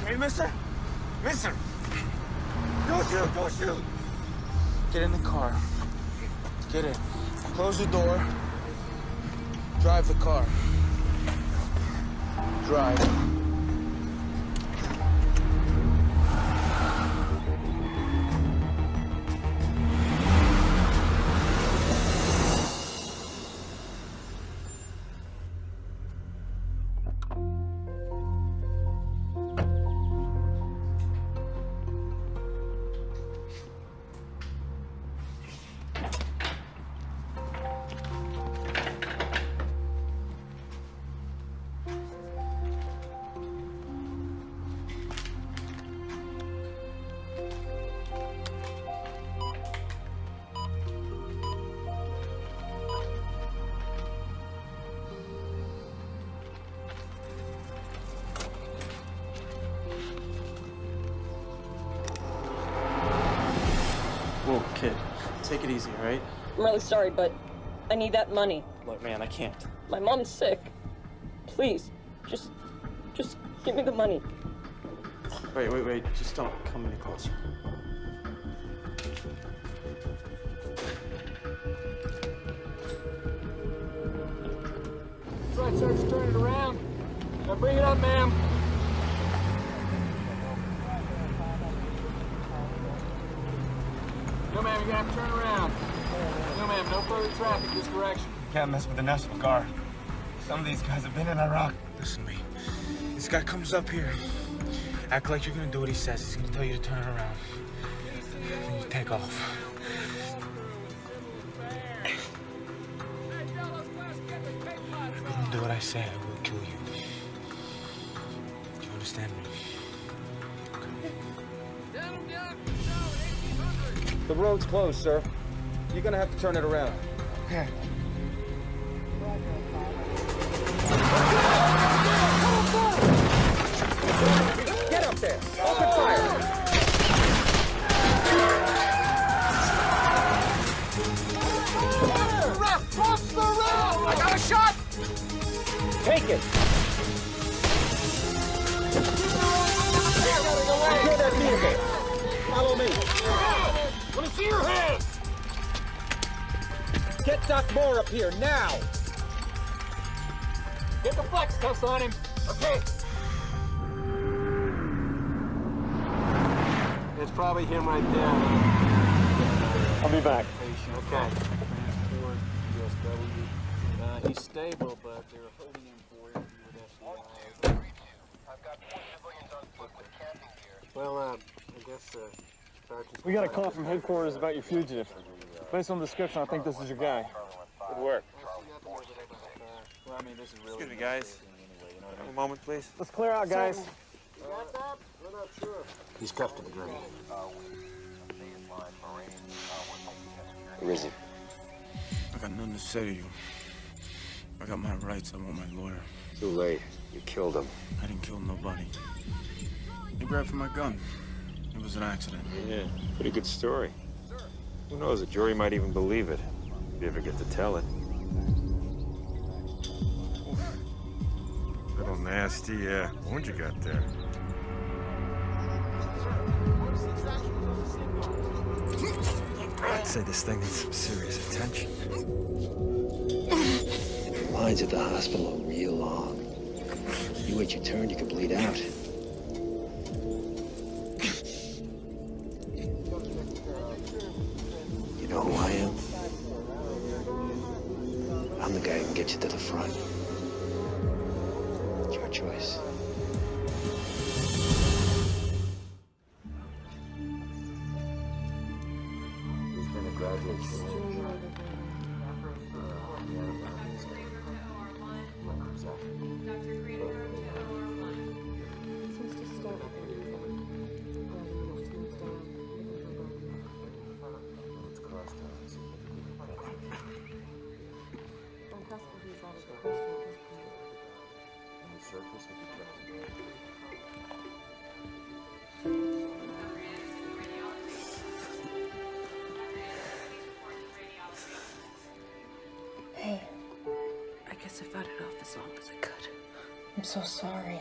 Hey, mister? Mister! Don't shoot! Don't shoot! Get in the car. Get in. Close the door. Drive the car. Drive. Whoa, kid. Take it easy, all right? I'm really sorry, but I need that money. Look, man, I can't. My mom's sick. Please, just give me the money. Wait. Just don't come any closer. That's right, sir. Just turn it around. Now bring it up, ma'am. No, ma'am, you're gonna have to turn around. No, ma'am, no further traffic this direction. You can't mess with the National Guard. Some of these guys have been in Iraq. Listen to me. This guy comes up here. Act like you're gonna do what he says. He's gonna tell you to turn around. Then you take off. do what I say, I will kill you. Do you understand me? The road's closed, sir. You're gonna have to turn it around. Okay. Get up there! Open fire! Cross the road! I got a shot! Take it! Secure that vehicle! Follow me! Let me see your hands! Get Doc Moore up here, now! Get the flex test on him. Okay. It's probably him right there. I'll be back. Okay. He's stable, but they're holding him for interview with FBI. Well, I guess, Sergeant... We got a call from headquarters about your fugitive. Based on the description, I think this is your guy. Good work. Well, I mean, this is really... Excuse me, guys. A moment, please. Let's clear out, guys. We're not sure. He's cuffed to the ground. Where is he? I got nothing to say to you. I got my rights. I want my lawyer. Too late. You killed him. I didn't kill nobody. He grabbed for my gun. It was an accident. Yeah, pretty good story. Who knows, a jury might even believe it, if you ever get to tell it. Little nasty wound you got there. I'd say this thing needs some serious attention. The lines at the hospital are real long. You wait your turn, you could bleed out. You know who I am? I'm the guy who can get you to the front. It's your choice. He's been a graduate student. Hey, I guess I fought it off as long as I could. I'm so sorry.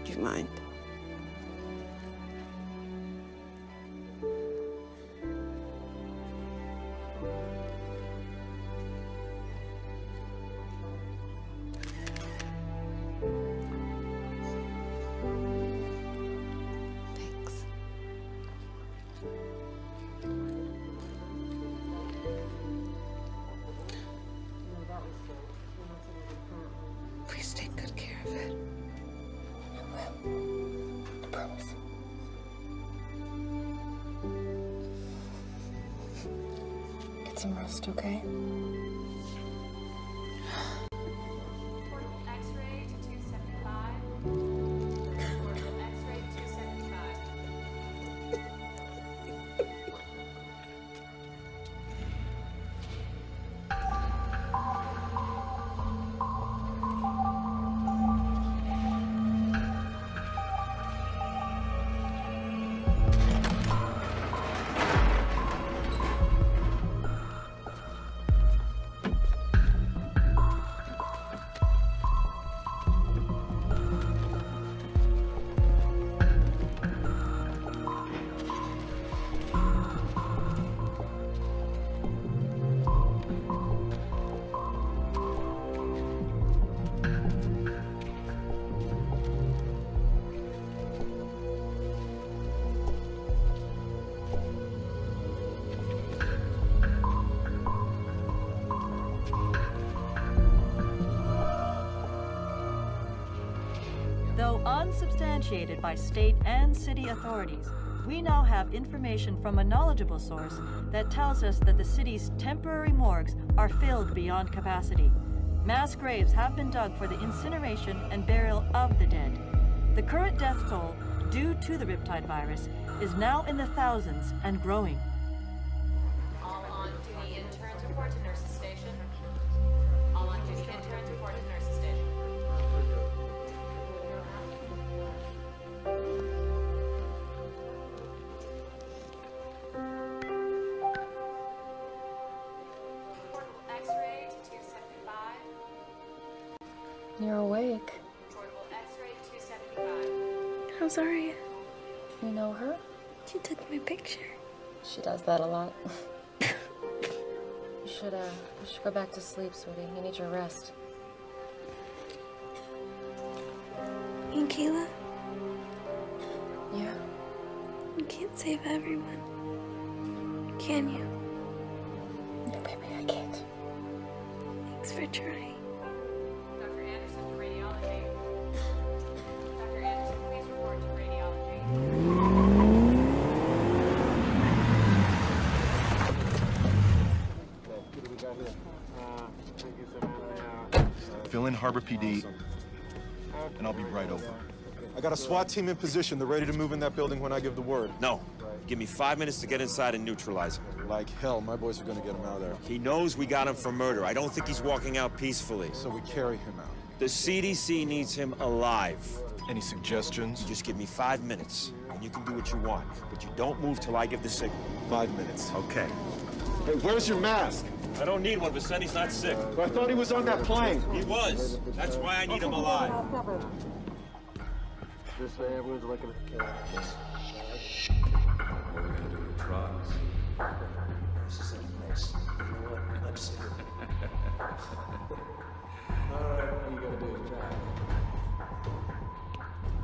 Do you mind? Please take good care of it. I will. I promise. Get some rest, okay? X-ray to 275. X-ray to 275. substantiated by state and city authorities, we now have information from a knowledgeable source that tells us that the city's temporary morgues are filled beyond capacity. Mass graves have been dug for the incineration and burial of the dead. The current death toll, due to the Riptide virus, is now in the thousands and growing. All on duty interns report to nurses station. All on duty interns report to nurses station. Portable X-ray to 275. You're awake. Portable X-ray 275. How's Aria? You know her? She took my picture. She does that a lot. You should go back to sleep, sweetie. You need your rest. And Kayla, Yeah. you can't save everyone. Can you? No, baby, I can't. Thanks for trying. Dr. Anderson to radiology. Dr. Anderson, please report to radiology. Fill in Harbor PD, and I'll be right over. I got a SWAT team in position. They're ready to move in that building when I give the word. No. Give me 5 minutes to get inside and neutralize him. Like hell, my boys are gonna get him out of there. He knows we got him for murder. I don't think he's walking out peacefully. So we carry him out. The CDC needs him alive. Any suggestions? You just give me 5 minutes, and you can do what you want. But you don't move till I give the signal. 5 minutes. Okay. Hey, where's your mask? I don't need one. Vicenti's not sick. I thought he was on that plane. He was. That's why I need him alive. This way, everyone's looking at the camera. What are we gonna do with the drugs? This is a mess. You know what? Let's see. All right, what you gotta do is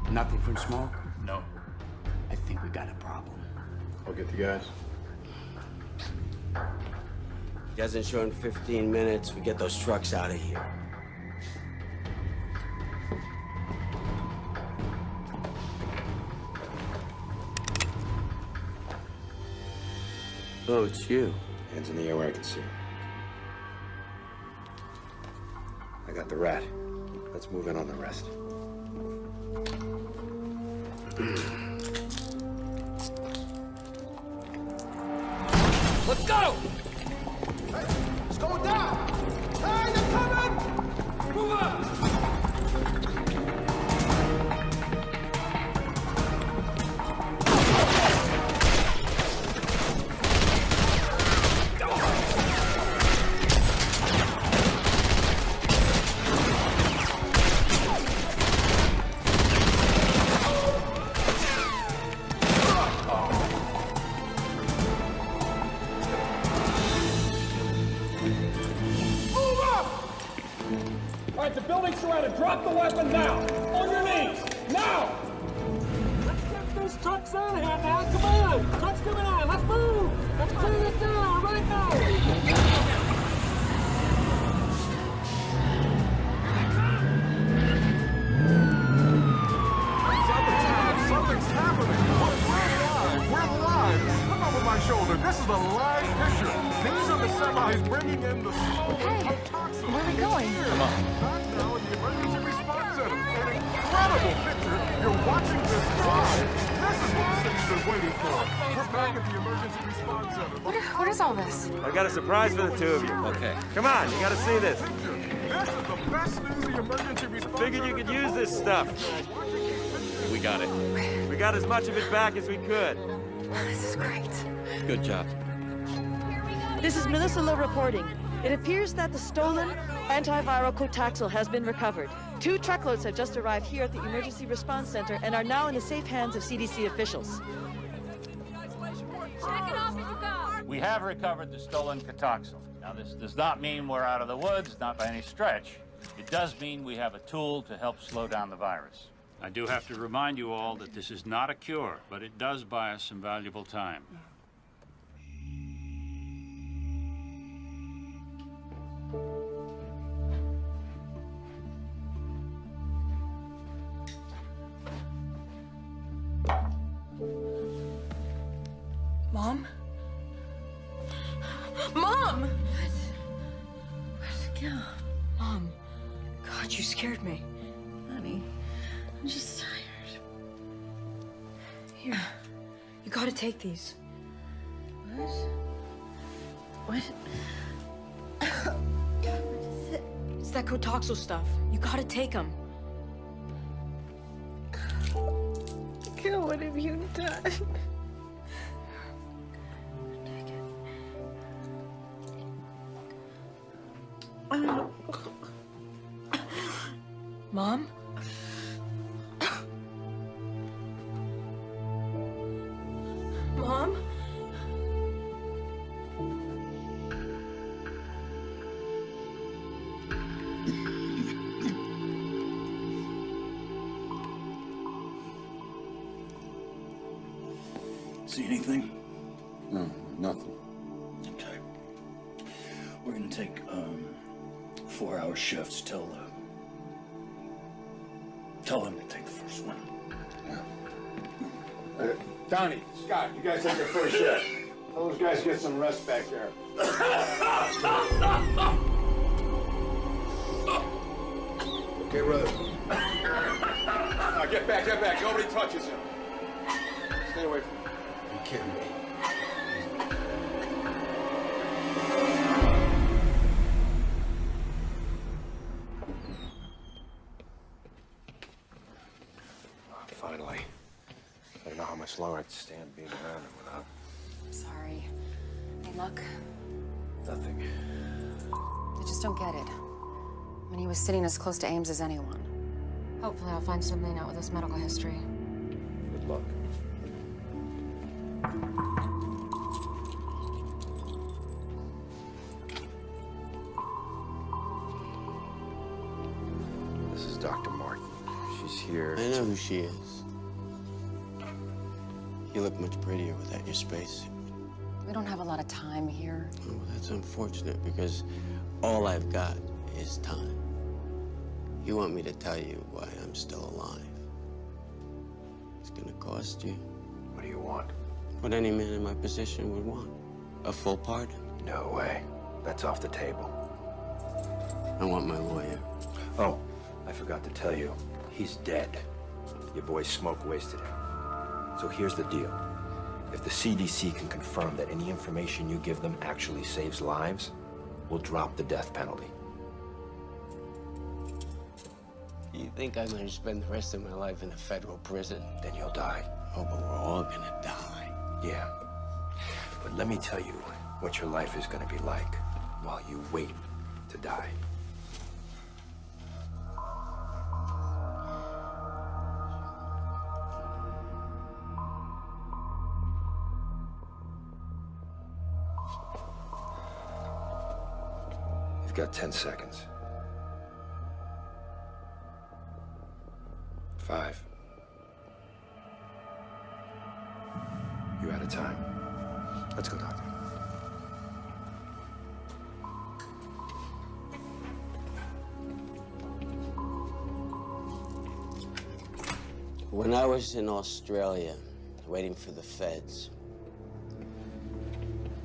try. Nothing from smoke? No. I think we got a problem. I'll get the guys. Doesn't show in 15 minutes. We get those trucks out of here. Oh, it's you. Hands in the air where I can see. I got the rat. Let's move in on the rest. Let's go! It's going down! Hey, they're coming! Move up! All right, the building's surrounded. Drop the weapon now. On your knees. Now! Let's get these trucks out of here now. Come on. Trucks coming on. Let's move. Let's clear this down right now. Something's happening. We're live. Look over my shoulder. This is a live picture. These are the semis bringing in the Hey, where are we going? Come on. I'm now in the emergency response center. An incredible picture. You're watching this live. This is what the city's been waiting for. We're back at the emergency response center. What is all this? I got a surprise for the two of you. Okay. Come on, you gotta see this. This is the best news the emergency response Figured you could use this stuff. We got it. We got as much of it back as we could. This is great. Good job. This is Melissa Lowe reporting. It appears that the stolen antiviral Cotaxil has been recovered. 2 truckloads have just arrived here at the Emergency Response Center and are now in the safe hands of CDC officials. Check it off as you go. We have recovered the stolen Cotaxil. Now, this does not mean we're out of the woods, not by any stretch. It does mean we have a tool to help slow down the virus. I do have to remind you all that this is not a cure, but it does buy us some valuable time. Mom! Yeah. Mom. God, you scared me. Honey, I'm just tired. Here. You gotta take these. What? What? What is it? It's that Kotoxo stuff. You gotta take them. God, what have you done? Mom? Mom? See anything? No, nothing. Okay. We're gonna take 4-hour shifts. Tell them to take the first one. Donnie, Scott, you guys take the first shift. Tell those guys to get some rest back there. Okay, brother. Now get back, get back. Nobody touches him. Stay away from him. Are you kidding me? Finally. I don't know how much longer I can stand being around him without... I'm sorry. Hey, look. Nothing. I just don't get it. I mean, he was sitting as close to Ames as anyone. Hopefully I'll find something out with his medical history. Good luck. This is Dr. Martin. She's here. I know who she is. You look much prettier without your spacesuit. We don't have a lot of time here. Oh, that's unfortunate because all I've got is time. You want me to tell you why I'm still alive? It's gonna cost you. What do you want? What any man in my position would want. A full pardon. No way. That's off the table. I want my lawyer. Oh, I forgot to tell you. He's dead. Your boy Smoke wasted him. So here's the deal. If the CDC can confirm that any information you give them actually saves lives, we'll drop the death penalty. You think I'm gonna spend the rest of my life in a federal prison? Then you'll die. Oh, but we're all gonna die. Yeah. But let me tell you what your life is gonna be like while you wait to die. You've got 10 seconds. 5. You're out of time. Let's go, Doctor. When I was in Australia, waiting for the feds,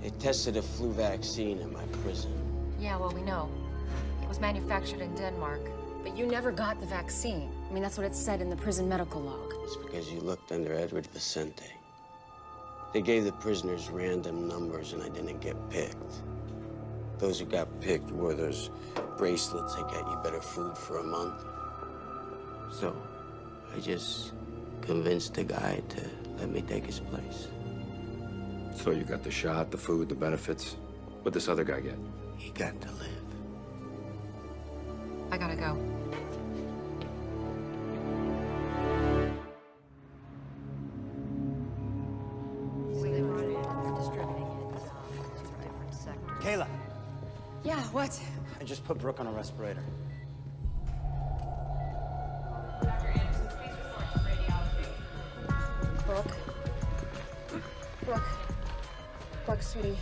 they tested a flu vaccine in my prison. Yeah, well, we know. It was manufactured in Denmark. But you never got the vaccine. I mean, that's what it said in the prison medical log. It's because you looked under Edward Vicente. They gave the prisoners random numbers and I didn't get picked. Those who got picked wore those bracelets that got you better food for a month. So I just convinced the guy to let me take his place. So you got the shot, the food, the benefits. What'd this other guy get? He got to live. I gotta go. Kayla, Yeah, what? I just put Brooke on a respirator. Brooke. Brooke, sweetie.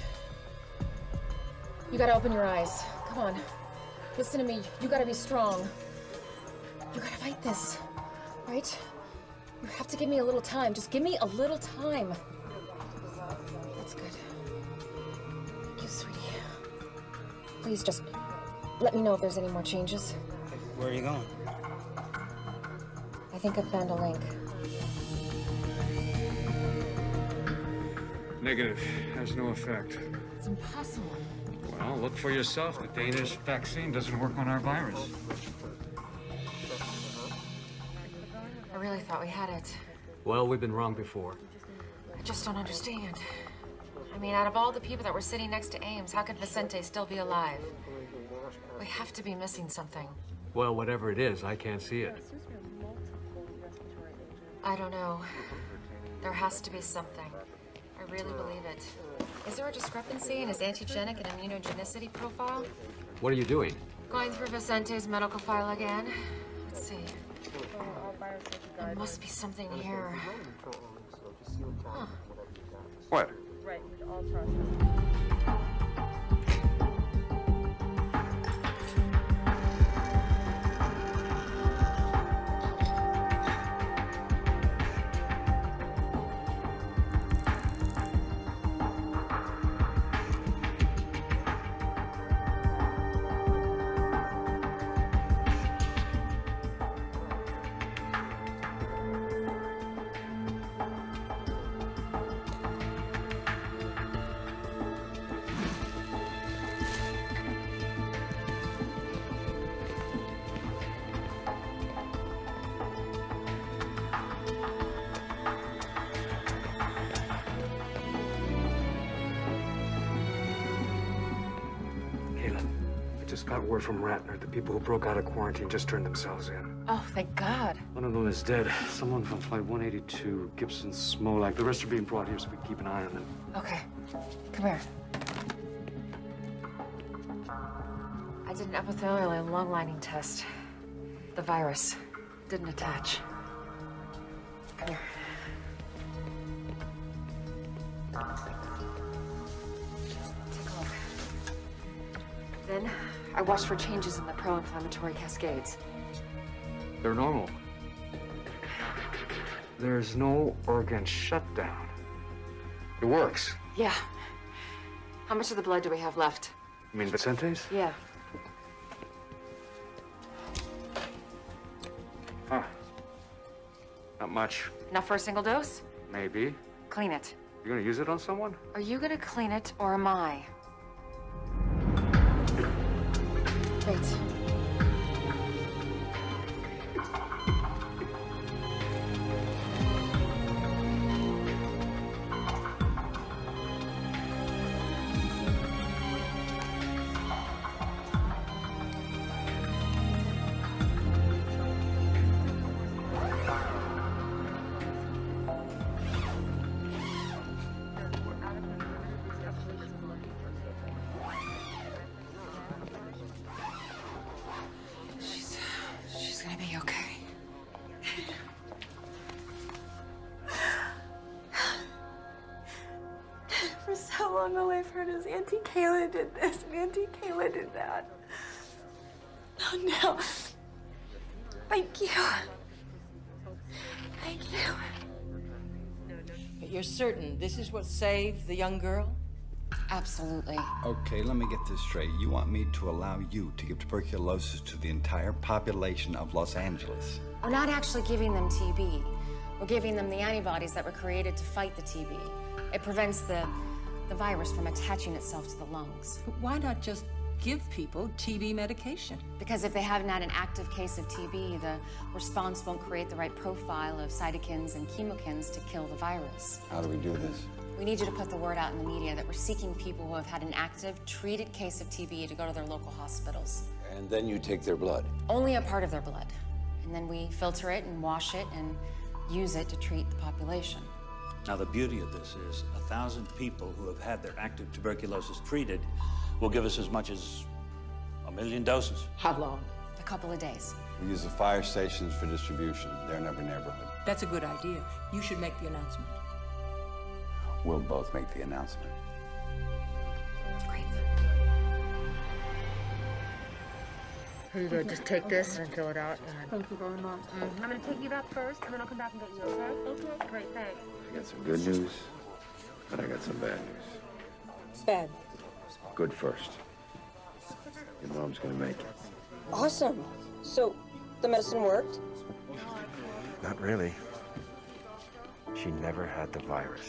You gotta open your eyes. Come on. Listen to me. You gotta be strong. You gotta fight this, right? You have to give me a little time. Just give me a little time. That's good. Thank you, sweetie. Please just let me know if there's any more changes. Where are you going? I think I've found a link. Negative. Has no effect. It's impossible. Well, look for yourself. The Danish vaccine doesn't work on our virus. I really thought we had it. Well, we've been wrong before. I just don't understand. I mean, out of all the people that were sitting next to Ames, how could Vicente still be alive? We have to be missing something. Well, whatever it is, I can't see it. I don't know. There has to be something. I really believe it. Is there a discrepancy in his antigenic and immunogenicity profile? What are you doing? Going through Vicente's medical file again. Let's see. There must be something here. Huh. What? Right, with all processes. Got word from Ratner. The people who broke out of quarantine just turned themselves in. Oh, thank God. One of them is dead. Someone from Flight 182, Gibson Smolak. The rest are being brought here so we can keep an eye on them. Okay. Come here. I did an epithelial and lung lining test. The virus didn't attach. Come here. Take a look. Then I watched for changes in the pro-inflammatory cascades. They're normal. There's no organ shutdown. It works. Yeah. How much of the blood do we have left? You mean Vicente's? Yeah. Huh. Not much. Enough for a single dose? Maybe. Clean it. You're gonna use it on someone? Are you gonna clean it, or am I? Wait. She's gonna be okay. For so long, all I've heard is Auntie Kayla did this and Auntie Kayla did that. Oh, no. Thank you. Thank you. But you're certain this is what saved the young girl? Absolutely. Okay, let me get this straight. You want me to allow you to give tuberculosis to the entire population of Los Angeles? We're not actually giving them TB. We're giving them the antibodies that were created to fight the TB. It prevents the virus from attaching itself to the lungs. But why not just give people TB medication? Because if they haven't had an active case of TB, the response won't create the right profile of cytokines and chemokines to kill the virus. How do we do this? We need you to put the word out in the media that we're seeking people who have had an active, treated case of TB to go to their local hospitals. And then you take their blood. Only a part of their blood. And then we filter it and wash it and use it to treat the population. Now, the beauty of this is 1,000 people who have had their active tuberculosis treated will give us as much as 1 million doses. How long? A couple of days. We use the fire stations for distribution. They're in every neighborhood. That's a good idea. You should make the announcement. We'll both make the announcement. Great. Here you go. Just take this and fill it out. Thank you very much. I'm gonna take you back first, and then I'll come back and get you, okay? Okay. Great, thanks. I got some good news, but I got some bad news. Bad. Good first. Your mom's gonna make it. Awesome. So, the medicine worked? Not really. She never had the virus.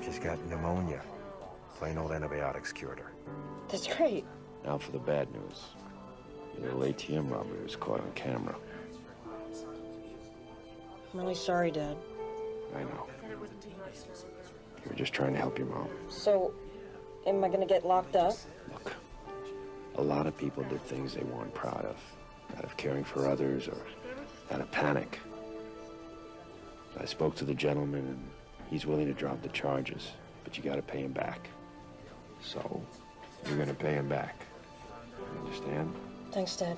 She's got pneumonia. Plain old antibiotics cured her. That's great. Now for the bad news. The little ATM robbery was caught on camera. I'm really sorry, Dad. I know. You were just trying to help your mom. So, am I gonna get locked up? A lot of people did things they weren't proud of, out of caring for others or out of panic. I spoke to the gentleman, and he's willing to drop the charges, but you gotta pay him back. So, you're gonna pay him back. You understand? Thanks, Dad.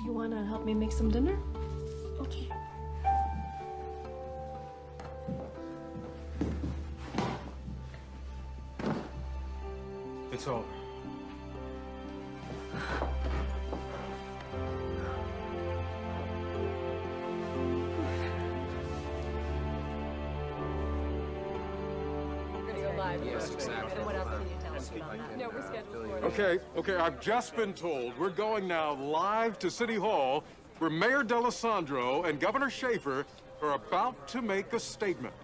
You wanna help me make some dinner? Okay. It's over. Yes, exactly. And what else can you tell us about that? No, we're scheduled for Okay, I've just been told we're going now live to City Hall, where Mayor D'Alessandro and Governor Schaefer are about to make a statement.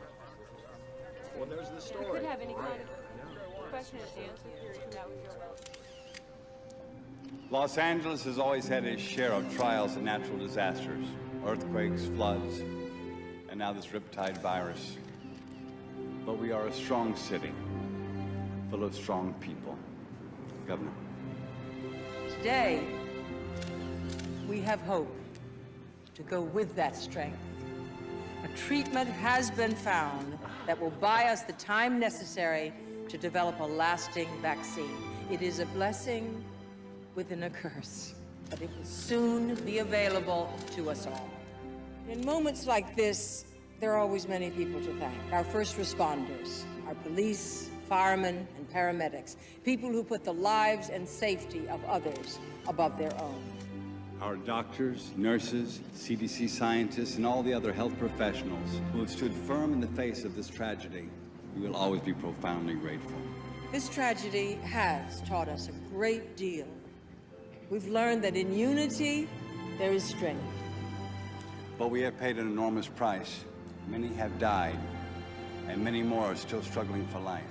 Well, there's the You story. could have any kind of question and answer period come out with your Los Angeles has always had its share of trials and natural disasters, earthquakes, floods, and now this riptide virus. But we are a strong city, full of strong people. Governor. Today, we have hope to go with that strength. A treatment has been found that will buy us the time necessary to develop a lasting vaccine. It is a blessing within a curse, but it will soon be available to us all. In moments like this, there are always many people to thank. Our first responders, our police, firemen, and paramedics, people who put the lives and safety of others above their own. Our doctors, nurses, CDC scientists, and all the other health professionals who have stood firm in the face of this tragedy, we will always be profoundly grateful. This tragedy has taught us a great deal. We've learned that in unity, there is strength. But we have paid an enormous price. Many have died, and many more are still struggling for life.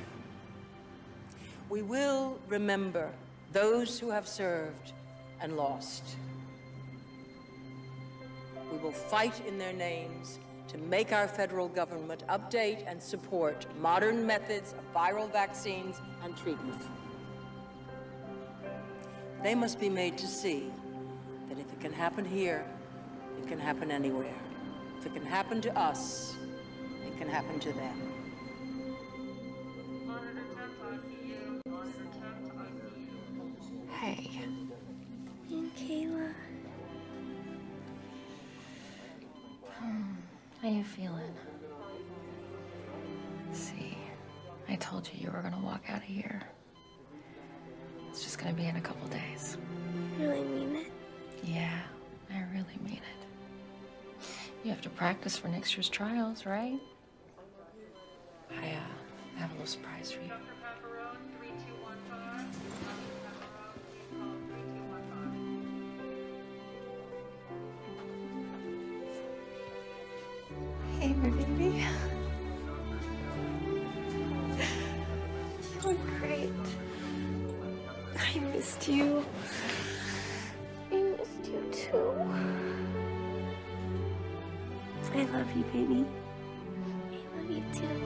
We will remember those who have served and lost. We will fight in their names to make our federal government update and support modern methods of viral vaccines and treatment. They must be made to see that if it can happen here, it can happen anywhere. If it can happen to us, it can happen to them. Hey. Me and Kayla. How you feeling? See, I told you you were gonna walk out of here. It's just gonna be in a couple days. You really mean it? Yeah, I really mean it. You have to practice for next year's trials, right? I have a little surprise for you. Hey, my baby. You look great. I missed you. I missed you too. I love you, baby. I love you too.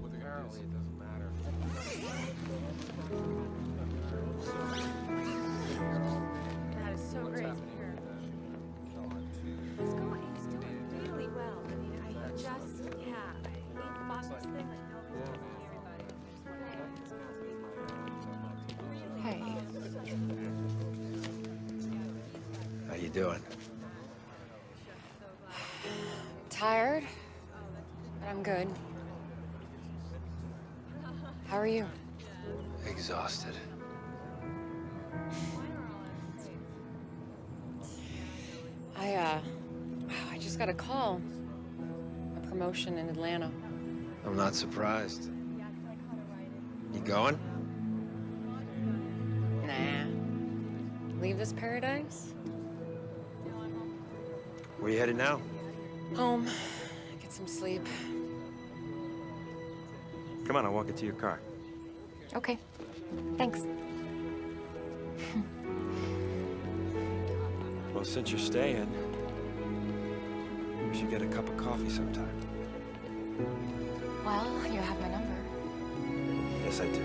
Apparently, it doesn't matter. That is so great to hear. He's doing really well. I mean, I just, yeah. doing? Tired, but I'm good. How are you? Exhausted. I just got a call. A promotion in Atlanta. I'm not surprised. You going? Nah. Leave this paradise? Where you headed now? Home. Get some sleep. Come on, I'll walk you to your car. Okay. Thanks. Well, since you're staying, we should get a cup of coffee sometime. Well, you have my number. Yes, I do.